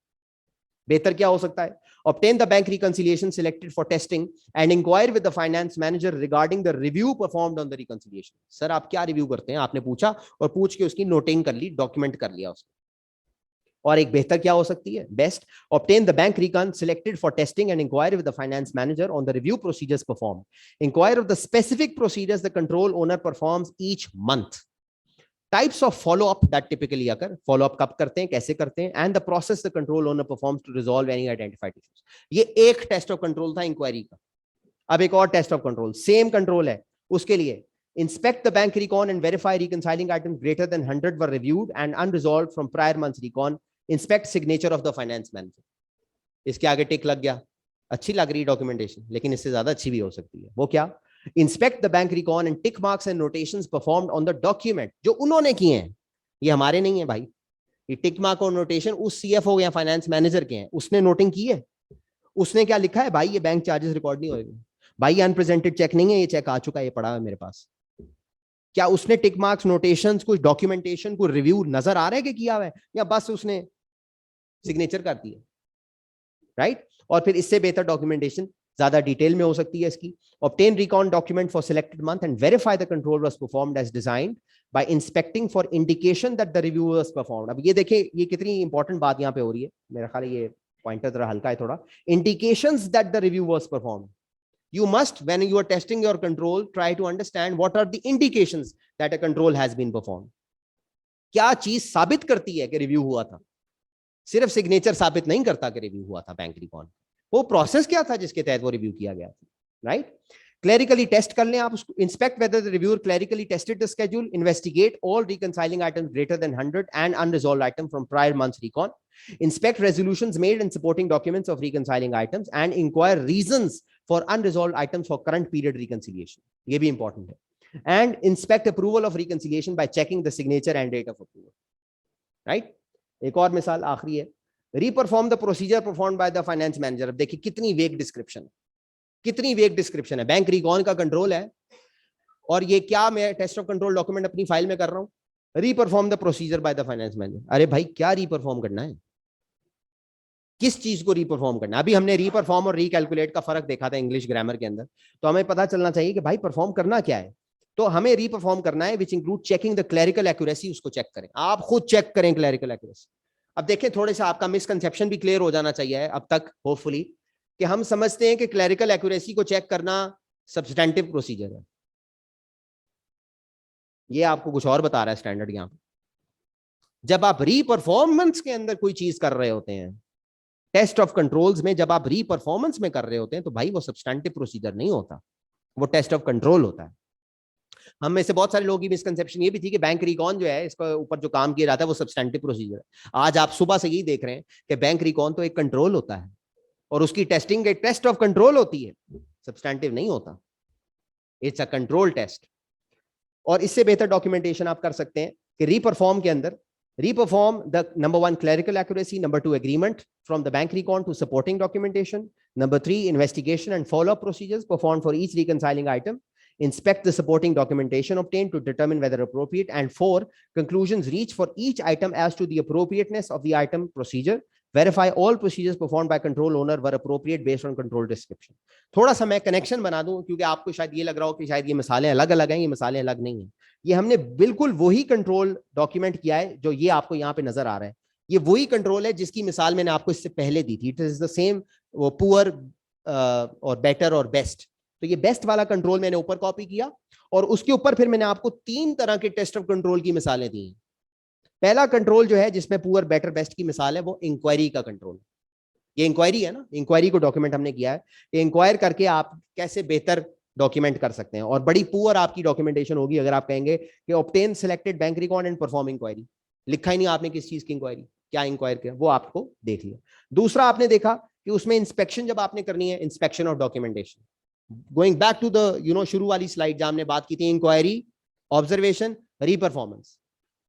बेहतर क्या हो सकता है? Obtain the bank reconciliation selected for testing and inquire with the finance manager regarding the review performed on the reconciliation। Sir आप क्या review करते हैं? आपने पूछा और पूछ के उसकी नोटिंग कर ली, डॉक्यूमेंट कर लिया उसको। और एक बेहतर क्या हो सकती है? Best, obtain the bank recon selected for testing and inquire with the finance manager on the review procedures performed। Inquire of the specific procedures the control owner performs each month। Types of follow-up that typically occur, follow-up कब करते हैं, कैसे करते हैं, and the process the control owner performs to resolve any identified issues। ये एक test of control था inquiry का। अब एक और test of control, same control है उसके लिए, inspect the bank recon and verify reconciling items greater than 100 were reviewed and unresolved from prior month's recon। inspect signature of the finance manager। इसके आगे टिक लग गया, अच्छी लग रही डॉक्यूमेंटेशन, लेकिन इससे ज्यादा अच्छी भी हो सकती है। वो क्या? Inspect the bank recon and tick marks and notations performed on the document, जो उन्होंने किए हैं, ये हमारे नहीं है भाई। ये टिक मार्क और नोटेशन उस CFO या फाइनेंस मैनेजर के हैं, उसने नोटिंग की है, उसने क्या लिखा है, भाई ये बैंक चार्जेस रिकॉर्ड नहीं होएंगे, भाई ये अनप्रेजेंटेड चेक नहीं है, ये चेक आ चुका है, ये पड़ा है मेरे पास। क्या उसने टिक मार्क्स नोटेशंस कुछ डॉक्यूमेंटेशन को रिव्यू नजर आ रहा है कि किया हुआ है, या बस उसने सिग्नेचर कर दिया? राइट? और फिर इससे बेहतर डॉक्यूमेंटेशन ज्यादा डिटेल में हो सकती है इसकी. Obtain recon document for selected month and verify the control was performed as designed by inspecting for indication that the review was performed. अब ये देखिए ये कितनी इंपॉर्टेंट बात यहाँ पे हो रही है. मेरा ख्याल है ये पॉइंटर जरा हल्का है थोड़ा. Indications that the review was performed. You must, when you are testing your control, try to understand what are the indications that a control has been performed. क्या चीज साबित करती है कि रिव्यू हुआ था. सिर्फ सिग्नेचर साबित नहीं करता कि रिव्यू हुआ था बैंक रिकॉन. वो प्रोसेस क्या था जिसके तहत वो रिव्यू किया गया था. राइट? क्लैरिकली टेस्ट कर लें आप उसको. Inspect whether the reviewer clerically tested the schedule. Investigate all reconciling items greater than 100 and unresolved item from prior months recon. Inspect resolutions made and supporting documents of reconciling items and inquire reasons for unresolved items for current period reconciliation. ये भी important है. And inspect approval of reconciliation by checking the signature and date of approval. Right? एक और मिसाल आखिरी है. Reperform the procedure performed by the finance manager. अब देखिए कितनी वेग डिस्क्रिप्शन, कितनी वेग डिस्क्रिप्शन है. बैंक रिकॉन का कंट्रोल है और ये क्या मैं टेस्ट ऑफ कंट्रोल डॉक्यूमेंट अपनी फाइल में कर रहा हूं. Reperform the procedure by the finance manager. अरे भाई क्या रीपरफॉर्म करना है, किस चीज को रीपरफॉर्म करना है. अभी हमने रीपरफॉर्म और रीकैलकुलेट का फर्क देखा था इंग्लिश ग्रामर के अंदर. तो हमें पता चलना चाहिए कि भाई परफॉर्म करना क्या है. तो हमें रीपरफॉर्म करना है which include checking the clerical accuracy. उसको चेक करें, आप खुद चेक करें क्लैरिकल एक्यूरेसी. अब देखें थोड़े सा आपका मिसकंसेप्शन भी क्लियर हो जाना चाहिए अब तक होपफुली, कि हम समझते हैं कि क्लैरिकल एक्यूरेसी को चेक करना सब्सटेंटिव प्रोसीजर है. ये आपको कुछ और बता रहा है स्टैंडर्ड. यहां पर जब आप रीपरफॉर्मेंस के अंदर कोई चीज कर रहे होते हैं, टेस्ट ऑफ कंट्रोल्स में जब आप रीपरफॉर्मेंस में कर रहे होते हैं, तो भाई वो सब्सटेंटिव प्रोसीजर नहीं होता, वो टेस्ट ऑफ कंट्रोल होता है. हम में से बहुत सारे लोगों की मिसकंसेप्शन ये भी थी कि बैंक रिकॉन जो है इसके ऊपर जो काम किया जाता है वो सब्सटेंटिव प्रोसीजर है. आज आप सुबह से यही देख रहे हैं कि बैंक रिकॉन तो एक कंट्रोल होता है और उसकी टेस्टिंग एक टेस्ट ऑफ कंट्रोल होती है, सब्सटेंटिव नहीं होता. It's a control test. और इससे बेहतर डॉक्यूमेंटेशन आप कर सकते हैं कि रीपरफॉर्म के अंदर reperform the number 1 clerical accuracy, number 2 agreement from the bank recon to supporting documentation, number 3 investigation and follow-up procedures performed for each reconciling item, inspect the supporting documentation obtained to determine whether appropriate, and 4 conclusions reached for each item as to the appropriateness of the item procedure, verify all procedures performed by control owner were appropriate based on control description. थोड़ा सा मैं connection बना दूं क्योंकि आपको शायद ये लग रहा हो कि शायद ये मिसालें अलग अलग हैं. ये मिसालें अलग नहीं है. ये हमने बिल्कुल वही कंट्रोल डॉक्यूमेंट किया है जो ये आपको यहाँ पे नजर आ रहा है. ये वही कंट्रोल है जिसकी मिसाल मैंने आपको इससे पहले दी थी. इट इज द सेम, वो पुअर और बेटर और बेस्ट. तो ये बेस्ट वाला कंट्रोल मैंने ऊपर कॉपी किया और उसके ऊपर फिर मैंने आपको 3 तरह के टेस्ट ऑफ कंट्रोल की मिसालें दी. पहला कंट्रोल जो है जिसमें पुअर बेटर बेस्ट की मिसाल है वो इंक्वायरी का कंट्रोल. ये इंक्वायरी है ना, इंक्वायरी को डॉक्यूमेंट हमने किया है. इंक्वायर करके आप कैसे बेहतर डॉक्यूमेंट कर सकते हैं. और बड़ी पुअर आपकी डॉक्यूमेंटेशन होगी अगर आप कहेंगे कि obtain selected bank record and perform inquiry. लिखा ही नहीं आपने किस चीज की इंक्वायरी, क्या इंक्वायर किया, वो आपको देख लिया. दूसरा आपने देखा कि उसमें इंस्पेक्शन जब आपने करनी है, inspection of documentation. Going back to the शुरू वाली स्लाइड जहां हमने बात की थी इंक्वायरी, ऑब्जर्वेशन, रीपरफॉर्मेंस.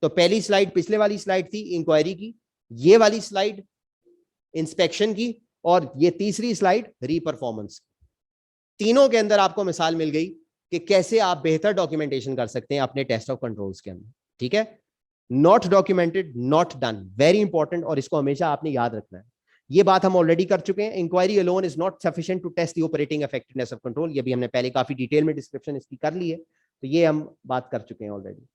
तो पहली स्लाइड पिछले वाली स्लाइड थी इंक्वायरी की, ये वाली स्लाइड इंस्पेक्शन की, और ये तीसरी स्लाइड रीपरफॉर्मेंस. तीनों के अंदर आपको मिसाल मिल गई कि कैसे आप बेहतर डॉक्यूमेंटेशन कर सकते हैं अपने टेस्ट ऑफ कंट्रोल्स के अंदर. ठीक है, not documented not done, very important, और इसको हमेशा आपने याद रखना है. ये बात हम ऑलरेडी कर चुके हैं. Inquiry alone is not sufficient to test the operating effectiveness of control. ये भी हमने पहले काफी डिटेल में डिस्क्रिप्शन इसकी कर ली है, तो ये हम बात कर चुके हैं ऑलरेडी.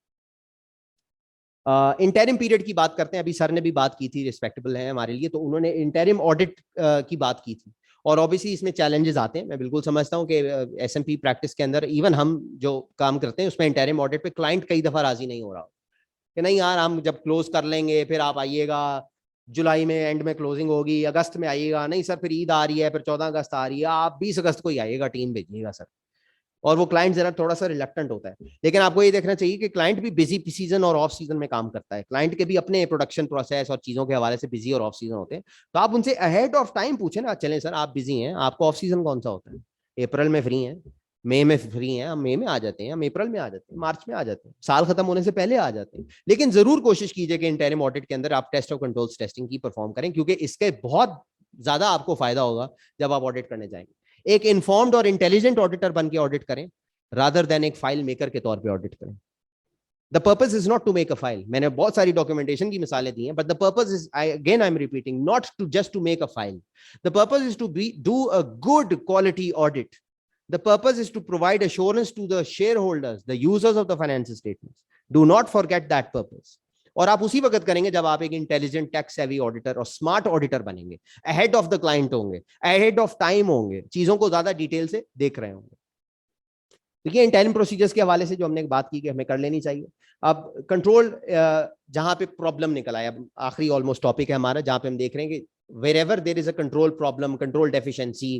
इंटरिम पीरियड की बात करते हैं. अभी सर ने भी बात की थी, रिस्पेक्टेबल है हमारे लिए, तो उन्होंने इंटरिम ऑडिट की बात की थी. और ऑब्वियसली इसमें चैलेंजेस आते हैं. मैं बिल्कुल समझता हूं कि एसएमपी प्रैक्टिस के अंदर इवन हम जो काम करते हैं उसमें इंटरिम ऑडिट पे क्लाइंट कई दफा राजी नहीं हो रहा कि नहीं यार हम जब क्लोज कर लेंगे फिर आप आइएगा, जुलाई में एंड में क्लोजिंग होगी, अगस्त में आइएगा. नहीं सर फिर ईद आ रही है, फिर 14 अगस्त आ रही है, आप 20 अगस्त को ही आइएगा, टीम भेजिएगा सर. और वो क्लाइंट जरा थोड़ा सा रिलक्टेंट होता है. लेकिन आपको ये देखना चाहिए कि क्लाइंट भी बिजी सीजन और ऑफ सीजन में काम करता है. क्लाइंट के भी अपने प्रोडक्शन प्रोसेस और चीजों के हवाले से बिजी और ऑफ सीजन होते हैं. तो आप उनसे अहेड ऑफ टाइम पूछे ना, चलें सर आप बिजी हैं, आपको ऑफ सीजन कौन सा होता है, अप्रैल में फ्री हैं, मई में फ्री हैं, हम मई में आ जाते हैं, हम अप्रैल में आ जाते हैं, मार्च में आ जाते हैं, साल खत्म होने से पहले आ जाते हैं. लेकिन जरूर कोशिश कीजिए कि इंटरिम ऑडिट के अंदर आप टेस्ट ऑफ कंट्रोल्स टेस्टिंग की परफॉर्म करें, क्योंकि इसके बहुत ज्यादा आपको फायदा होगा जब आप ऑडिट करने जाएंगे. एक इन्फॉर्म्ड और इंटेलिजेंट ऑडिटर बन के ऑडिट करें रादर देन एक फाइल मेकर के तौर पे ऑडिट करें. The purpose is not to make a file. मैंने बहुत सारी documentation की मिसालें दी हैं, but the purpose is, I'm repeating, not to just to make a file. The purpose is to do a good quality audit. The purpose is to provide assurance to the shareholders, the users of the financial statements. Do not forget that purpose. और आप उसी वक्त करेंगे जब आप एक intelligent tax सेवी auditor और स्मार्ट ऑडिटर बनेंगे, अहेड ऑफ द क्लाइंट होंगे, अहेड ऑफ टाइम होंगे, चीजों को ज्यादा डिटेल से देख रहे होंगे। देखिए इंटरनल प्रोसीजर्स के हवाले से जो हमने बात की कि हमें कर लेनी चाहिए। अब कंट्रोल जहां पे प्रॉब्लम निकल आया, अब आखिरी ऑलमोस्ट टॉपिक है हमारा, जहां पे हम देख रहे हैं कि wherever there is a control problem, control deficiency,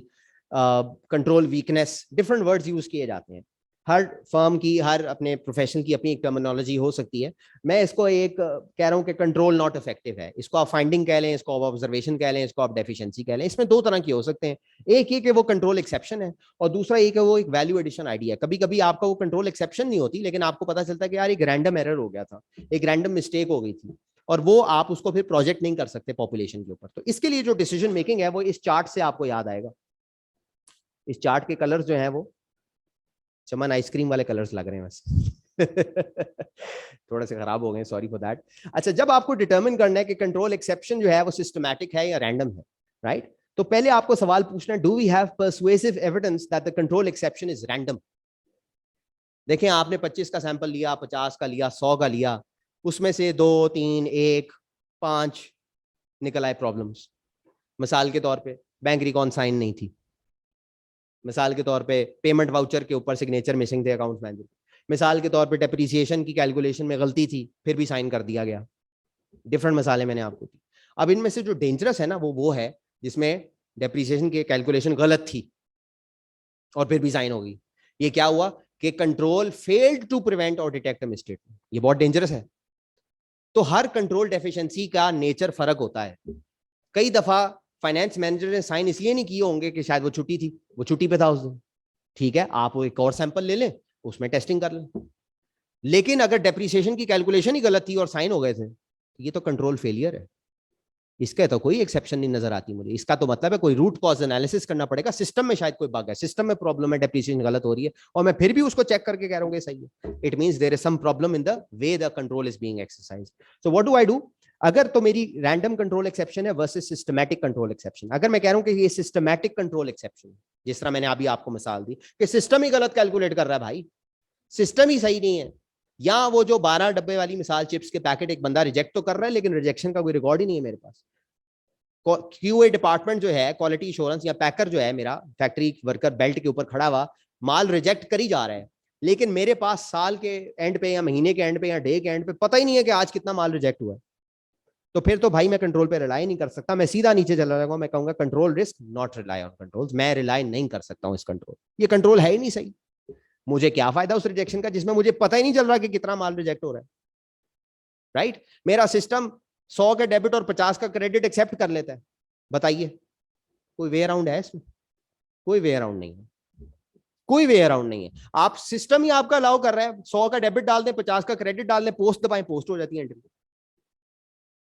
control weakness, different words use किए जाते हैं। हर फर्म की, हर अपने प्रोफेशन की अपनी एक टर्मिनोलॉजी हो सकती है। मैं इसको एक कह रहा हूं कि कंट्रोल नॉट इफेक्टिव है। इसको आप फाइंडिंग कह लें, इसको आप ऑब्जर्वेशन कह लें, इसको आप डेफिशिएंसी कह लें। इसमें दो तरह की हो सकते हैं, एक ये कि वो कंट्रोल एक्सेप्शन है और दूसरा ये कि वो एक वैल्यू एडिशन आइडिया है। कभी कभी आपका वो कंट्रोल एक्सेप्शन नहीं होती, लेकिन आपको पता चलता है कि यार एक रैंडम एरर हो गया था, एक रैंडम मिस्टेक हो गई थी, और वो आप उसको फिर प्रोजेक्ट नहीं कर सकते पॉपुलेशन के ऊपर। तो इसके लिए जो डिसीजन मेकिंग है वो इस चार्ट से आपको याद आएगा। इस चार्ट के कलर्स जो हैं वो चमन आइसक्रीम वाले कलर्स लग रहे हैं वैसे थोड़े से खराब हो गए, सॉरी फॉर दैट। अच्छा, जब आपको डिटरमिन करना है कि कंट्रोल एक्सेप्शन जो है वो सिस्टमैटिक है या रैंडम है, राइट, तो पहले आपको सवाल पूछना है, do we have persuasive evidence that the control exception is random. देखें, आपने 25 का सैंपल लिया, 50 का लिया, 100 का लिया, उसमें से 2, 3, 1, 5 निकल आए प्रॉब्लम्स। मिसाल के तौर पे बैंक रिकॉन साइन नहीं थी, मिसाल के तौर पे पेमेंट वाउचर के ऊपर सिग्नेचर मिसिंग थे अकाउंट मैनेजर, मिसाल के तौर पे डेप्रिसिएशन की कैलकुलेशन में गलती थी फिर भी साइन कर दिया गया। डिफरेंट मिसालें मैंने आपको दी। अब इनमें से जो डेंजरस है ना वो है जिसमें डेप्रिसिएशन की कैलकुलेशन गलत थी और फिर भी साइन होगी। ये क्या हुआ कि कंट्रोल फेल्ड टू प्रिवेंट और डिटेक्ट अ मिस्टेक। ये बहुत डेंजरस है। तो हर कंट्रोल डेफिशिएंसी का नेचर फर्क होता है। कई दफा फाइनेंस मैनेजर ने साइन इसलिए नहीं किए होंगे कि शायद वो छुट्टी थी, वो छुट्टी पे था उस दिन, ठीक है, आप वो एक और सैंपल ले लें, उसमें टेस्टिंग कर लें। लेकिन अगर डेप्रिसिएशन की कैलकुलेशन ही गलत थी और साइन हो गए थे, ये तो कंट्रोल फेलियर है। इसका तो कोई एक्सेप्शन नहीं नजर आती मुझे। इसका तो मतलब है कोई रूट कॉज एनालिसिस करना पड़ेगा, सिस्टम में शायद कोई बग है, सिस्टम में प्रॉब्लम है, डेप्रिसिएशन गलत हो रही है और मैं फिर भी उसको चेक करके कह रहा हूं कि सही है। It means there is some problem in the way the control is being exercised. So what do I do? अगर तो मेरी रैंडम कंट्रोल एक्सेप्शन है वर्सेस सिस्टमैटिक कंट्रोल एक्सेप्शन, अगर मैं कह रहा हूं कि ये सिस्टमैटिक कंट्रोल एक्सेप्शन, जिस तरह मैंने अभी आपको मिसाल दी कि सिस्टम ही गलत कैलकुलेट कर रहा है, भाई सिस्टम ही सही नहीं है, या वो जो 12 डब्बे वाली मिसाल चिप्स के पैकेट एक बंदा रिजेक्ट तो कर रहा है लेकिन रिजेक्शन का कोई रिकॉर्ड ही नहीं है मेरे पास। क्यूए डिपार्टमेंट जो है, क्वालिटी इंश्योरेंस या पैकर जो है मेरा, फैक्ट्री वर्कर बेल्ट के ऊपर खड़ा हुआ माल रिजेक्ट कर ही जा रहा है, लेकिन मेरे पास साल के एंड पे या महीने के एंड पे या डे के एंड पे पता ही नहीं है कि आज कितना माल रिजेक्ट हुआ है। तो फिर तो भाई मैं कंट्रोल पे रिलाई नहीं कर सकता, मैं सीधा नीचे चला जाऊंगा, मैं कहूंगा control risk not rely on controls. मैं रिलाई नहीं कर सकता हूं इस कंट्रोल, ये कंट्रोल है ही नहीं सही। मुझे क्या फायदा उस रिजेक्शन का जिसमें मुझे पता ही नहीं चल रहा कि कितना माल रिजेक्ट हो रहा है, राइट? मेरा सिस्टम 100 का डेबिट और 50 का क्रेडिट एक्सेप्ट कर लेता है। बताइए कोई वे अराउंड है इसमें? कोई वे अराउंड नहीं है, कोई वे अराउंड नहीं है। आप सिस्टम ही आपका अलाउ कर रहा है, 100 का डेबिट डाल दें, 50 का क्रेडिट डाल दें, पोस्ट दबाएं, पोस्ट हो जाती है एंट्री।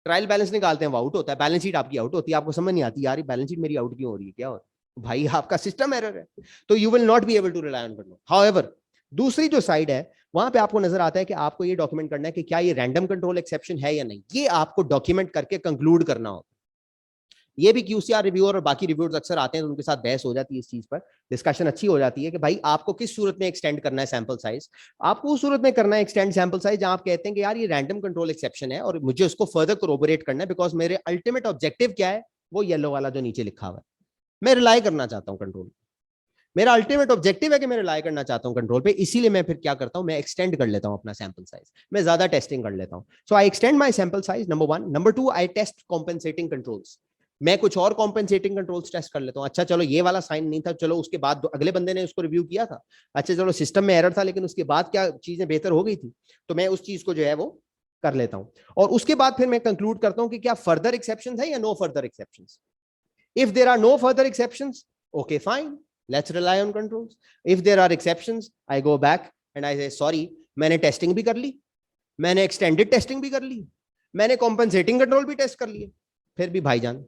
ट्रायल बैलेंस निकालते हैं, वो आउट होता है, बैलेंस शीट आपकी आउट होती है, आपको समझ नहीं आती यार बैलेंस शीट मेरी आउट क्यों हो रही है, क्या हो रहा है? भाई आपका सिस्टम एरर है, तो you will not be able to rely on control. However दूसरी जो साइड है वहां पे आपको नजर आता है कि आपको ये डॉक्यूमेंट करना है कि क्या ये रैंडम कंट्रोल एक्सेप्शन है या नहीं। ये आपको डॉक्यूमेंट करके कंक्लूड करना होगा। ये भी क्यूसीआर रिव्यूअर और बाकी रिव्यूअर्स अक्सर आते हैं तो उनके साथ बहस हो जाती है, इस चीज पर डिस्कशन अच्छी हो जाती है कि भाई आपको किस सूरत में एक्सटेंड करना है सैंपल साइज। आपको उस सूरत में करना है एक्सटेंड सैंपल साइज जहां आप कहते हैं कि यार ये रैंडम कंट्रोल एक्सेप्शन है और मुझे उसको फर्दर कोरोबोरेट करना है, बिकॉज मेरे अल्टीमेट ऑब्जेक्टिव क्या है, वो येलो वाला जो नीचे लिखा हुआ है, मैं रिलाई करना चाहता हूं कंट्रोल। मेरा अल्टीमेट ऑब्जेक्टिव है कि मैं रिलाई करना चाहता हूं कंट्रोल पे, इसीलिए मैं फिर क्या करता हूं, मैं एक्सटेंड कर लेता हूं अपना सैंपल साइज, मैं ज्यादा टेस्टिंग कर लेता हूं। So I extend my sample size, number 1। Number 2, I test compensating controls. मैं कुछ और कॉम्पेंसेटिंग कंट्रोल्स टेस्ट कर लेता हूं। अच्छा चलो ये वाला साइन नहीं था, चलो उसके बाद अगले बंदे ने उसको रिव्यू किया था, अच्छा चलो सिस्टम में एरर था लेकिन उसके बाद क्या चीजें बेहतर हो गई थी, तो मैं उस चीज को जो है वो कर लेता हूं। और उसके बाद फिर मैं कंक्लूड करता हूं कि क्या फर्दर एक्सेप्शंस है या no further exceptions. If there are no further exceptions, okay fine, let's rely on controls. If there are exceptions, I go back and I say sorry, मैंने टेस्टिंग भी कर ली, मैंने एक्सटेंडेड टेस्टिंग भी कर ली, मैंने compensating control भी test कर लिए, फिर भी भाईजान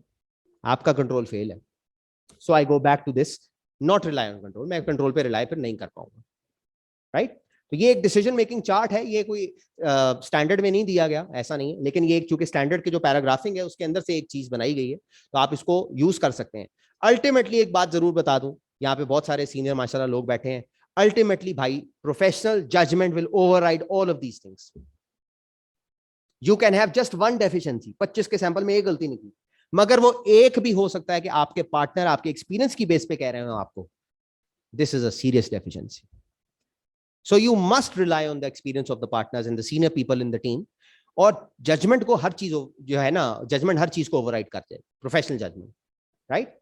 आपका कंट्रोल फेल है। So I go back to this, not rely on control, मैं कंट्रोल पे रिलाई फिर नहीं कर पाऊंगा, राइट? तो ये एक डिसीजन मेकिंग चार्ट है, ये कोई स्टैंडर्ड में नहीं दिया गया, ऐसा नहीं है, लेकिन ये एक चूंकि स्टैंडर्ड के जो पैराग्राफिंग है उसके अंदर से एक चीज बनाई गई है, तो आप इसको यूज कर सकते हैं। अल्टीमेटली एक बात जरूर बता दूं, यहाँ पे बहुत सारे सीनियर माशाल्लाह लोग बैठे हैं, अल्टीमेटली भाई professional judgement will override all of these things. You can have just one deficiency, 25 के सैंपल में एक गलती निकली, मगर वो एक भी हो सकता है कि आपके पार्टनर आपके एक्सपीरियंस की बेस पे कह रहे हो आपको this is a serious deficiency. So you must rely on the experience of the partners and the senior people in the team. और जजमेंट को हर चीज जो है ना, जजमेंट हर चीज को ओवरराइड करते हैं, प्रोफेशनल जजमेंट, राइट।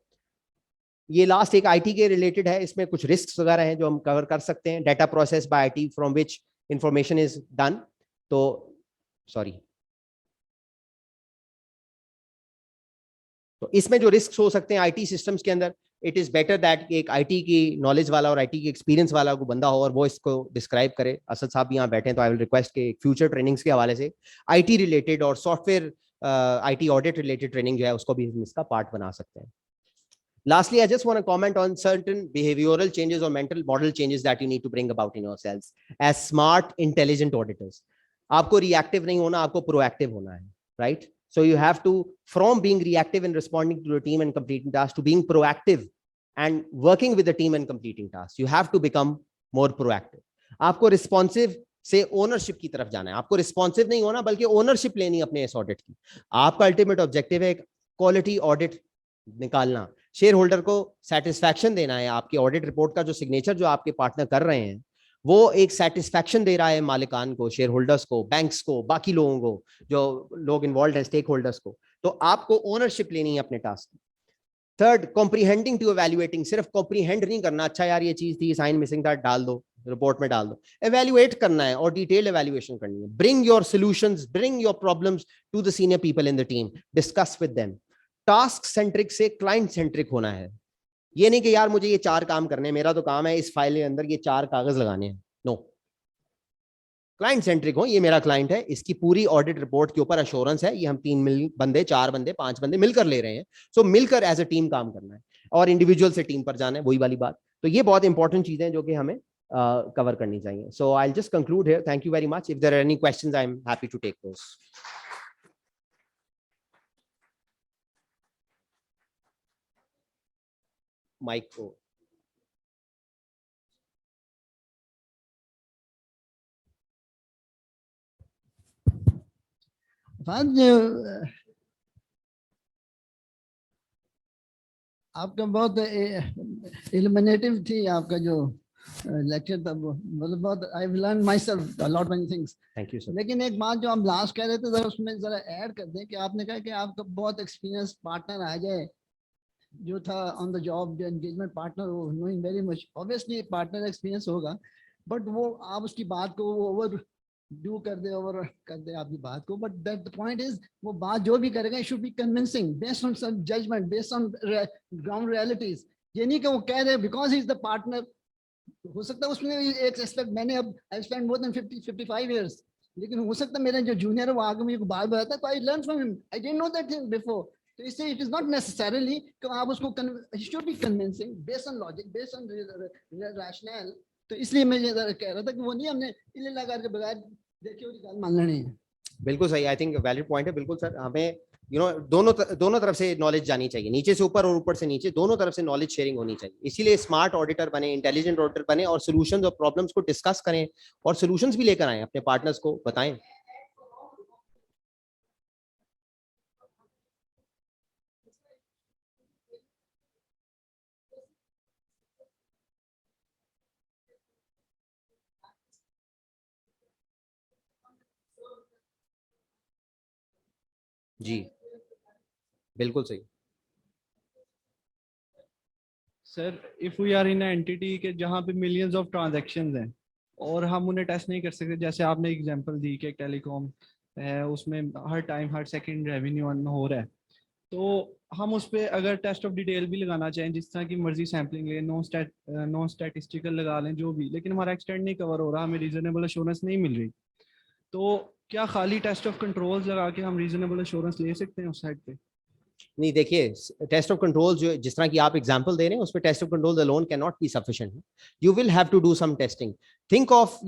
ये लास्ट एक आईटी के रिलेटेड है, इसमें कुछ रिस्क वगैरह हैं जो हम कवर कर सकते हैं। Data process by IT from which information is done, तो सॉरी, तो इसमें जो रिस्क हो सकते हैं आईटी सिस्टम्स के अंदर, इट इज बेटर दैट एक आईटी की नॉलेज वाला और आईटी की एक्सपीरियंस वाला को बंदा हो और वो इसको डिस्क्राइब करे। असद साहब यहाँ बैठे हैं, तो आई विल रिक्वेस्ट के फ्यूचर ट्रेनिंग्स के हवाले से आईटी रिलेटेड और software IT audit related training जो है उसको भी इसका पार्ट बना सकते हैं। Lastly, I just want to comment on certain behavioral changes or mental model changes that you need to bring about in yourselves as smart, intelligent auditors. आपको reactive नहीं होना, आपको proactive होना है, right? So you have to, from being reactive and responding to the team and completing tasks, to being proactive and working with the team and completing tasks. You have to become more proactive. आपको responsive से ownership की तरफ जाना है, आपको responsive नहीं होना बल्कि ownership लेनी अपने इस audit की। आपका ultimate objective है quality audit निकालना, शेयर होल्डर को सेटिस्फैक्शन देना है। आपकी ऑडिट रिपोर्ट का जो सिग्नेचर जो आपके पार्टनर कर रहे हैं वो एक सेटिस्फैक्शन दे रहा है मालिकान को, शेयर होल्डर्स को, बैंक्स को, बाकी लोगों को, जो लोग इन्वॉल्व है, स्टेक होल्डर्स को। तो आपको ओनरशिप लेनी है अपने टास्क की। थर्ड, कॉम्प्रीहेंडिंग टू एवेल्युएटिंग, सिर्फ कॉम्प्रीहेंड नहीं करना, अच्छा यार ये चीज थी, साइन मिसिंग था, डाल दो रिपोर्ट में डाल दो। एवेल्युएट करना है और डिटेल एवेल्युएशन करनी है। Bring your solutions, bring your problems to the senior people in the team, discuss with them. Task centric से क्लाइंट सेंट्रिक होना है। ये नहीं कि यार मुझे ये 4 काम करने हैं, मेरा तो काम है इस फाइल के अंदर ये 4 कागज लगाने हैं। नो, क्लाइंट सेंट्रिक हो, ये मेरा क्लाइंट है, इसकी पूरी ऑडिट रिपोर्ट के ऊपर अश्योरेंस है, ये हम 3 बंदे, 4 बंदे, 5 बंदे मिलकर ले रहे हैं। सो मिलकर एज अ टीम काम करना है और इंडिविजुअल से टीम पर जाना है, वही वाली बात। तो ये बहुत इंपॉर्टेंट चीजें जो कि हमें कवर करनी चाहिए। So I will just conclude here. Thank you very much. If there are any questions I am happy to take those. Mic को आपका बहुत इल्यूमिनेटिव थी आपका जो लेक्चर था, वो मतलब बहुत I have learn my self a lot many things. Thank you sir. लेकिन एक बात जो आप लास्ट कह रहे थे जरा उसमें जरा ऐड कर दें कि आपने कहा कि आपका बहुत एक्सपीरियंस पार्टनर आ जाए जो था ऑन द जॉब, जो एंगेजमेंट पार्टनर हो, knowing very much, obviously partner experience होगा, बट वो आप उसकी बात को ओवर डू कर दे, ओवर कर दे आपकी बात को। But that the point is वो बात जो भी करेगा should be convincing, based on some judgement, based on ground realities. ये नहीं कि वो कह रहे because he is the partner. हो सकता है उसमें एक एस्पेक्ट, मैंने अब I spend more than 55 years, लेकिन हो सकता है मेरे जो जूनियर है वो आगे मुझे बात बताता है, तो I learn from him, I didn't know that thing before. तो इससे इट इज नॉट नेसेसरीली कि आप उसको should be convincing based on logic, based on rational. तो इसलिए मैं ये कह रहा था कि वो नहीं हमने इल्ले लगा के बगैर देखिए उसकी बात मान लेनी है। बिल्कुल सही, आई थिंक वैलिड पॉइंट है। बिल्कुल सर, हमें दोनों तरफ से नॉलेज जानी चाहिए, नीचे से ऊपर और ऊपर से नीचे, दोनों तरफ से नॉलेज शेयरिंग होनी चाहिए। इसीलिए स्मार्ट ऑडिटर बने, इंटेलिजेंट ऑडिटर बने और सॉल्यूशंस और प्रॉब्लम्स को डिस्कस करें और सॉल्यूशंस भी लेकर आए, अपने पार्टनर्स को बताएं। जी बिल्कुल सही। Sir if we are in entity के जहाँ पे मिलियंस ऑफ ट्रांजैक्शंस हैं और हम उन्हें टेस्ट नहीं कर सकते, जैसे आपने एग्जांपल दी कि टेलीकॉम है उसमें हर टाइम हर सेकंड रेवेन्यू अर्न हो रहा है, तो हम उस पर अगर टेस्ट ऑफ डिटेल भी लगाना चाहें, जिस तरह की मर्जी सैम्पलिंग ले, नॉन स्टैटिस्टिकल लगा लें जो भी, लेकिन हमारा एक्सटेंड नहीं कवर हो रहा, हमें रीजनेबल एश्योरेंस नहीं मिल रही, तो क्या खाली टेस्ट ऑफ कंट्रोल्स लगा के हम रीजनेबल एश्योरेंस ले सकते हैं उस साइड पे? नहीं देखिए, टेस्ट ऑफ कंट्रोल जो जिस तरह की आप एग्जांपल दे रहे हैं उसमें test of control alone can not be sufficient. You will have to do some testing. Think of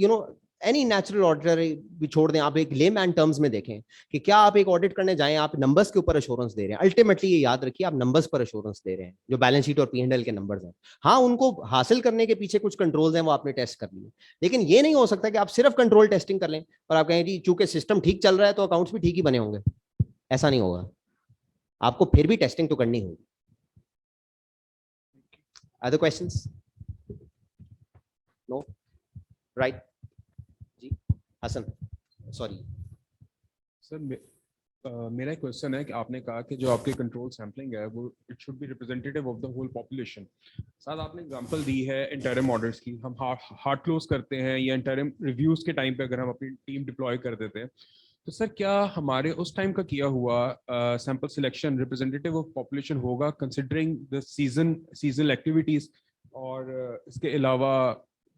any natural auditor भी छोड़ दें, आप एक लेमैन टर्म्स में देखें कि क्या आप एक ऑडिट करने जाएं, आप नंबर्स के ऊपर अश्योरेंस दे रहे हैं. अल्टीमेटली ये याद रखिए, आप नंबर्स पर अश्योरेंस दे रहे हैं, जो बैलेंस शीट और P&L के नंबर्स हैं. हाँ, उनको हासिल करने के पीछे कुछ कंट्रोल्स हैं, वो आपने टेस्ट कर लिए, लेकिन ये नहीं हो सकता कि आप सिर्फ कंट्रोल टेस्टिंग कर लें और आप कहें जी चूंकि सिस्टम ठीक चल रहा है तो अकाउंट्स भी ठीक ही बने होंगे. ऐसा नहीं होगा, आपको फिर भी टेस्टिंग तो करनी होगी. Other questions? नो? राइट जी, हसन, सॉरी सर मेरा एक क्वेश्चन है कि आपने कहा कि जो आपके कंट्रोल सैम्पलिंग है वो it should be representative of the whole population. साथ आपने एग्जांपल दी है इंटरिम ऑर्डर्स की. हम हार्ड क्लोज करते हैं या इंटरिम रिव्यूज के टाइम पे अगर हम अपनी टीम डिप्लॉय कर देते हैं, तो सर क्या हमारे उस टाइम का किया हुआ sample selection representative of population होगा कंसिडरिंग द सीजनल एक्टिविटीज, और इसके अलावा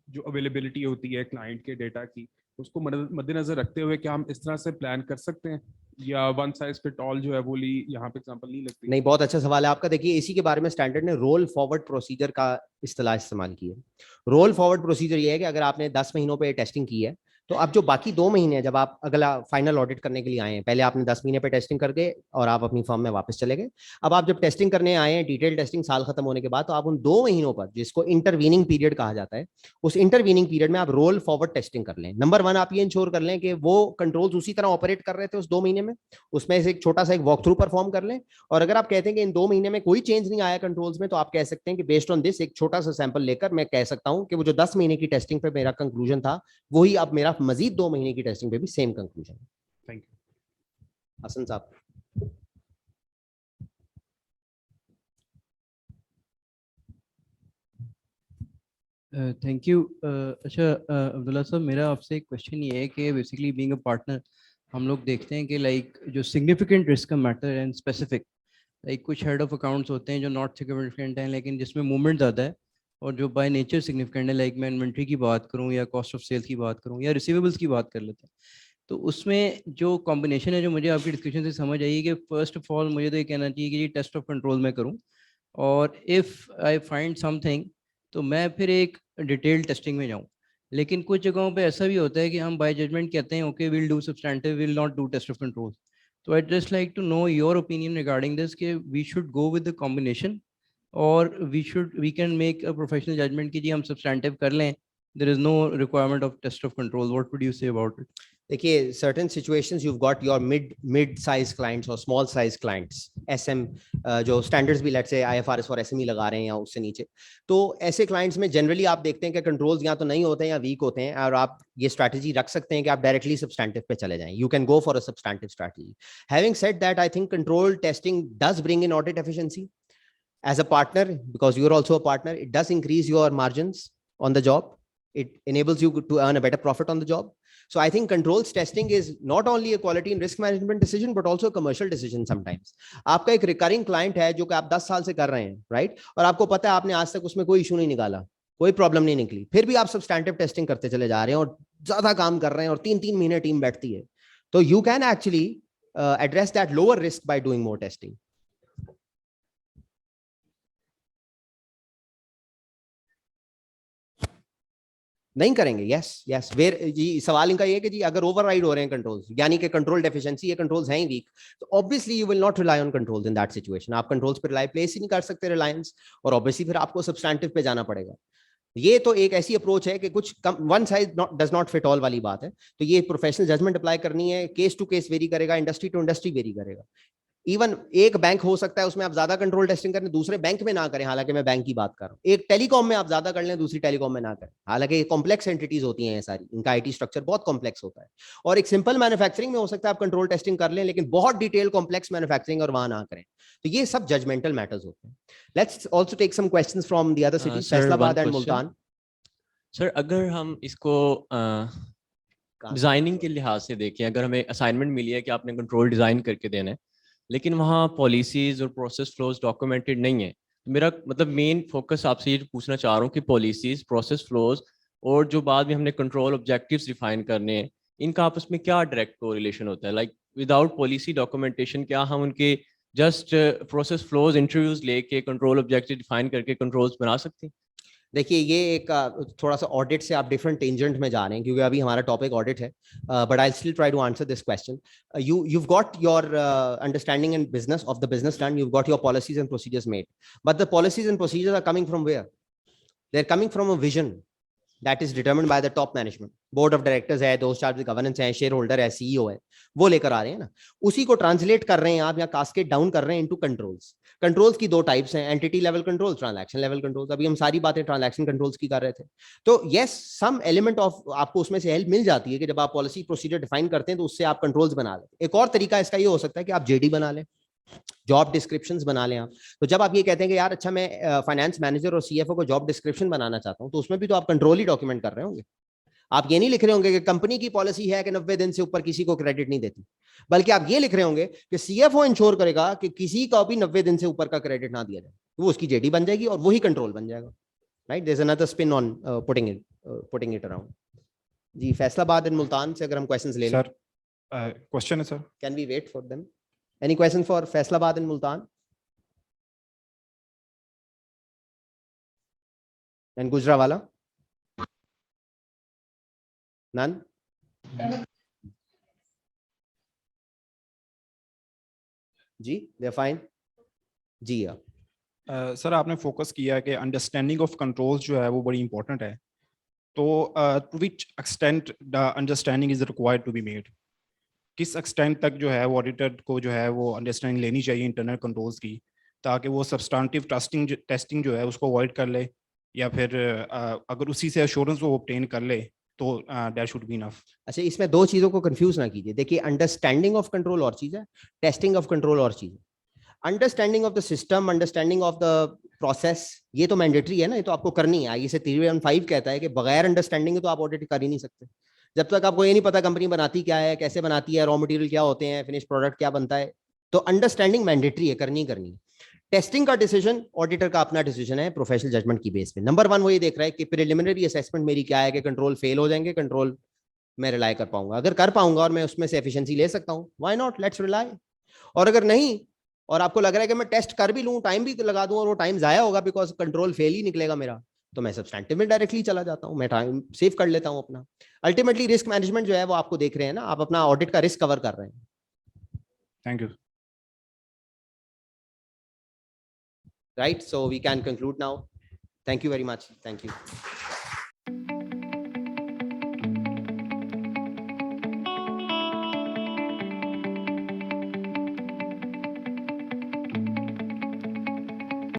जो अवेलेबिलिटी होती है क्लाइंट के डेटा की, उसको मद्देनजर रखते हुए क्या हम इस तरह से प्लान कर सकते हैं, या वन साइज फिट ऑल जो है वो यहाँ पे एग्जांपल नहीं लगती? नहीं, बहुत अच्छा सवाल है आपका. देखिए, इसी के बारे में स्टैंडर्ड ने रोल फॉरवर्ड प्रोसीजर का इस्तेलाह इस्तेमाल की है. रोल फॉरवर्ड प्रोसीजर ये है कि अगर आपने 10 महीनों पे टेस्टिंग की है, तो अब जो बाकी 2 महीने हैं, जब आप अगला फाइनल ऑडिट करने के लिए आए हैं, पहले आपने 10 महीने पे टेस्टिंग करके और आप अपनी फर्म में वापस चले गए. अब आप जब टेस्टिंग करने आए हैं, डिटेल टेस्टिंग साल खत्म होने के बाद, तो आप उन 2 महीनों पर, जिसको इंटरवीनिंग पीरियड कहा जाता है, उस इंटरवीनिंग पीरियड में आप रोल फॉरवर्ड टेस्टिंग कर लें. नंबर 1, आप ये इंश्योर कर लें कि वो कंट्रोल्स उसी तरह ऑपरेट कर रहे थे उस 2 महीने में, उसमें से एक छोटा सा एक वॉक थ्रू परफॉर्म कर लें. और अगर आप कहते हैं कि इन 2 महीने में कोई चेंज नहीं आया कंट्रोल्स में, तो आप कह सकते हैं कि बेस्ड ऑन दिस एक छोटा सा सैंपल लेकर मैं कह सकता हूं कि वो जो 10 महीने की टेस्टिंग पे मेरा कंक्लूजन था, वही अब मेरा मजीद 2 महीने की टेस्टिंग पे भी सेम कंक्लूजन है. Thank you. हसन साहब. Thank you. अच्छा अब्दुल्ला साहब, मेरा आपसे एक क्वेश्चन ये है कि बेसिकली बीइंग अ पार्टनर हम लोग देखते हैं कि लाइक जो सिग्निफिकेंट रिस्क का मैटर एंड स्पेसिफिक, लाइक कुछ हेड ऑफ अकाउंट्स होते हैं जो नॉट सिग्निफिकेंट हैं लेकिन जिसमें मूवमेंट ज़्यादा है, और जो बाय नेचर सिग्निफिकेंट है, लाइक मैं इन्वेंट्री की बात करूं या कॉस्ट ऑफ सेल की बात करूं या रिसीवेबल्स की बात कर लेते हैं. तो उसमें जो कॉम्बिनेशन है जो मुझे आपकी डिस्कशन से समझ आई कि फर्स्ट ऑफ ऑल मुझे तो ये कहना चाहिए कि ये टेस्ट ऑफ कंट्रोल में करूं, और इफ़ आई फाइंड समथिंग तो मैं फिर एक डिटेल टेस्टिंग में जाऊं. लेकिन कुछ जगहों पे ऐसा भी होता है कि हम बाय जजमेंट कहते हैं okay will do substantive, will not do test of control. तो I just like to know your opinion regarding this कि we should go with the combination, और we can make a professional judgement कि जी हम substantive कर लें, there is no requirement of test of control. What would you say about it? देखिए, certain situations you got your mid size clients और small size clients, SM, जो standards भी let's say IFRS और SME लगा रहे हैं या उससे नीचे, तो ऐसे क्लाइंट्स में जनरली आप देखते हैं कि कंट्रोल्स या तो नहीं होते हैं या वीक होते हैं, और आप ये स्ट्रैटेजी रख सकते हैं कि आप डायरेक्टली सब्सटैंटिव पे चले जाएं. You can go for a substantive strategy. Having said that, I think control testing does bring in audit efficiency as a partner, because you are also a partner. It does increase your margins on the job. It enables you to earn a better profit on the job. So I think controls testing is not only a quality and risk management decision, but also a commercial decision sometimes. आपका एक recurring client है जो कि आप 10 साल से कर रहे हैं, right? और आपको पता है आपने आज तक उसमें कोई इशू नहीं निकाला, कोई प्रॉब्लम नहीं निकली, फिर भी आप सब्सटैंटिव टेस्टिंग करते चले जा रहे हैं और ज्यादा काम कर रहे हैं और 3-3 महीने टीम बैठती है. तो you can actually address that lower risk by doing more testing. नहीं करेंगे. यस वेर जी, सवाल इनका ये है कि जी अगर ओवरराइड हो रहे हैं कंट्रोल्स, यानी कि कंट्रोल डेफिशिएंसी, ये कंट्रोल्स हैं ही वीक, तो obviously you will not rely on controls in that situation. आप कंट्रोल्स पे रिलाई प्लेस ही नहीं कर सकते, रिलायंस, और ऑब्वियसली फिर आपको सब्सटैंटिव पे जाना पड़ेगा. ये तो एक ऐसी अप्रोच है कि कुछ one size does not fit all वाली बात है. तो ये प्रोफेशनल जजमेंट अप्लाई करनी है, केस टू केस वेरी करेगा, इंडस्ट्री टू इंडस्ट्री वेरी करेगा. इवन एक बैंक हो सकता है उसमें आप ज्यादा कंट्रोल टेस्टिंग करें, दूसरे बैंक में ना करें, हालांकि मैं बैंक की बात कर रहा हूं. एक टेलीकॉम में आप ज्यादा कर लें, दूसरी टेलीकॉम में ना करें, हालांकि कॉम्प्लेक्स एंटिटीज होती हैं सारी, इनका IT स्ट्रक्चर बहुत कॉम्प्लेक्स होता है. और एक सिंपल मैन्युफैक्चरिंग में हो सकता है आप कंट्रोल टेस्टिंग कर लें, लेकिन बहुत डिटेल कॉम्प्लेक्स मैन्युफैक्चरिंग और वहां ना करें. तो ये सब जजमेंटल मैटर्स होते हैं. Let's also take some questions from the other cities, Faisalabad and Multan. Sir, अगर हम इसको डिजाइनिंग के लिहाज से देखें, अगर हमें असाइनमेंट मिली है कि आपने कंट्रोल डिजाइन करके देना है, लेकिन वहाँ पॉलिसीज और प्रोसेस फ्लोज डॉक्यूमेंटेड नहीं है, मेरा मतलब मेन फोकस आपसे ये पूछना चाह रहा हूँ कि पॉलिसीज, प्रोसेस फ्लोज और जो बाद में हमने कंट्रोल ऑब्जेक्टिव्स डिफाइन करने हैं, इनका आपस में क्या डायरेक्ट कोरिलेशन होता है? लाइक विदाउट पॉलिसी डॉक्यूमेंटेशन क्या हम उनके जस्ट प्रोसेस फ्लोज इंटरव्यूज लेके कंट्रोल ऑब्जेक्टिव डिफाइन करके कंट्रोल्स बना सकती हैं? देखिए ये एक थोड़ा सा ऑडिट से आप डिफरेंट टेंजेंट में जा रहे हैं, क्योंकि अभी हमारा टॉपिक ऑडिट है, but I still try to answer this question. You've got your understanding in business of the business done, you've got your policies and procedures made, but the policies and procedures are coming from where? They're coming from a vision that is determined by the top management. Board of directors है, those charged with governance है, share holder है, CEO है, वो लेकर आ रहे हैं ना. उसी को ट्रांसलेट कर रहे हैं आप, या कास्केड डाउन कर रहे हैं इनटू कंट्रोल्स. कंट्रोल्स की दो टाइप्स हैं, entity level control, transaction level controls. अभी हम सारी बातें ट्रांजैक्शन कंट्रोल्स की कर रहे थे. तो यस, सम एलिमेंट ऑफ आपको उसमें से हेल्प मिल जाती है कि जब आप पॉलिसी प्रोसीजर डिफाइन करते हैं तो उससे आप कंट्रोल्स बना लेते हैं. एक और तरीका इसका ये हो सकता है कि आप जेडी बना लें, जॉब डिस्क्रिप्शंस बना लें आप. तो जब आप ये कहते हैं कि यार अच्छा मैं फाइनेंस मैनेजर और सीएफओ को जॉब डिस्क्रिप्शन बनाना चाहता हूं, तो उसमें भी तो आप कंट्रोल ही डॉक्यूमेंट कर रहे होंगे. आप ये नहीं लिख रहे होंगे कि कंपनी की पॉलिसी है कि 90 दिन से ऊपर किसी को क्रेडिट नहीं देती, बल्कि आप ये लिख रहे होंगे कि सीएफओ इंश्योर करेगा कि किसी को भी 90 दिन से ऊपर का क्रेडिट ना दिया जाए. वो उसकी जेडी बन जाएगी और वही कंट्रोल बन जाएगा. Right, there is another spin on putting it around. जी, फैसलाबाद एंड मुल्तान से अगर हम क्वेश्चंस ले लें. सर क्वेश्चन है sir. Can we wait for them? Any question for Faisalabad and Multan and Gujranwala? None? जी, they're fine. जी या सर आपने फोकस किया है कि अंडरस्टैंडिंग ऑफ कंट्रोल्स जो है वो बड़ी इंपॉर्टेंट है. तो to which extent the understanding is required to be made? किस एक्सटेंट तक जो है वो ऑडिटर को जो है वो अंडरस्टैंडिंग लेनी चाहिए इंटरनल कंट्रोल्स की, ताकि वो सब्सटेंटिव टेस्टिंग जो है उसको अवॉइड कर ले, या फिर अगर उसी से एश्योरेंस वो ऑब्टेन कर ले तो दैट शुड बी इनफ. अच्छा, इसमें दो चीजों को कंफ्यूज ना कीजिए. देखिए, अंडरस्टैंडिंग ऑफ कंट्रोल और चीज है, टेस्टिंग ऑफ कंट्रोल और चीज है. Understanding of the system, understanding of the process, ये तो मैंडेटरी है ना, ये तो आपको करनी है. आईएस 315 कहता है कि बगैर अंडरस्टैंडिंग तो आप ऑडिट कर ही नहीं सकते. जब तक आपको ये नहीं पता कंपनी बनाती क्या है, कैसे बनाती है, रॉ मटेरियल क्या होते हैं, फिनिश प्रोडक्ट क्या बनता है, तो अंडरस्टैंडिंग मैंडेटरी है, करनी है. टेस्टिंग का डिसीजन ऑडिटर का अपना डिसीजन है, प्रोफेशनल जजमेंट की बेस पे. नंबर 1 वो ये देख रहा है कि प्रिलिमिनरी असेसमेंट मेरी क्या है, कि कंट्रोल फेल हो जाएंगे, कंट्रोल मैं रिलाई कर पाऊंगा. अगर कर पाऊंगा और मैं उसमें से एफिशिएंसी ले सकता हूं, व्हाई नॉट, लेट्स रिलाई. और अगर नहीं, और आपको लग रहा है कि मैं टेस्ट कर भी लूं, टाइम भी लगा दूं, और वो टाइम जाया होगा बिकॉज कंट्रोल फेल ही निकलेगा मेरा, तो मैं सब्सटेंटिव में डायरेक्टली चला जाता हूं, मैं टाइम सेव कर लेता हूं अपना. अल्टीमेटली रिस्क मैनेजमेंट जो है वो आपको देख रहे हैं ना, आप अपना ऑडिट का रिस्क कवर कर रहे हैं. Thank you. Right, so we can conclude now. Thank you very much. Thank you.